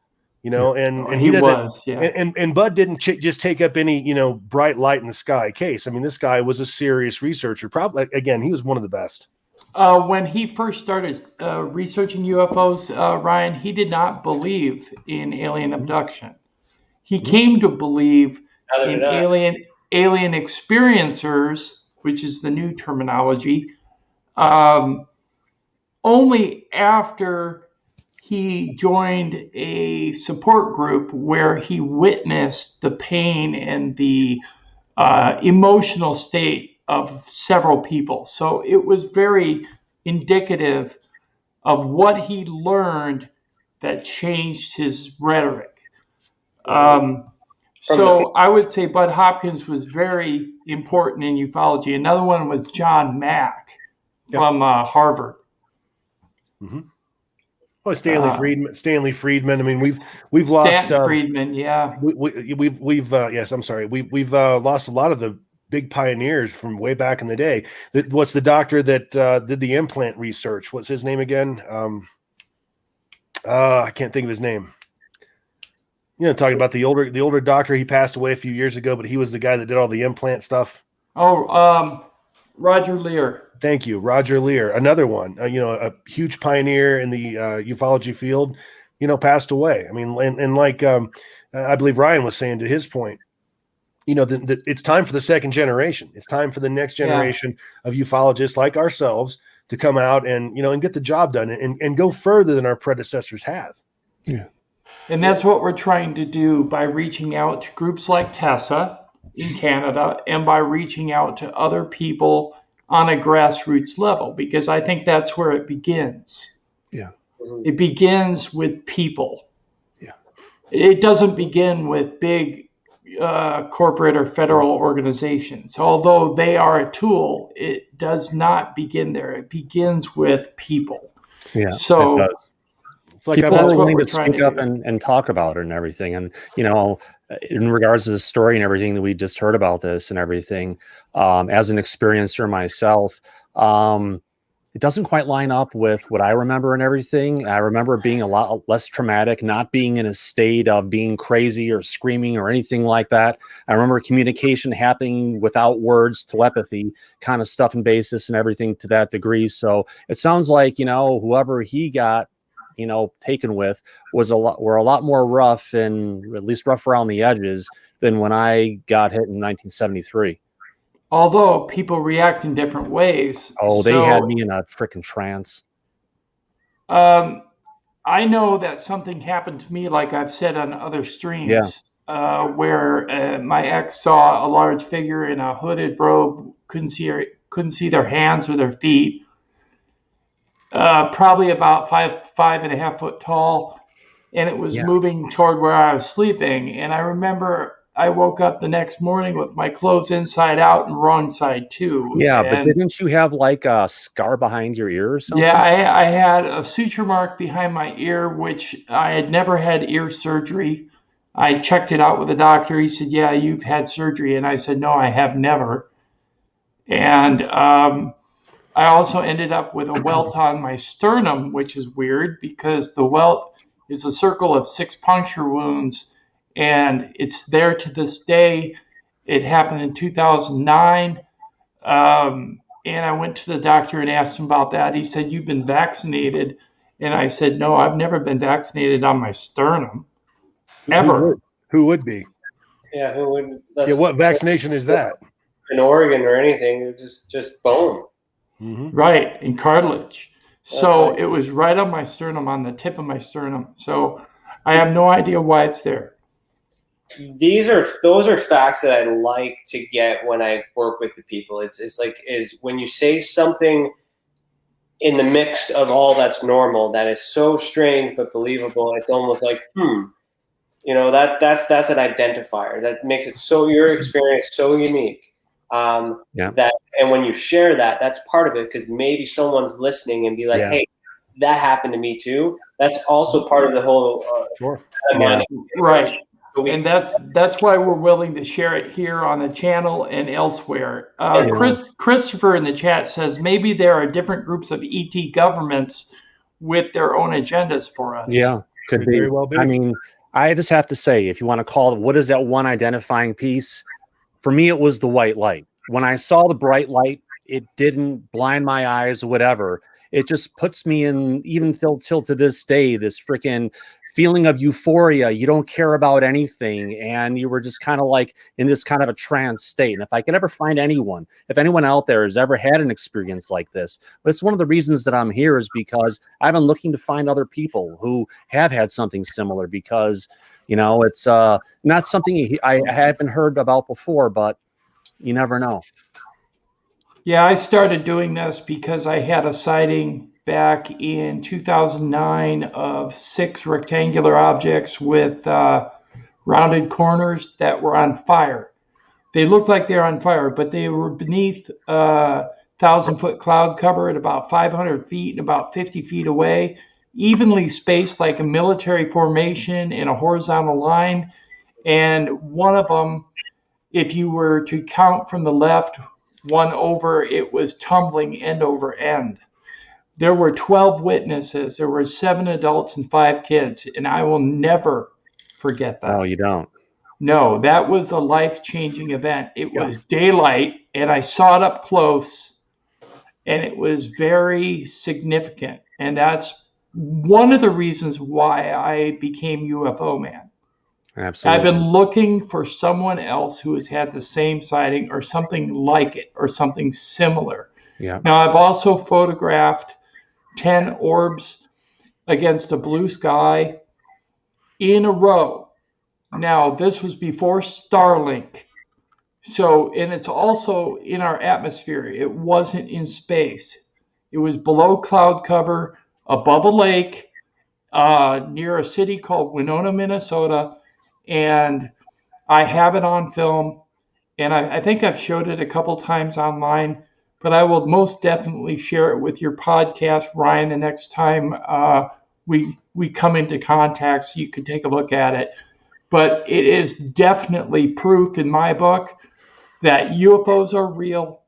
And he was, and Bud didn't just take up any, bright light in the sky case. I mean, this guy was a serious researcher. Probably, again, he was one of the best. When he first started researching UFOs, Ryan, he did not believe in alien abduction. He came to believe in alien experiencers, which is the new terminology, only after he joined a support group where he witnessed the pain and the emotional state of several people. So it was very indicative of what he learned that changed his rhetoric. So I would say Bud Hopkins was very important in ufology. Another one was John Mack from Harvard. Mm-hmm. Well, Stanley Friedman. I mean, we've lost Friedman. Yeah, we've lost a lot of the big pioneers from way back in the day. What's the doctor that did the implant research? What's his name again? I can't think of his name. Talking about the older doctor. He passed away a few years ago, but he was the guy that did all the implant stuff. Roger Lear. Thank you, Roger Lear. Another one, a huge pioneer in the ufology field, passed away. I mean, and like I believe Ryan was saying to his point, it's time for the second generation. It's time for the next generation of ufologists like ourselves to come out and and get the job done and go further than our predecessors have. Yeah, and that's what we're trying to do by reaching out to groups like TESA in Canada and by reaching out to other people on a grassroots level, because I think that's where it begins. Yeah. It begins with people. Yeah. it doesn't begin with big corporate or federal organizations. Although they are a tool, it does not begin there. It begins with people. Yeah, so it does. It's like People I've are what willing we're to trying speak to up do. and talk about it and everything. And, you know, in regards to the story and everything that we just heard about this and everything, as an experiencer myself, it doesn't quite line up with what I remember and everything. I remember it being a lot less traumatic, not being in a state of being crazy or screaming or anything like that. I remember communication happening without words, telepathy kind of stuff and basis and everything to that degree. So it sounds like, you know, whoever he got, you know, taken with were a lot more rough, and at least rough around the edges, than when I got hit in 1973. Although people react in different ways. Oh, they had me in a freaking trance. I know that something happened to me, like I've said on other streams, where my ex saw a large figure in a hooded robe, couldn't see their hands or their feet. Probably about 5.5 foot tall, and it was moving toward where I was sleeping. And I remember I woke up the next morning with my clothes inside out and wrong side too. Yeah, but And didn't you have like a scar behind your ear or something? yeah, I had a suture mark behind my ear, which I had never had ear surgery. I checked it out with the doctor. He said, "Yeah, you've had surgery." And I said, "No, I have never." And I also ended up with a welt on my sternum, which is weird because the welt is a circle of 6 puncture wounds, and it's there to this day. It happened in 2009. And I went to the doctor and asked him about that. He said, "You've been vaccinated." And I said, "No, I've never been vaccinated on my sternum, ever." Who would be? Yeah, who would? Yeah, what vaccination is that? An organ or anything? It's just bone. Mm-hmm. Right, in cartilage. So it was right on my sternum, on the tip of my sternum. So I have no idea why it's there. Those are facts that I like to get when I work with the people. It's like when you say something in the mix of all that's normal, that is so strange but believable. It's almost like, you know, that's an identifier that makes it so, your experience so unique. That, and when you share that, that's part of it, because maybe someone's listening and be like, "Hey, that happened to me too." That's also part of the whole right. And that's why we're willing to share it here on the channel and elsewhere. Christopher in the chat says maybe there are different groups of ET governments with their own agendas for us. Yeah, could be. Very well be. I mean, I just have to say, if you want to call it, what is that one identifying piece? For me, it was the white light. When I saw the bright light, it didn't blind my eyes or whatever. It just puts me in, even till to this day, this freaking feeling of euphoria. You don't care about anything, and you were just kind of like in this kind of a trance state. And if I could ever find anyone, if anyone out there has ever had an experience like this, but it's one of the reasons that I'm here, is because I've been looking to find other people who have had something similar, because, you know, it's not something I haven't heard about before, but you never know. Yeah, I started doing this because I had a sighting back in 2009 of 6 rectangular objects with rounded corners that were on fire. They looked like they were on fire, but they were beneath 1,000-foot cloud cover at about 500 feet and about 50 feet away, evenly spaced like a military formation in a horizontal line. And one of them, if you were to count from the left, one over, it was tumbling end over end. There were 12 witnesses. There were 7 adults and 5 kids, and I will never forget that. Oh, you don't? No, that was a life-changing event. It was daylight, and I saw it up close, and it was very significant. And that's one of the reasons why I became UFO Man. Absolutely. I've been looking for someone else who has had the same sighting or something like it or something similar. Yeah. Now, I've also photographed 10 orbs against a blue sky in a row. Now, this was before Starlink. So, and it's also in our atmosphere. It wasn't in space. It was below cloud cover, above a lake, near a city called Winona, Minnesota, and I have it on film, and I think I've showed it a couple times online, but I will most definitely share it with your podcast, Ryan, the next time we come into contact so you can take a look at it. But it is definitely proof in my book that UFOs are real.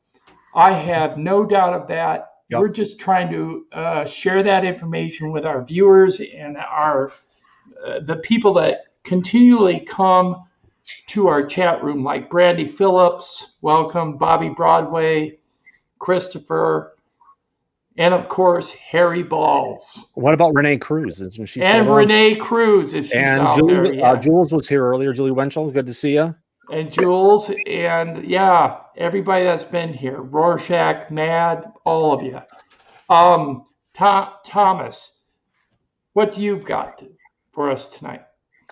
I have no doubt of that. Yep. We're just trying to share that information with our viewers and our the people that continually come to our chat room, like Brandy Phillips, welcome, Bobby Broadway, Christopher, and of course Harry Balls. What about RENE CRUZ? Isn't she still and on? RENE CRUZ, if she's out there. Yeah. Jules was here earlier. Julie Wenchel, good to see you. And Jules, and yeah, everybody that's been here, Rorschach, Mad, all of you. Thomas, what do you've got for us tonight?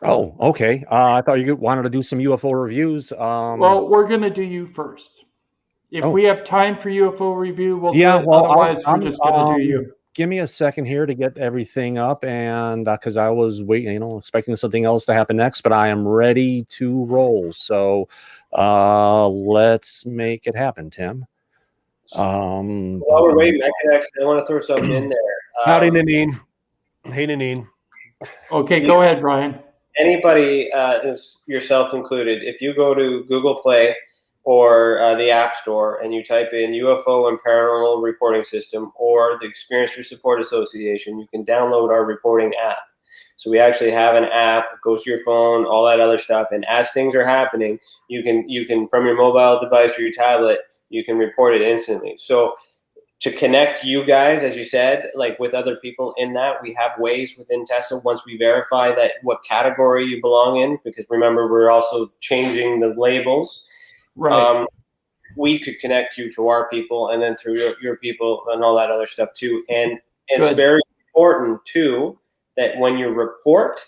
Oh, okay. I thought you wanted to do some UFO reviews. Well, we're going to do you first. If we have time for UFO review, we'll do it. Well, otherwise, we're just going to do you. Give me a second here to get everything up, and because I was waiting, expecting something else to happen next, but I am ready to roll. So let's make it happen, Tim. While we're waiting, I want to throw something in there. Howdy, NENNINE. Hey, NENNINE. Okay, go ahead, Brian. Anybody, yourself included, if you go to Google Play or the App Store and you type in UFO and Paranormal Reporting System or the Experiencer Support Association, you can download our reporting app. So we actually have an app, it goes to your phone, all that other stuff, and as things are happening, you can from your mobile device or your tablet, you can report it instantly. So to connect you guys, as you said, like with other people in that, we have ways within TESA once we verify that what category you belong in, because remember, we're also changing the labels. Right. We could connect you to our people and then through your people and all that other stuff too. And it's very important too that when you report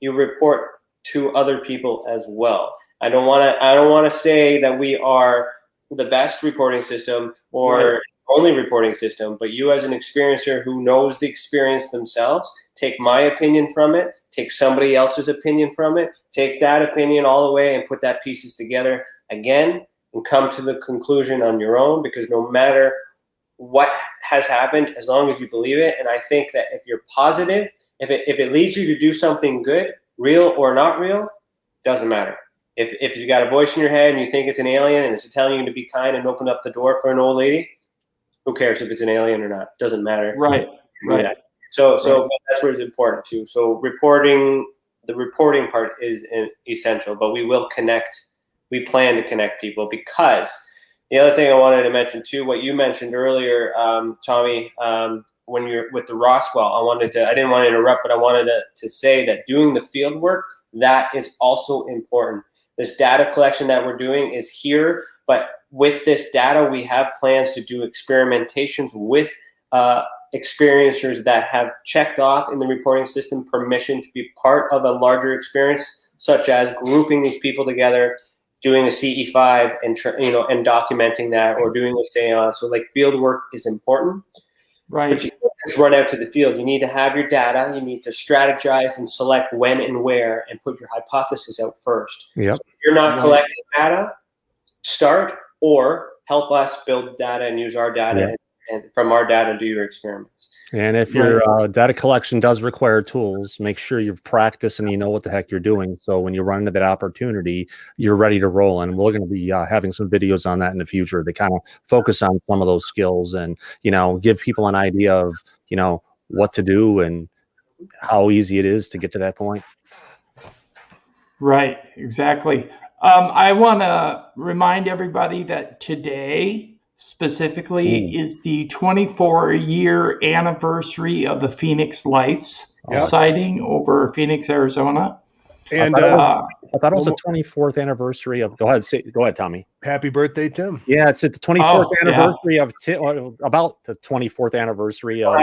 to other people as well. I don't want to say that we are the best reporting system or only reporting system, but you as an experiencer who knows the experience themselves, take my opinion from it, take somebody else's opinion from it, take that opinion all the way and put that pieces together again and come to the conclusion on your own, because no matter what has happened, as long as you believe it, and I think that if you're positive, if it leads you to do something good, real or not real, doesn't matter. If you got a voice in your head and you think it's an alien and it's telling you to be kind and open up the door for an old lady, who cares if it's an alien or not? Doesn't matter. Right. So that's where it's important too. So the reporting part is essential, but we will connect. We plan to connect people, because the other thing I wanted to mention too, what you mentioned earlier, Tommy, when you're with the Roswell, I didn't want to interrupt, but I wanted to say that doing the field work, that is also important. This data collection that we're doing is here, but with this data, we have plans to do experimentations with experiencers that have checked off in the reporting system permission to be part of a larger experience, such as grouping these people together, doing a CE5 and documenting that, or doing a seance. So like field work is important. Right. But you can't just run out to the field. You need to have your data. You need to strategize and select when and where and put your hypothesis out first. Yep. So if you're not collecting data, start or help us build data and use our data and from our data do your experiments. And if your data collection does require tools, make sure you've practiced and you know what the heck you're doing. So when you run into that opportunity, you're ready to roll. And we're going to be having some videos on that in the future. They kind of focus on some of those skills and, give people an idea of, what to do and how easy it is to get to that point. Right, exactly. I want to remind everybody that today specifically is the 24-year anniversary of the Phoenix Lights sighting over Phoenix, Arizona. And I thought it was the 24th anniversary of. Go ahead, Tommy. Happy birthday, Tim. Yeah, it's at the 24th anniversary of about the 24th anniversary of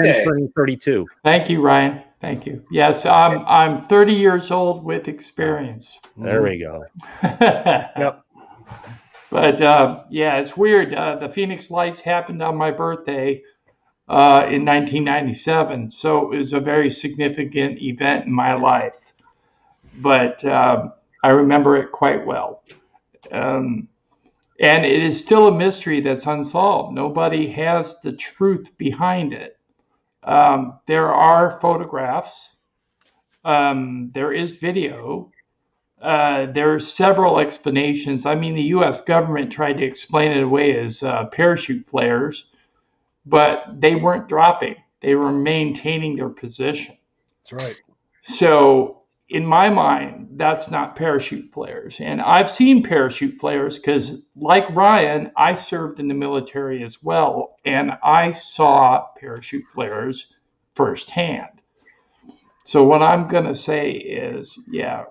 Tim 32. Thank you, Ryan. Thank you. Yes, I'm 30 years old with experience. There we go. Yep. But it's weird. The Phoenix Lights happened on my birthday, in 1997. So it was a very significant event in my life. But I remember it quite well. And it is still a mystery that's unsolved. Nobody has the truth behind it. There are photographs. There is video. There are several explanations. I mean, the U.S. government tried to explain it away as parachute flares, but they weren't dropping. They were maintaining their position. That's right. So in my mind, that's not parachute flares. And I've seen parachute flares because, like Ryan, I served in the military as well, and I saw parachute flares firsthand. So what I'm going to say is, yeah,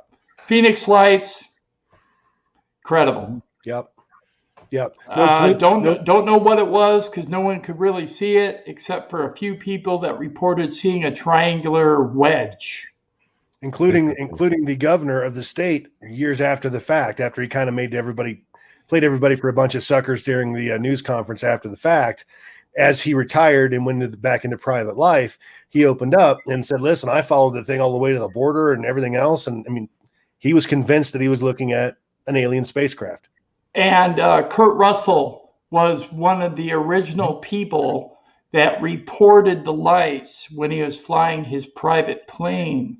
Phoenix lights, credible. Yep. Yep. Don't know what it was because no one could really see it except for a few people that reported seeing a triangular wedge. Including the governor of the state years after the fact, after he kind of played everybody for a bunch of suckers during the news conference after the fact. As he retired and went back into private life, he opened up and said, listen, I followed the thing all the way to the border and everything else. And I mean, he was convinced that he was looking at an alien spacecraft. And Kurt Russell was one of the original people that reported the lights when he was flying his private plane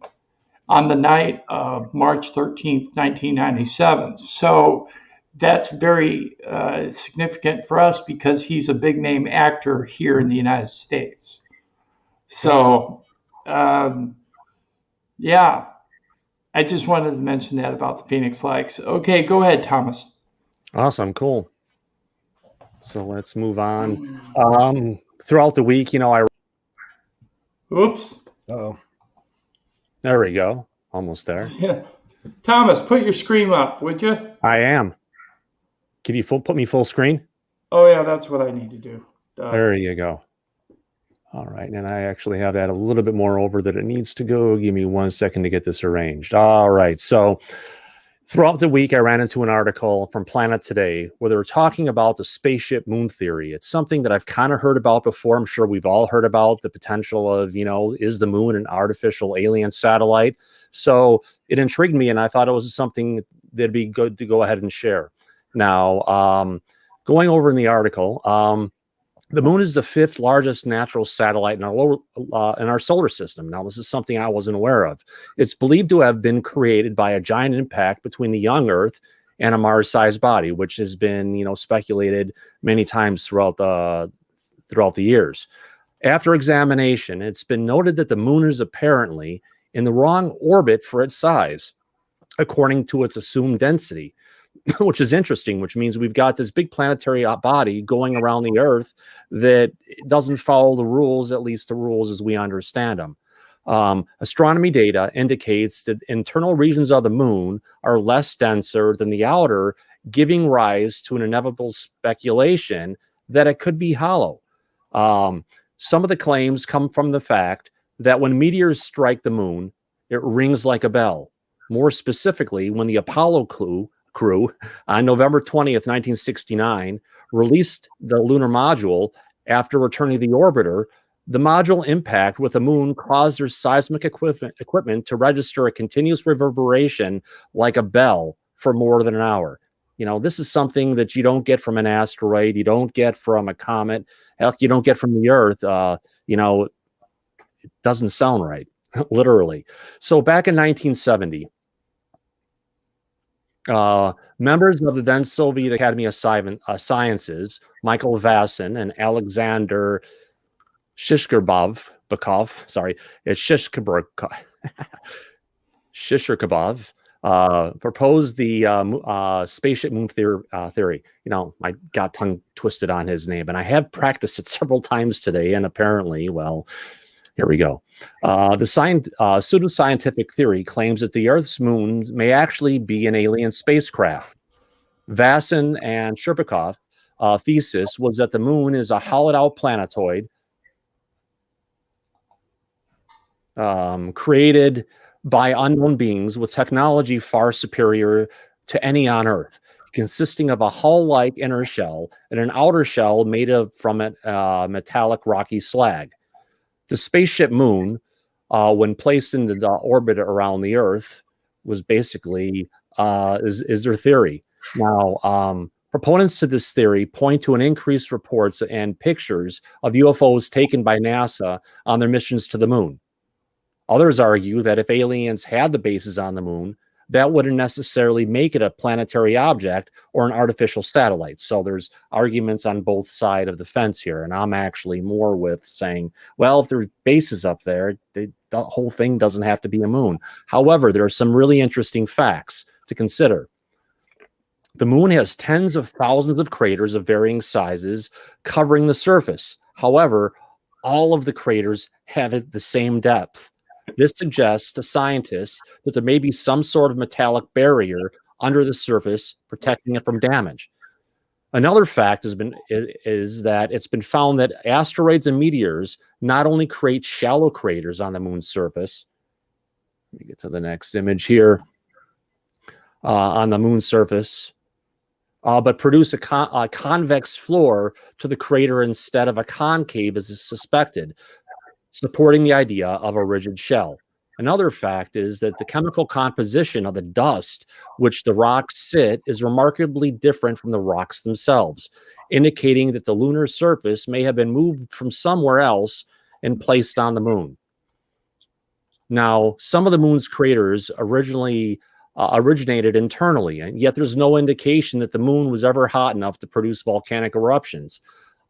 on the night of March 13th, 1997. So that's very significant for us because he's a big name actor here in the United States. So, yeah, I just wanted to mention that about the Phoenix lights. Okay, go ahead, Thomas. Awesome, cool. So let's move on. Throughout the week, Oops. Uh-oh. There we go. Almost there. Yeah. Thomas, put your screen up, would you? I am. Can you put me full screen? Oh, yeah, that's what I need to do. There you go. All right. And I actually have that a little bit more over that it needs to go. Give me 1 second to get this arranged. All right. So throughout the week, I ran into an article from Planet Today where they were talking about the spaceship moon theory. It's something that I've kind of heard about before. I'm sure we've all heard about the potential of, is the moon an artificial alien satellite? So it intrigued me, and I thought it was something that'd be good to go ahead and share. Now, going over in the article, the moon is the 5th largest natural satellite in our solar system. Now, this is something I wasn't aware of. It's believed to have been created by a giant impact between the young Earth and a Mars-sized body, which has been, speculated many times throughout the years. After examination, it's been noted that the moon is apparently in the wrong orbit for its size, according to its assumed density. Which is interesting, which means we've got this big planetary body going around the Earth that doesn't follow the rules, at least the rules as we understand them. Astronomy data indicates that internal regions of the moon are less denser than the outer, giving rise to an inevitable speculation that it could be hollow. Some of the claims come from the fact that when meteors strike the moon, it rings like a bell. More specifically, when the Apollo crew on November 20th, 1969, released the lunar module after returning to the orbiter, the module impact with the moon caused their seismic equipment to register a continuous reverberation like a bell for more than an hour. This is something that you don't get from an asteroid, you don't get from a comet, heck, you don't get from the Earth. It doesn't sound right, literally. So back in 1970, members of the then Soviet Academy of Sciences, Michael Vassin and Alexander Shishkerbov, proposed the spaceship moon theory. I got tongue twisted on his name, and I have practiced it several times today, and apparently, well, here we go. The pseudoscientific theory claims that the Earth's moon may actually be an alien spacecraft. Vassin and Shcherbakov thesis was that the moon is a hollowed-out planetoid created by unknown beings with technology far superior to any on Earth. consisting of a hull-like inner shell and an outer shell made from a metallic rocky slag. The spaceship moon, when placed into the orbit around the Earth, was basically is their theory. Now, proponents to this theory point to an increased reports and pictures of UFOs taken by NASA on their missions to the moon. Others argue that if aliens had the bases on the moon, that wouldn't necessarily make it a planetary object or an artificial satellite. So there's arguments on both sides of the fence here. And I'm actually more with saying, well, if there's bases up there, the whole thing doesn't have to be a moon. However, there are some really interesting facts to consider. The moon has tens of thousands of craters of varying sizes covering the surface. However, all of the craters have the same depth. This suggests to scientists that there may be some sort of metallic barrier under the surface protecting it from damage. Another fact is that it's been found that asteroids and meteors not only create shallow craters on the moon's surface. Let me get to the next image here. On the moon's surface, but produce a convex floor to the crater instead of a concave as is suspected, supporting the idea of a rigid shell. Another fact is that the chemical composition of the dust which the rocks sit is remarkably different from the rocks themselves, indicating that the lunar surface may have been moved from somewhere else and placed on the moon. Now, some of the moon's craters originated internally, and yet there's no indication that the moon was ever hot enough to produce volcanic eruptions.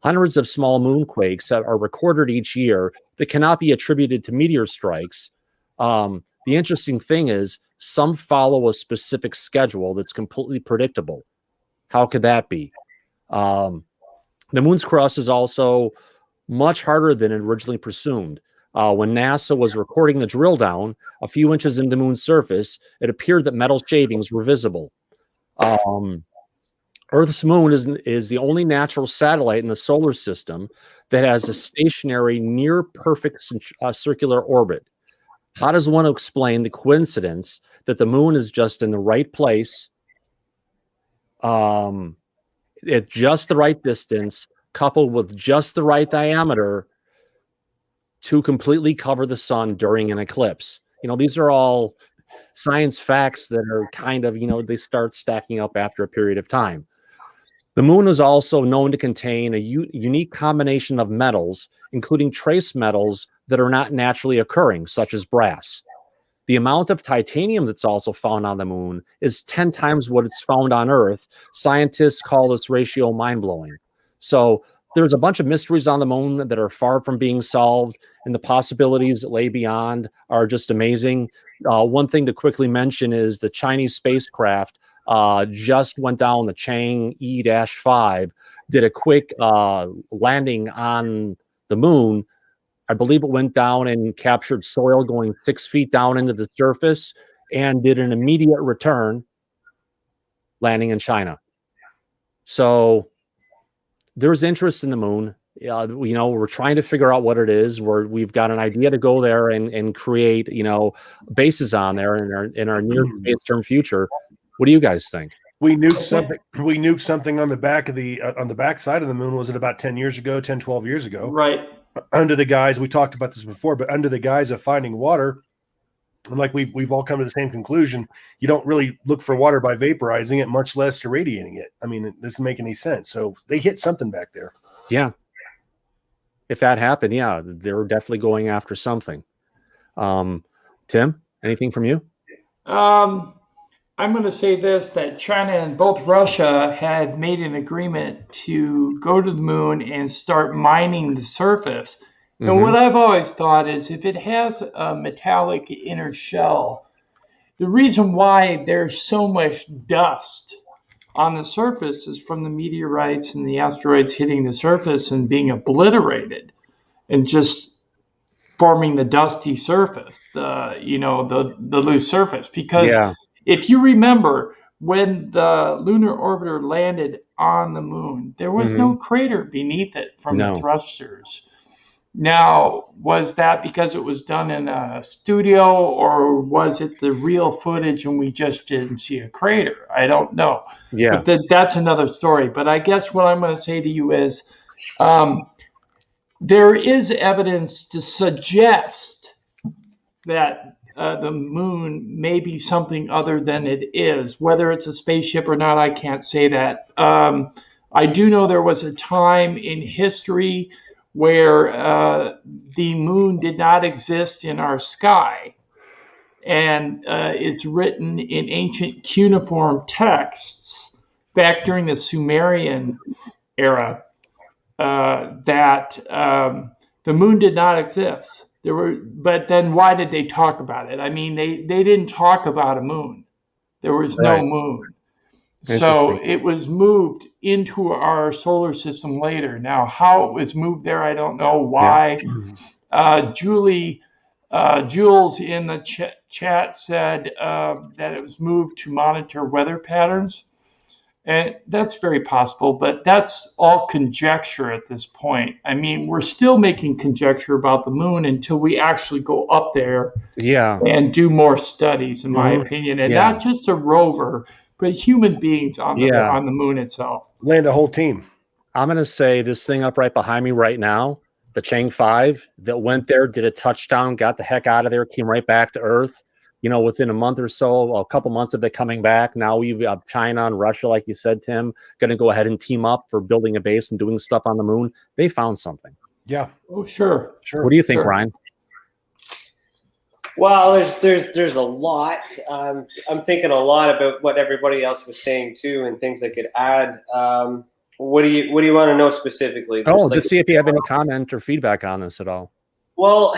Hundreds of small moonquakes are recorded each year that cannot be attributed to meteor strikes. The interesting thing is some follow a specific schedule that's completely predictable. How could that be? The moon's crust is also much harder than originally presumed. When NASA was recording the drill down a few inches into the moon's surface, it appeared that metal shavings were visible. Earth's moon is the only natural satellite in the solar system that has a stationary, near perfect circular orbit. How does one explain the coincidence that the moon is just in the right place, at just the right distance, coupled with just the right diameter to completely cover the sun during an eclipse? You know, these are all science facts that are kind of, they start stacking up after a period of time. The moon is also known to contain a unique combination of metals, including trace metals that are not naturally occurring, such as brass. The amount of titanium that's also found on the moon is 10 times what it's found on Earth. Scientists call this ratio mind-blowing. So there's a bunch of mysteries on the moon that are far from being solved, and the possibilities that lay beyond are just amazing. One thing to quickly mention is the Chinese spacecraft just went down the Chang E-5, did a quick landing on the moon. I believe it went down and captured soil going 6 feet down into the surface and did an immediate return, landing in China. So there's interest in the moon. We're trying to figure out what it is. We've got an idea to go there and create, bases on there in our near term future. What do you guys think? We nuked something. We nuked something on the back of on the back side of the moon. Was it about 10 years ago, 10, 12 years ago? Right. Under the guise, we talked about this before, but under the guise of finding water, and like we've all come to the same conclusion, you don't really look for water by vaporizing it, much less irradiating it. I mean, it doesn't make any sense. So they hit something back there. Yeah. If that happened, yeah, they were definitely going after something. Tim, anything from you? I'm going to say this, that China and both Russia had made an agreement to go to the moon and start mining the surface. Mm-hmm. And what I've always thought is if it has a metallic inner shell, the reason why there's so much dust on the surface is from the meteorites and the asteroids hitting the surface and being obliterated and just forming the dusty surface, the loose surface. Because if you remember, when the lunar orbiter landed on the moon, there was no crater beneath it from the thrusters. Now, was that because it was done in a studio, or was it the real footage and we just didn't see a crater? I don't know. Yeah. But that's another story. But I guess what I'm going to say to you is there is evidence to suggest that the moon may be something other than it is. Whether it's a spaceship or not, I can't say that. I do know there was a time in history where the moon did not exist in our sky. And it's written in ancient cuneiform texts back during the Sumerian era that the moon did not exist. But then why did they talk about it? I mean, they didn't talk about a moon. There was no moon. So it was moved into our solar system later. Now, how it was moved there, I don't know. Why? Yeah. Jules in the chat said that it was moved to monitor weather patterns. And that's very possible, but that's all conjecture at this point. I mean, we're still making conjecture about the moon until we actually go up there and do more studies, in my opinion. And not just a rover, but human beings on the moon itself. Land a whole team. I'm going to say this thing up right behind me right now, the Chang 5 that went there, did a touchdown, got the heck out of there, came right back to Earth. You know, within a month or so, a couple months of it coming back. Now we have China and Russia, like you said, Tim, going to go ahead and team up for building a base and doing stuff on the moon. They found something. Yeah. Oh, sure. What do you think, Ryan? Well, there's a lot. I'm thinking a lot about what everybody else was saying too, and things I could add. What do you want to know specifically? Just see if you have any comment or feedback on this at all. Well,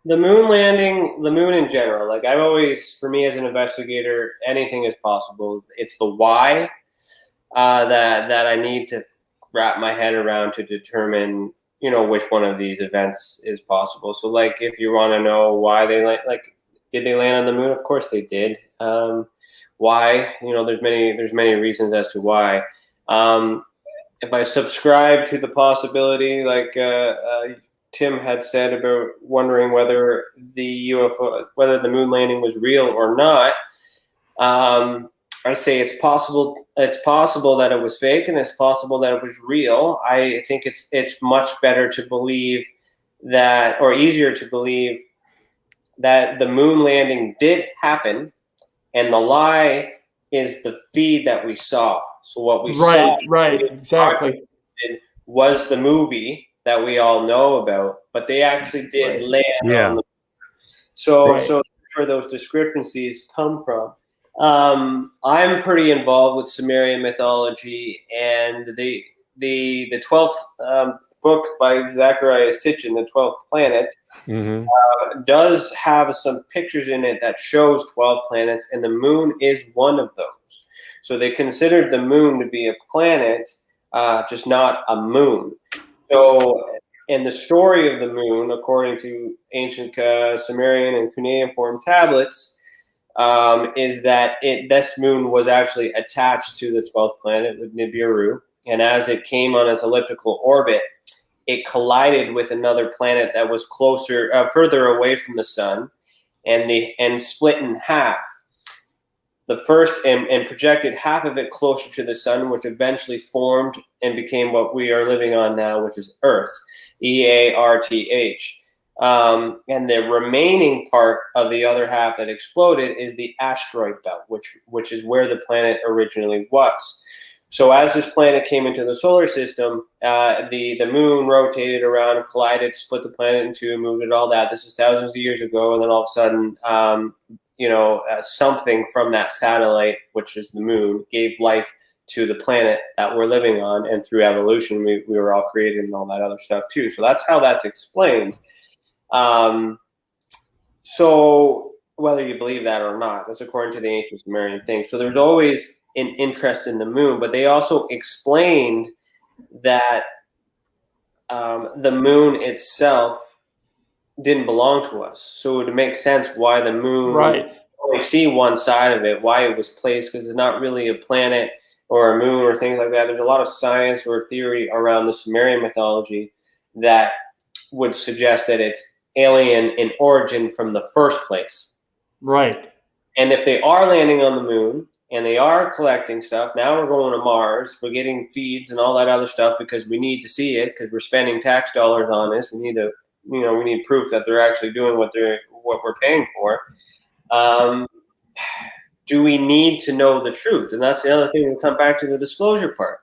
the moon landing, the moon in general, like I've always, for me as an investigator, anything is possible. It's the why that I need to wrap my head around to determine, you know, which one of these events is possible. So like, if you want to know why they did they land on the moon? Of course they did. Why? You know, there's many reasons as to why. If I subscribe to the possibility, like Tim had said about wondering whether the UFO, whether the moon landing was real or not, I say it's possible. It's possible that it was fake, and it's possible that it was real. I think it's much better to believe that, or easier to believe that the moon landing did happen, and the lie is the feed that we saw. So what we saw, exactly, was the movie that we all know about, but they actually did land on the. So where those discrepancies come from. I'm pretty involved with Sumerian mythology, and the 12th book by Zachariah Sitchin, The 12th Planet, does have some pictures in it that shows 12 planets, and the moon is one of those. So they considered the moon to be a planet, just not a moon. So, and the story of the moon, according to ancient Sumerian and cuneiform tablets, is that this moon was actually attached to the 12th planet with Nibiru, and as it came on its elliptical orbit, it collided with another planet that was further away from the sun, and split in half. The first and projected half of it closer to the sun, which eventually formed and became what we are living on now, which is Earth, EARTH. And the remaining part of the other half that exploded is the asteroid belt, which is where the planet originally was. So as this planet came into the solar system, the moon rotated around, collided, split the planet in two, moved it, all that. This is thousands of years ago, and then all of a sudden, something from that satellite, which is the moon, gave life to the planet that we're living on, and through evolution, we were all created and all that other stuff too. So that's how that's explained. So whether you believe that or not, that's according to the ancient Sumerian thing. So there's always an interest in the moon, but they also explained that the moon itself didn't belong to us. So it would make sense why the moon, only see one side of it, why it was placed, because it's not really a planet or a moon or things like that. There's a lot of science or theory around the Sumerian mythology that would suggest that it's alien in origin from the first place. Right. And if they are landing on the moon and they are collecting stuff, now we're going to Mars, we're getting feeds and all that other stuff because we need to see it because we're spending tax dollars on this. We need to, we need proof that they're actually doing what we're paying for. Do we need to know the truth? And that's the other thing. We come back to the disclosure part.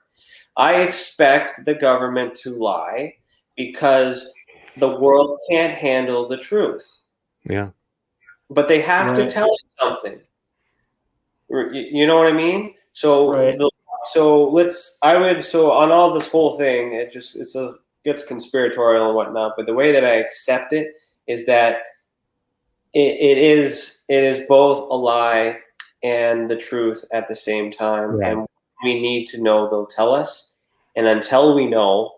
I expect the government to lie because the world can't handle the truth. Yeah. But they have to tell us something. You know what I mean? So, so on all this whole thing, it gets conspiratorial and whatnot. But the way that I accept it is that it is both a lie and the truth at the same time. Right. And we need to know, they'll tell us. And until we know,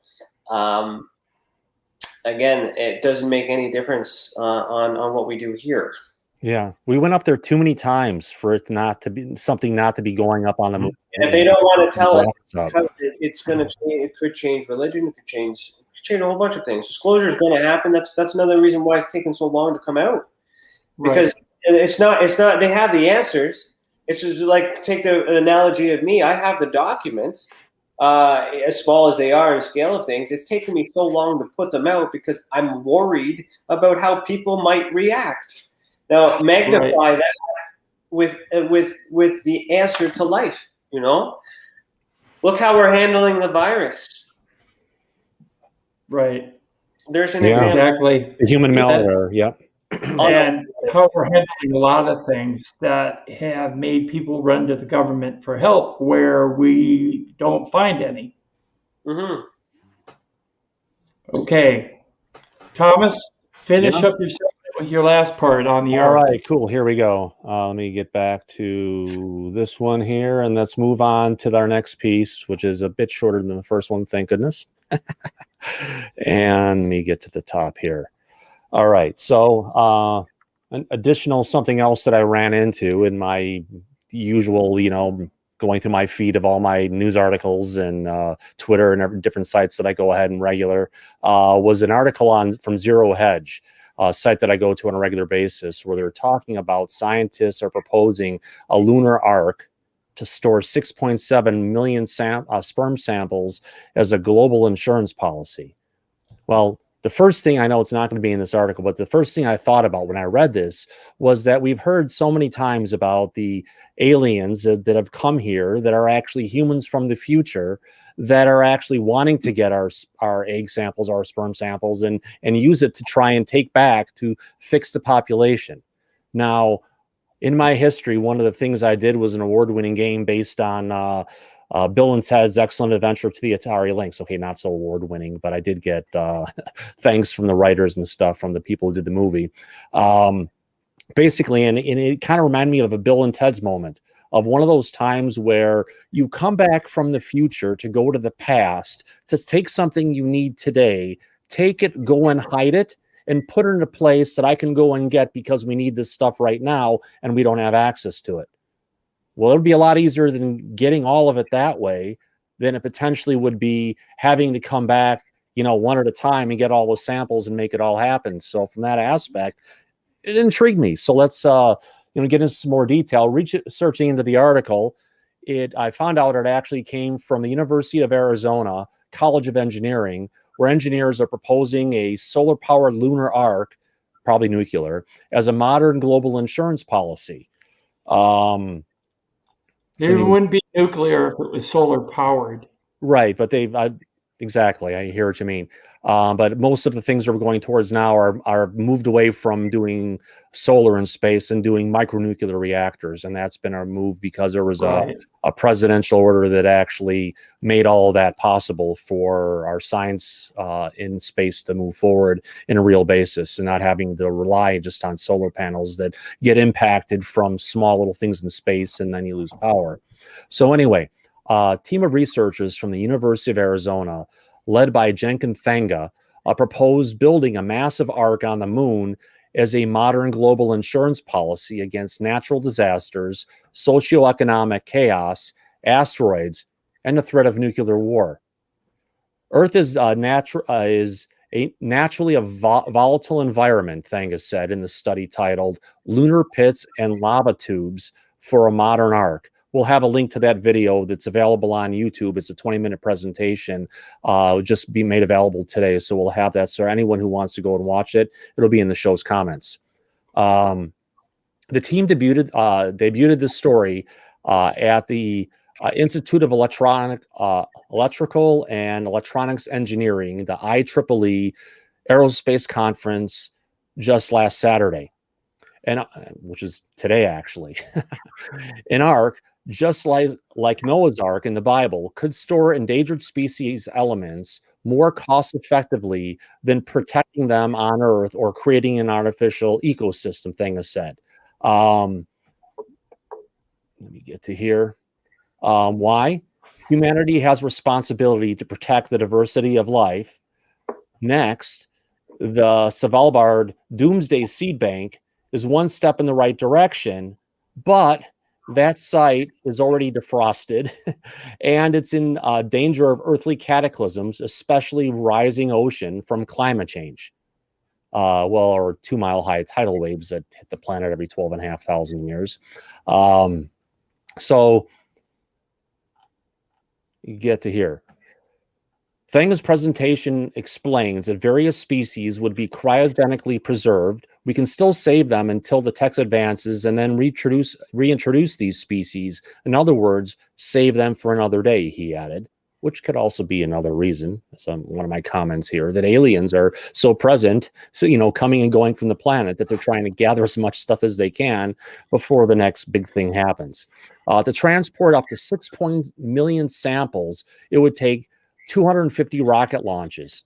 again, it doesn't make any difference on what we do here. Yeah, we went up there too many times for it not to be something not to be going up on the moon. And if they don't want to tell us, it's going to change. It could change religion. It could change a whole bunch of things. Disclosure is going to happen. That's another reason why it's taking so long to come out. Because it's not. They have the answers. It's just like, take the analogy of me. I have the documents, as small as they are in scale of things. It's taken me so long to put them out because I'm worried about how people might react. Now magnify that with the answer to life. Look how we're handling the virus. Right. There's an example. Exactly. The human malware. Yep. And how we're handling a lot of things that have made people run to the government for help where we don't find any. Mm-hmm. Okay. Thomas, finish up your segment with your last part on the All Ark. right, cool. Here we go. Let me get back to this one here, and let's move on to our next piece, which is a bit shorter than the first one, thank goodness. And let me get to the top here. All right, so an additional something else that I ran into in my usual, going through my feed of all my news articles and Twitter and different sites that I go ahead and regular, was an article from Zero Hedge, a site that I go to on a regular basis, where they're talking about scientists are proposing a lunar ark to store 6.7 million sperm samples as a global insurance policy. Well, the first thing, I know it's not going to be in this article, but the first thing I thought about when I read this was that we've heard so many times about the aliens that have come here that are actually humans from the future that are actually wanting to get our egg samples, our sperm samples, and use it to try and take back to fix the population. Now, in my history, one of the things I did was an award-winning game based on Bill and Ted's Excellent Adventure to the Atari Lynx. Okay, not so award-winning, but I did get thanks from the writers and stuff, from the people who did the movie. Basically, and it kind of reminded me of a Bill and Ted's moment, of one of those times where you come back from the future to go to the past, to take something you need today, take it, go and hide it, and put it in a place that I can go and get because we need this stuff right now and we don't have access to it. Well, it would be a lot easier than getting all of it that way than it potentially would be having to come back, one at a time and get all the samples and make it all happen. So from that aspect, it intrigued me. So let's get into some more detail. Researching into the article, I found out it actually came from the University of Arizona College of Engineering, where engineers are proposing a solar-powered lunar ark, probably nuclear, as a modern global insurance policy. It wouldn't be nuclear if it was solar-powered. Right, but exactly, I hear what you mean. But most of the things that we're going towards now are moved away from doing solar in space and doing micronuclear reactors. And that's been our move because there was a presidential order that actually made all of that possible for our science in space to move forward in a real basis and not having to rely just on solar panels that get impacted from small little things in space and then you lose power. So anyway, a team of researchers from the University of Arizona, led by Jenkin Fenga, proposed building a massive ark on the moon as a modern global insurance policy against natural disasters, socioeconomic chaos, asteroids, and the threat of nuclear war. Earth is A naturally volatile environment, Thanga said in the study titled Lunar Pits and Lava Tubes for a Modern Ark. We'll have a link to that video that's available on YouTube. It's a 20-minute presentation, just be made available today. So we'll have that. So anyone who wants to go and watch it, it'll be in the show's comments. The team debuted this story at the Institute of Electrical and Electronics Engineering, the IEEE Aerospace Conference, just last Saturday, and which is today actually. An Ark, just like Noah's Ark in the Bible, could store endangered species elements more cost effectively than protecting them on Earth or creating an artificial ecosystem, Thanga said. Let me get to here. Why? Humanity has responsibility to protect the diversity of life. Next, the Svalbard Doomsday Seed Bank is one step in the right direction, but that site is already defrosted and it's in danger of earthly cataclysms, especially rising ocean from climate change. Or 2-mile-high tidal waves that hit the planet every 12,500 years. So you get to here. Thanga's presentation explains that various species would be cryogenically preserved. We can still save them until the tech advances and then reintroduce these species. In other words, save them for another day, he added, which could also be another reason. So one of my comments here, that aliens are so present, so, coming and going from the planet, that they're trying to gather as much stuff as they can before the next big thing happens. To transport up to 6 million samples, it would take 250 rocket launches.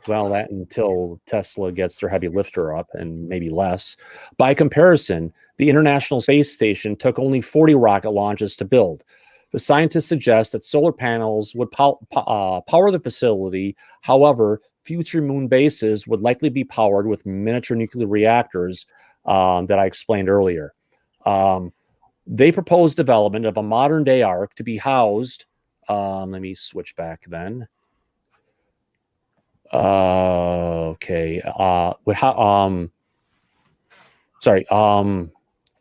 Well, that until Tesla gets their heavy lifter up, and maybe less. By comparison, the International Space Station took only 40 rocket launches to build. The scientists suggest that solar panels would power the facility. However, future moon bases would likely be powered with miniature nuclear reactors that I explained earlier. They propose development of a modern-day Ark to be housed. Let me switch back then. Would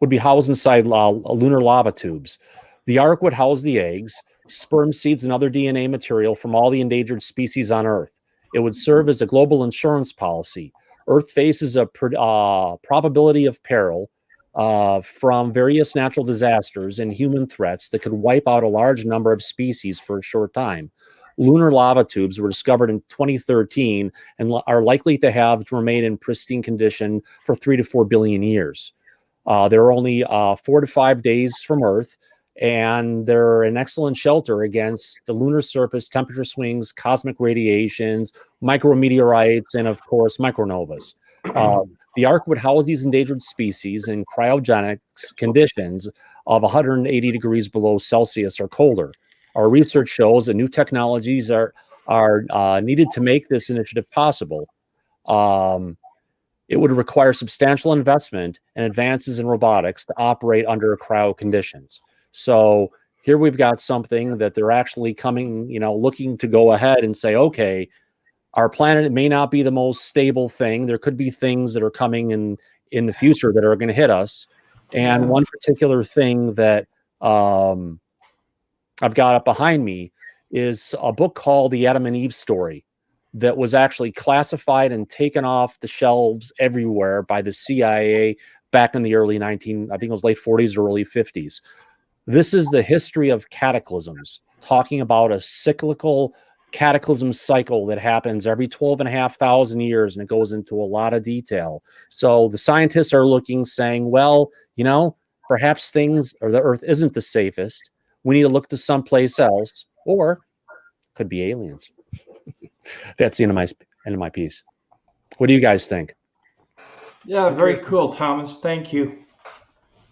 be housed inside lunar lava tubes. The Ark would house the eggs, sperm, seeds, and other DNA material from all the endangered species on Earth. It would serve as a global insurance policy. Earth faces a probability of peril from various natural disasters and human threats that could wipe out a large number of species for a short time. Lunar lava tubes were discovered in 2013 and are likely to have remained in pristine condition for 3 to 4 billion years. They're only 4 to 5 days from Earth, and they're an excellent shelter against the lunar surface temperature swings, cosmic radiations, micrometeorites, and of course, micronovas. The Ark would house these endangered species in cryogenic conditions of 180 degrees below Celsius or colder. Our research shows that new technologies are needed to make this initiative possible. It would require substantial investment and advances in robotics to operate under cryo conditions. So here we've got something that they're actually coming, looking to go ahead and say, okay, our planet may not be the most stable thing. There could be things that are coming in the future that are going to hit us. And one particular thing that I've got up behind me is a book called The Adam and Eve Story that was actually classified and taken off the shelves everywhere by the CIA back in the late 40s or early 50s. This is the history of cataclysms, talking about a cyclical cataclysm cycle that happens every 12,500 years, and it goes into a lot of detail. So the scientists are looking, saying, well, perhaps things, or the Earth isn't the safest. We need to look to someplace else, or could be aliens. That's the end of my piece. What do you guys think? Yeah, very cool, Thomas. Thank you.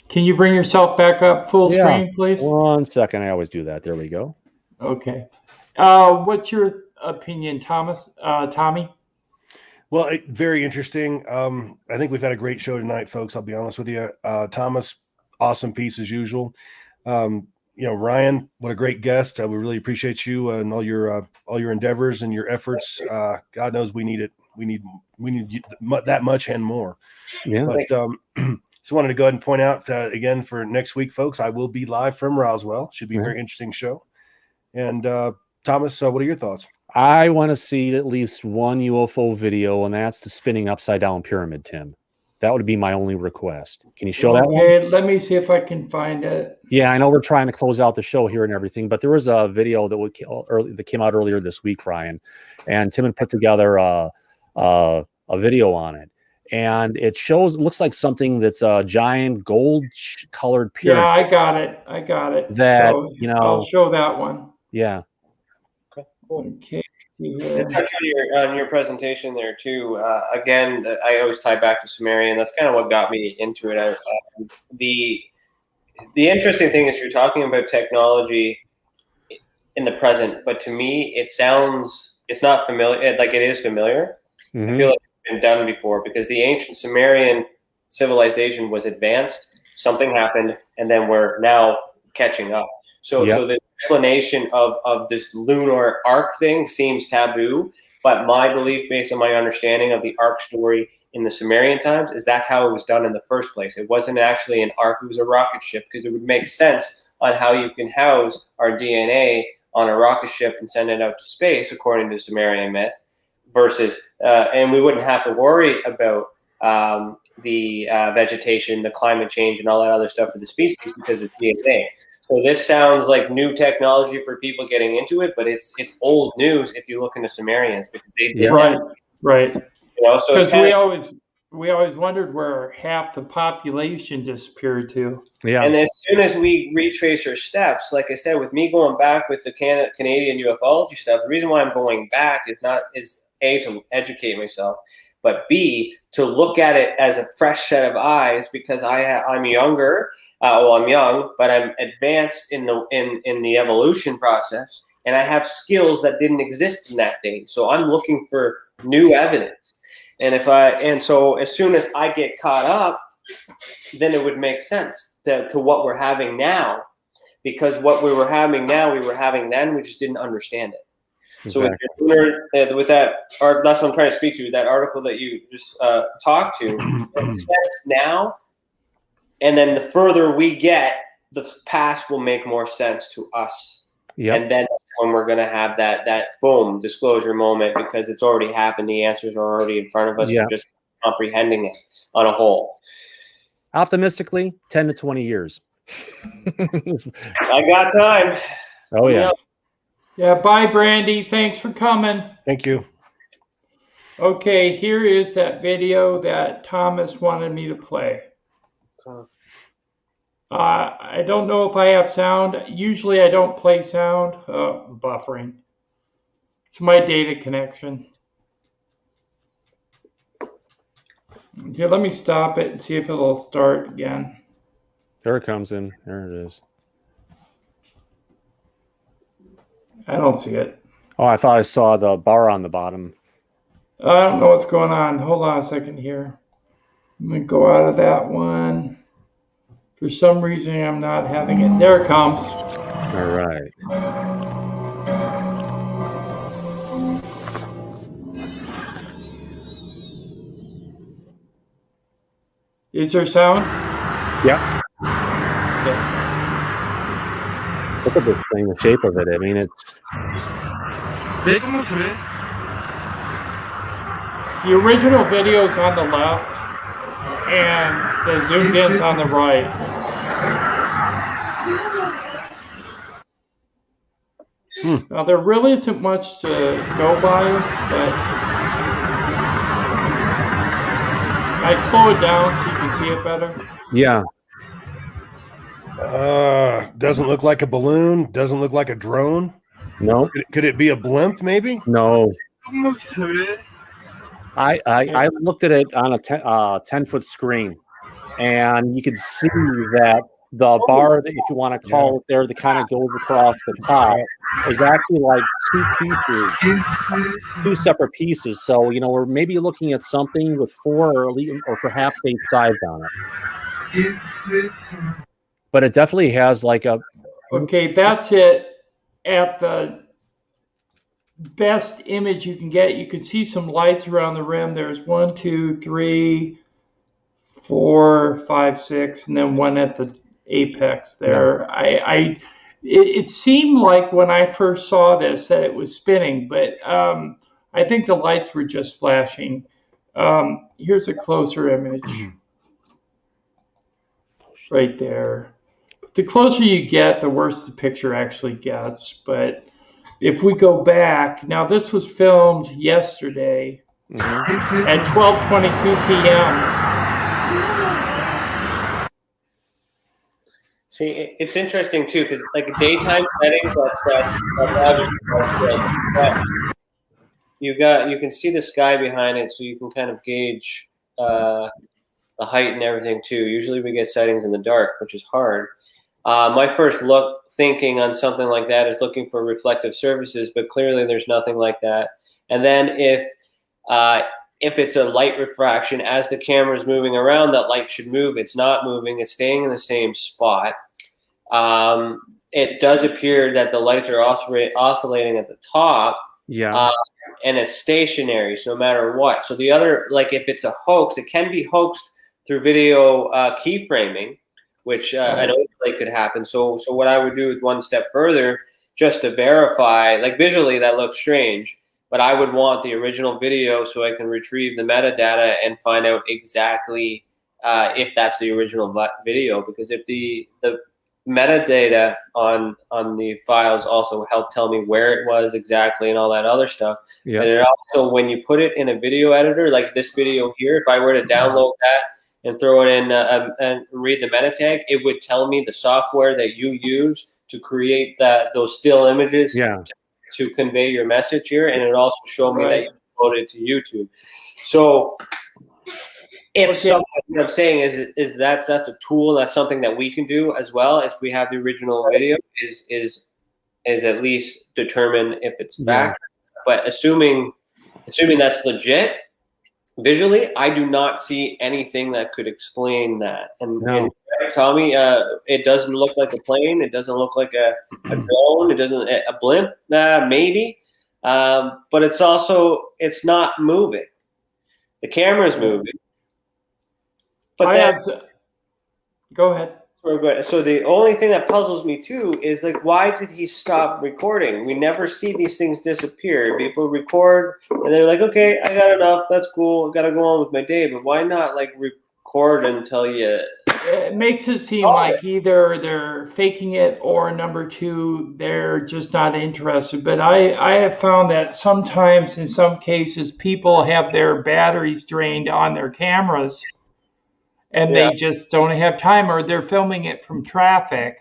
Can you bring yourself back up full screen, please? 1 second. I always do that. There we go. Okay. What's your opinion, Tommy? Well, very interesting. I think we've had a great show tonight, folks. I'll be honest with you. Thomas, awesome piece as usual. Ryan, what a great guest. We really appreciate you and all your endeavors and your efforts. God knows we need it. We need that much and more. Yeah. But just wanted to go ahead and point out again for next week, folks, I will be live from Roswell. Should be a very interesting show. And Thomas, what are your thoughts? I want to see at least one UFO video, and that's the spinning upside down pyramid, Tim. That would be my only request. Can you show that one? Okay, let me see if I can find it. Yeah, I know we're trying to close out the show here and everything, but there was a video that came out earlier this week, Ryan, and Tim had put together a video on it, and it looks like something that's a giant gold-colored pyramid. Yeah, I got it. That so, I'll show that one. Yeah. Okay. To touch on your presentation there too, again, I always tie back to Sumerian. That's kind of what got me into it. The interesting thing is you're talking about technology in the present, but to me, it's not familiar. Like it is familiar. I feel like it's been done before because the ancient Sumerian civilization was advanced. Something happened, and then we're now catching up. So the explanation of this Lunar Ark thing seems taboo, but my belief, based on my understanding of the Ark story in the Sumerian times, is that's how it was done in the first place. It wasn't actually an Ark; it was a rocket ship, because it would make sense on how you can house our DNA on a rocket ship and send it out to space, according to Sumerian myth, versus and we wouldn't have to worry about the vegetation, the climate change, and all that other stuff for the species because it's DNA. So this sounds like new technology for people getting into it, but it's old news if you look into Sumerians because they did that. Right. So because we always wondered where half the population disappeared to. Yeah. And as soon as we retrace our steps, like I said, with me going back with the Canadian ufology stuff, the reason why I'm going back is A, to educate myself, but B, to look at it as a fresh set of eyes because I'm younger. I'm young, but I'm advanced in the evolution process, and I have skills that didn't exist in that day. So I'm looking for new evidence, and so as soon as I get caught up, then it would make sense to what we're having now, because what we were having now, we were having then. We just didn't understand it. Exactly. So with that, or that's what I'm trying to speak to, is that article that you just talked to. It makes sense now. And then the further we get, the past will make more sense to us. Yep. And then when we're going to have that boom disclosure moment, because it's already happened. The answers are already in front of us. We're just comprehending it on a whole. Optimistically, 10 to 20 years. I got time. Oh, yeah. Yeah, bye, Brandy. Thanks for coming. Thank you. Okay, here is that video that Thomas wanted me to play. I don't know if I have sound. Usually I don't play sound. Buffering. It's my data connection. Here, let me stop it and see if it'll start again. There it comes in. There it is. I don't see it. Oh, I thought I saw the bar on the bottom. I don't know what's going on. Hold on a second here. I'm going to go out of that one. For some reason, I'm not having it. There it comes. All right. Is there sound? Yeah. Okay. Look at this thing, the shape of it. I mean, it's... The original video's on the left, and the zoomed in's on the right. Now, there really isn't much to go by, but I slow it down so you can see it better. Yeah. Doesn't look like a balloon. Doesn't look like a drone. No. Could it be a blimp, maybe? No. I looked at it on a 10-foot screen, and you could see that the bar, that if you want to call it there, that kind of goes across the top, is actually like two pieces, two separate pieces. So, you know, we're maybe looking at something with 4 or perhaps 8 sides on it. But it definitely has like a Okay, that's it at the best image you can get. You can see some lights around the rim. There's 1, 2, 3, 4, 5, 6, and then one at the apex there. Yeah. It seemed like when I first saw this that it was spinning, but I think the lights were just flashing. Here's a closer image right there. The closer you get, the worse the picture actually gets. But if we go back, now this was filmed yesterday at 12:22 p.m. See, it's interesting too, because like daytime settings, that's you can see the sky behind it, so you can kind of gauge the height and everything too. Usually we get settings in the dark, which is hard. My first thinking on something like that is looking for reflective surfaces, but clearly there's nothing like that. And then if it's a light refraction, as the camera is moving around, that light should move. It's not moving. It's staying in the same spot. It does appear that the lights are oscillating at the top. Yeah. And it's stationary, so no matter what. So the other, like if it's a hoax, it can be hoaxed through video keyframing, which I know could happen. So what I would do is one step further, just to verify, like visually that looks strange, but I would want the original video so I can retrieve the metadata and find out exactly if that's the original video. Because if the metadata on the files also help tell me where it was exactly and all that other stuff. Yeah. And it also, when you put it in a video editor, like this video here, if I were to download that and throw it in and read the meta tag, it would tell me the software that you use to create those still images to convey your message here, and it also show me that you uploaded to YouTube. So if something, what I'm saying is that's a tool, that's something that we can do as well if we have the original video, is at least determine if it's fact. But assuming that's legit, visually, I do not see anything that could explain that. And Tommy, it doesn't look like a plane. It doesn't look like a drone. It doesn't a blimp, maybe. But it's not moving. The camera's moving. But go ahead. So the only thing that puzzles me too is like, why did he stop recording? We never see these things disappear. People record and they're like, okay, I got enough. That's cool. I got to go on with my day. But why not like record until you? It makes it seem like either they're faking it or number two, they're just not interested. But I have found that sometimes in some cases, people have their batteries drained on their cameras. And they just don't have time, or they're filming it from traffic.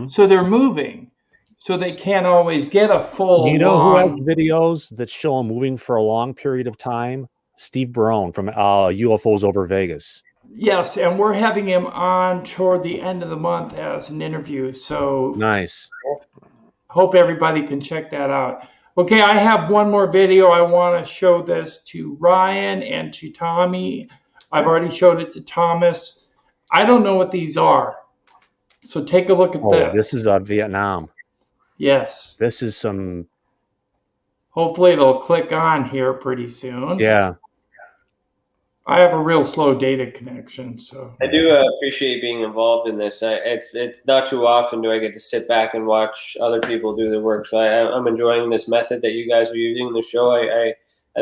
So they're moving. So they can't always get a full. You know who has videos that show them moving for a long period of time? Steve Brown from UFOs over Vegas. Yes, and we're having him on toward the end of the month as an interview. So nice. Hope everybody can check that out. Okay, I have one more video. I want to show this to Ryan and to Tommy. I've already showed it to Thomas. I don't know what these are. So take a look at this. This is Vietnam. Yes. This is some. Hopefully it'll click on here pretty soon. Yeah. I have a real slow data connection, so. I do appreciate being involved in this. It's not too often do I get to sit back and watch other people do their work. So I'm enjoying this method that you guys are using in the show.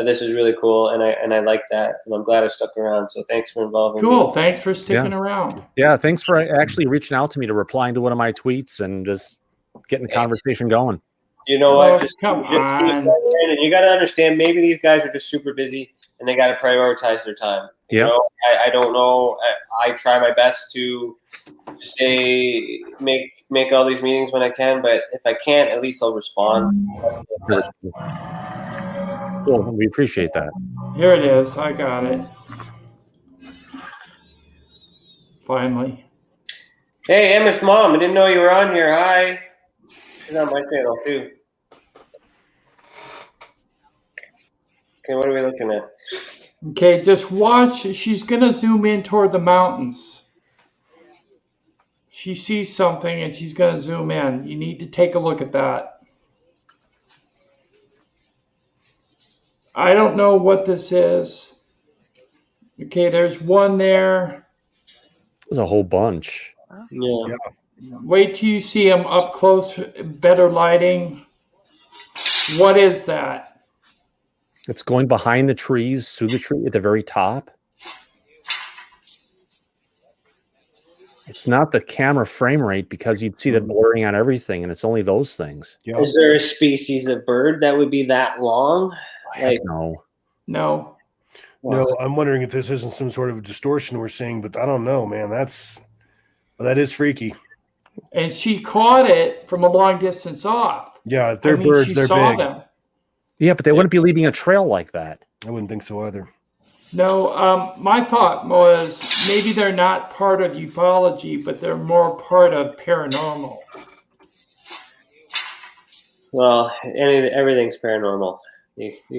This is really cool, and I like that, and I'm glad I stuck around. So thanks for involving me. Cool. Thanks for sticking around. Yeah, thanks for actually reaching out to me, to replying to one of my tweets and just getting the conversation going. You know what? Just keep on. And you got to understand, maybe these guys are just super busy, and they got to prioritize their time. Yeah. You know, I don't know. I try my best to say make all these meetings when I can, but if I can't, at least I'll respond. Cool. We appreciate that. Here it is. I got it. Finally. Hey, Emma's mom. I didn't know you were on here. Hi. She's on my channel too. Okay, what are we looking at? Okay, just watch. She's going to zoom in toward the mountains. she sees something and she's going to zoom in. You need to take a look at that. I don't know what this is. Okay, there's one there. There's a whole bunch. Yeah. Wait till you see them up close, better lighting. What is that? It's going behind the trees, through the tree at the very top. It's not the camera frame rate because you'd see the blurring on everything, and it's only those things. Yeah. Is there a species of bird that would be that long? Heck no. No. No, I'm wondering if this isn't some sort of distortion we're seeing, but I don't know, man. That is freaky. And she caught it from a long distance off. Yeah, if they're birds, she they're saw big. them. Yeah, but they wouldn't be leaving a trail like that. I wouldn't think so either. No, my thought was maybe they're not part of ufology, but they're more part of paranormal. Well, everything's paranormal.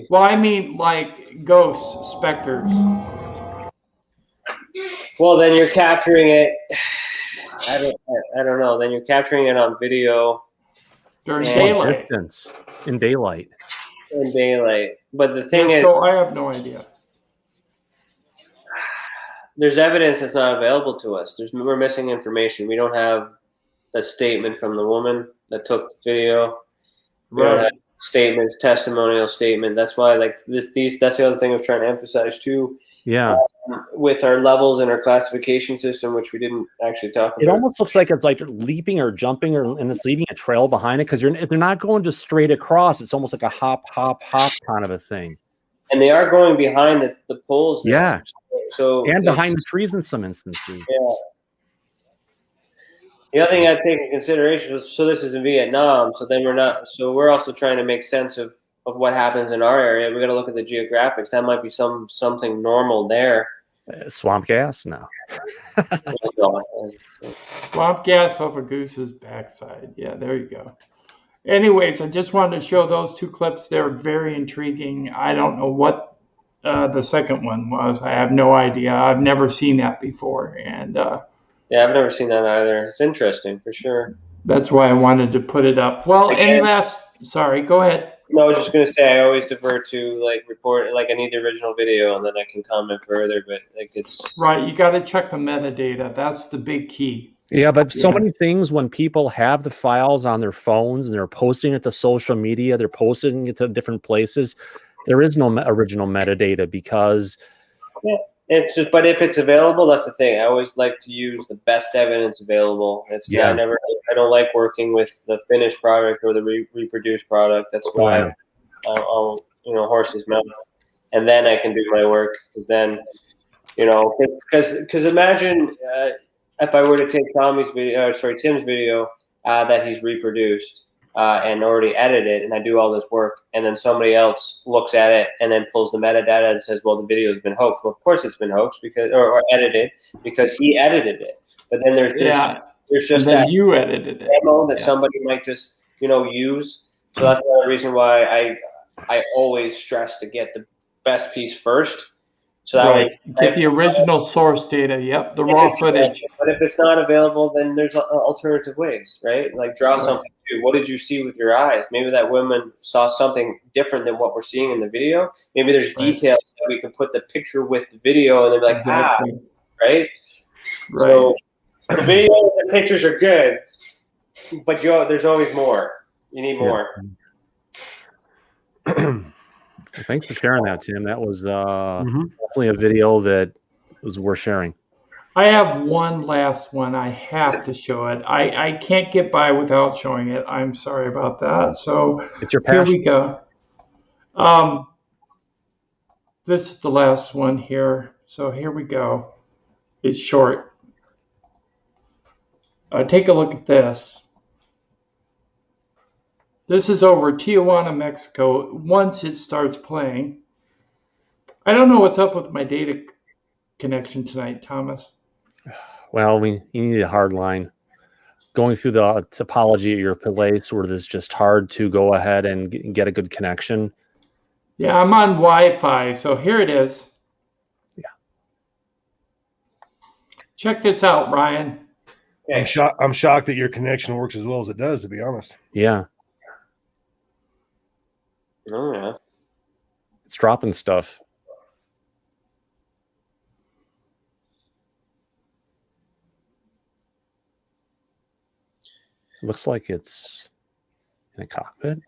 Well, I mean like ghosts, specters. Well, then you're capturing it. I don't know. Then you're capturing it on video During Yeah. daylight. Distance, in daylight. in daylight. But the thing is, So I have no idea. there's evidence that's not available to us. We're missing information. We don't have a statement from the woman that took the video. We don't have statements, testimonial statement. That's why, like that's the other thing I'm trying to emphasize too. Yeah. With our levels and our classification system, which we didn't actually talk about. It almost looks like it's like leaping or jumping, and it's leaving a trail behind it because they're not going just straight across. It's almost like a hop, hop, hop kind of a thing. And they are going behind the poles. There. Yeah. So And behind the trees in some instances. Yeah. The other thing I take into consideration is, so this is in Vietnam, so then we're also trying to make sense of what happens in our area. We got to look at the geographics. That might be something normal there. Swamp gas? No. Swamp gas off a goose's backside. Yeah, there you go. Anyways, I just wanted to show those two clips. They're very intriguing. I don't know what the second one was. I have no idea. I've never seen that before. And yeah, I've never seen that either. It's interesting for sure. That's why I wanted to put it up. Well, sorry, go ahead. No, I was just gonna say I always defer to report, I need the original video and then I can comment further, but it's right. You got to check the metadata. That's the big key. Yeah, but so many things when people have the files on their phones and they're posting it to social media, they're posting it to different places. There is no original metadata because it's just. But if it's available, that's the thing. I always like to use the best evidence available. I don't like working with the finished product or the reproduced product. That's why I'll horse's mouth, and then I can do my work. Because then, because imagine if I were to take Tim's video that he's reproduced and already edited, and I do all this work, and then somebody else looks at it and then pulls the metadata and says, well, the video's been hoaxed. Well, of course it's been hoaxed or edited because he edited it. But then there's just that you edited it. demo that somebody might just use. So that's another reason why I always stress to get the best piece first. So that way, get the original source data. Yep, the raw footage. But if it's not available, then there's alternative ways, right? Like draw something too. What did you see with your eyes? Maybe that woman saw something different than what we're seeing in the video. Maybe there's details that we can put the picture with the video, and they're like, right? Right. So the videos and pictures are good, but there's always more. You need more. Thanks for sharing that, Tim. That was definitely a video that was worth sharing. I have one last one. I have to show it. I can't get by without showing it. I'm sorry about that. So it's your passion. Here we go. This is the last one here. So here we go. It's short. Take a look at this. This is over Tijuana, Mexico. Once it starts playing, I don't know what's up with my data connection tonight, Thomas. Well, you need a hard line. Going through the topology at your place where it's just hard to go ahead and get a good connection. Yeah, I'm on Wi-Fi, so here it is. Yeah. Check this out, Ryan. Okay. I'm shocked that your connection works as well as it does, to be honest. Yeah, Oh yeah. it's dropping stuff. Looks like it's in a cockpit.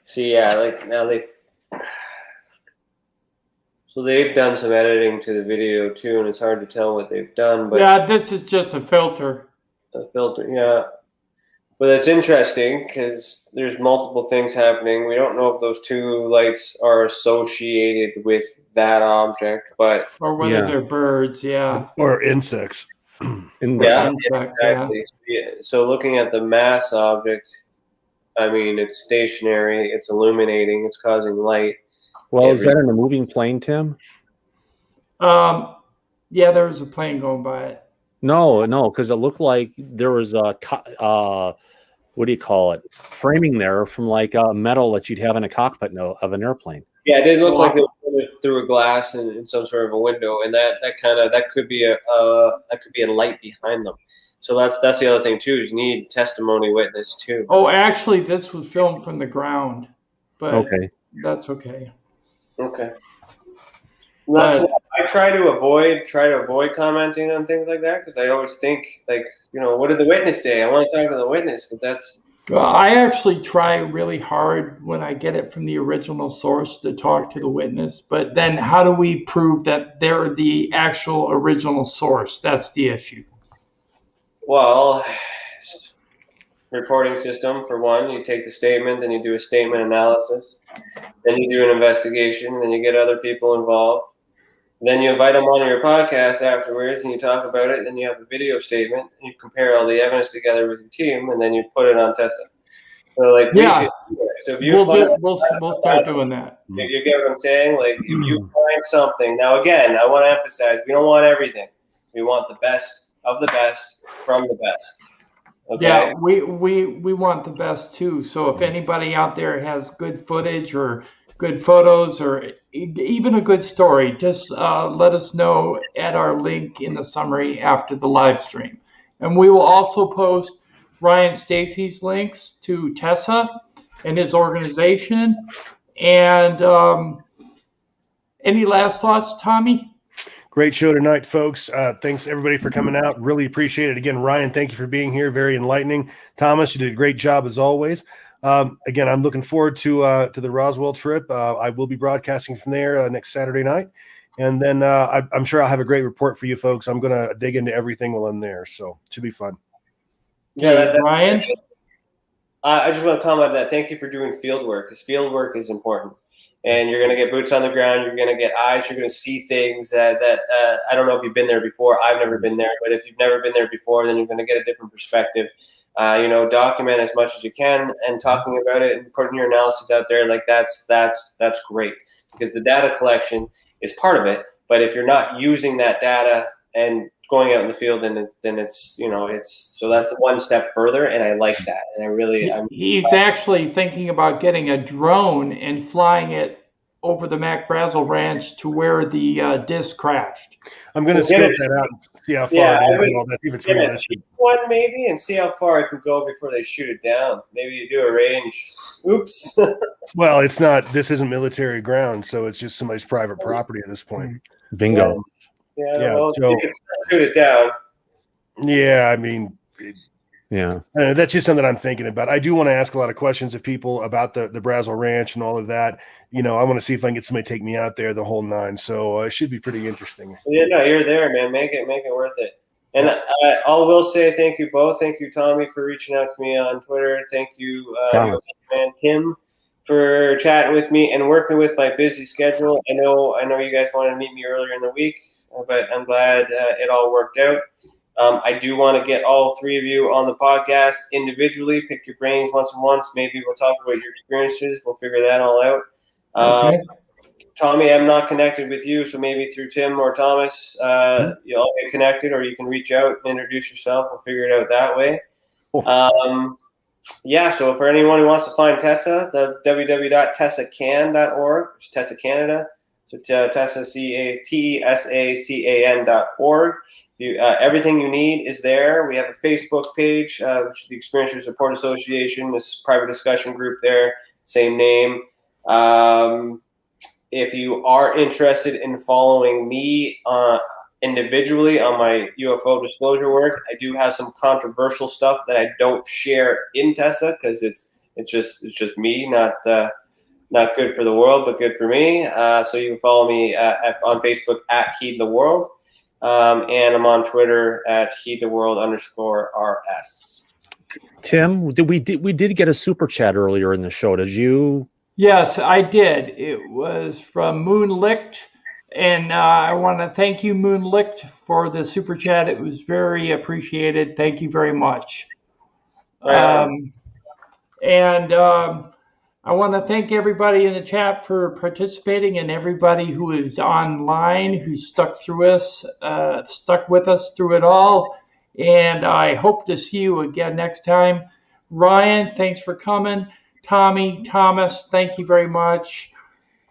See, yeah, like now they've done some editing to the video too, and it's hard to tell what they've done. But Yeah, this is just a filter. a filter, yeah. But it's interesting because there's multiple things happening. We don't know if those two lights are associated with that object, but Or whether they're birds, yeah. Or insects. yeah, Insects, exactly. Yeah. So looking at the mass object, I mean, it's stationary, it's illuminating, it's causing light. Well, is that in a moving plane, Tim? Yeah, there was a plane going by it. No, because it looked like there was a what do you call it? Framing there from like metal that you'd have in a cockpit of an airplane. Yeah, it did look like they were through a glass in some sort of a window, and that could be a light behind them. So that's the other thing too. Is you need testimony witness too. Oh, actually, this was filmed from the ground, but Okay. That's okay. Okay. That's I try to avoid commenting on things like that because I always think like, what did the witness say? I want to talk to the witness because that's. I actually try really hard when I get it from the original source to talk to the witness, but then how do we prove that they're the actual original source? That's the issue. Well, reporting system for one. You take the statement, then you do a statement analysis, then you do an investigation, then you get other people involved. Then you invite them on your podcast afterwards, and you talk about it. Then you have a video statement, and you compare all the evidence together with your team, and then you put it on TESA. So, like, yeah, so if you we'll start doing that. You get what I'm saying? Like, if you find something. Now, again, I want to emphasize: we don't want everything. We want the best of the best from the best. Okay? Yeah, we want the best too. So if anybody out there has good footage or good photos or even a good story, just let us know at our link in the summary after the live stream. And we will also post Ryan Stacey's links to TESA and his organization. And any last thoughts, Tommy? Great show tonight, folks. Thanks everybody for coming out. Really appreciate it. Again, Ryan, thank you for being here. Very enlightening. Thomas, you did a great job as always. Again, I'm looking forward to the Roswell trip. I will be broadcasting from there next Saturday night. And then I'm sure I'll have a great report for you folks. I'm going to dig into everything while I'm there. So it should be fun. Yeah, Ryan? I just want to comment on that. Thank you for doing field work because field work is important. And you're going to get boots on the ground. You're going to get eyes. You're going to see things that I don't know if you've been there before. I've never been there. But if you've never been there before, then you're going to get a different perspective. Document as much as you can and talking about it and putting your analysis out there. Like that's great because the data collection is part of it. But if you're not using that data and going out in the field, then it's so that's one step further. And I like that. And he's actually thinking about getting a drone and flying it over the Mac Brazel Ranch to where the disc crashed. I'm going to scope that out and see how far it is. Even one maybe and see how far it can go before they shoot it down. Maybe you do a range. Oops. Well, it's not. This isn't military ground, so it's just somebody's private property at this point. Bingo. Yeah. Well, so, you can shoot it down. Yeah, I mean. Yeah, that's just something I'm thinking about. I do want to ask a lot of questions of people about the Brazel Ranch and all of that. I want to see if I can get somebody to take me out there the whole nine. So it should be pretty interesting. Yeah, no, you're there, man. Make it worth it. And I will say thank you both. Thank you, Tommy, for reaching out to me on Twitter. Thank you, man, Tim, for chatting with me and working with my busy schedule. I know you guys wanted to meet me earlier in the week, but I'm glad it all worked out. I do want to get all three of you on the podcast individually, pick your brains once. Maybe we'll talk about your experiences. We'll figure that all out. Okay. Tommy, I'm not connected with you, so maybe through Tim or Thomas, you'll get connected, or you can reach out and introduce yourself. We'll figure it out that way. Yeah, so for anyone who wants to find TESA, the www.tesacan.org, TESA Canada, so TESA, TESACAN.org. Everything you need is there. We have a Facebook page, which is the Experiencers Support Association, this private discussion group there, same name. If you are interested in following me individually on my UFO disclosure work, I do have some controversial stuff that I don't share in TESA because it's just me, not good for the world, but good for me. So you can follow me on Facebook at Heed the World, and I'm on Twitter at HeedTheWorld_RS. Tim, we did get a super chat earlier in the show. Did you? Yes, I did. It was from Moon Licht. And I want to thank you, Moon Licht, for the super chat. It was very appreciated. Thank you very much. I want to thank everybody in the chat for participating, and everybody who is online who stuck with us through it all. And I hope to see you again next time. Ryan, thanks for coming. Tommy, Thomas, thank you very much.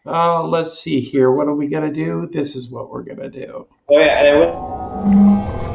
Let's see here. What are we going to do? This is what we're going to do. Oh, yeah, and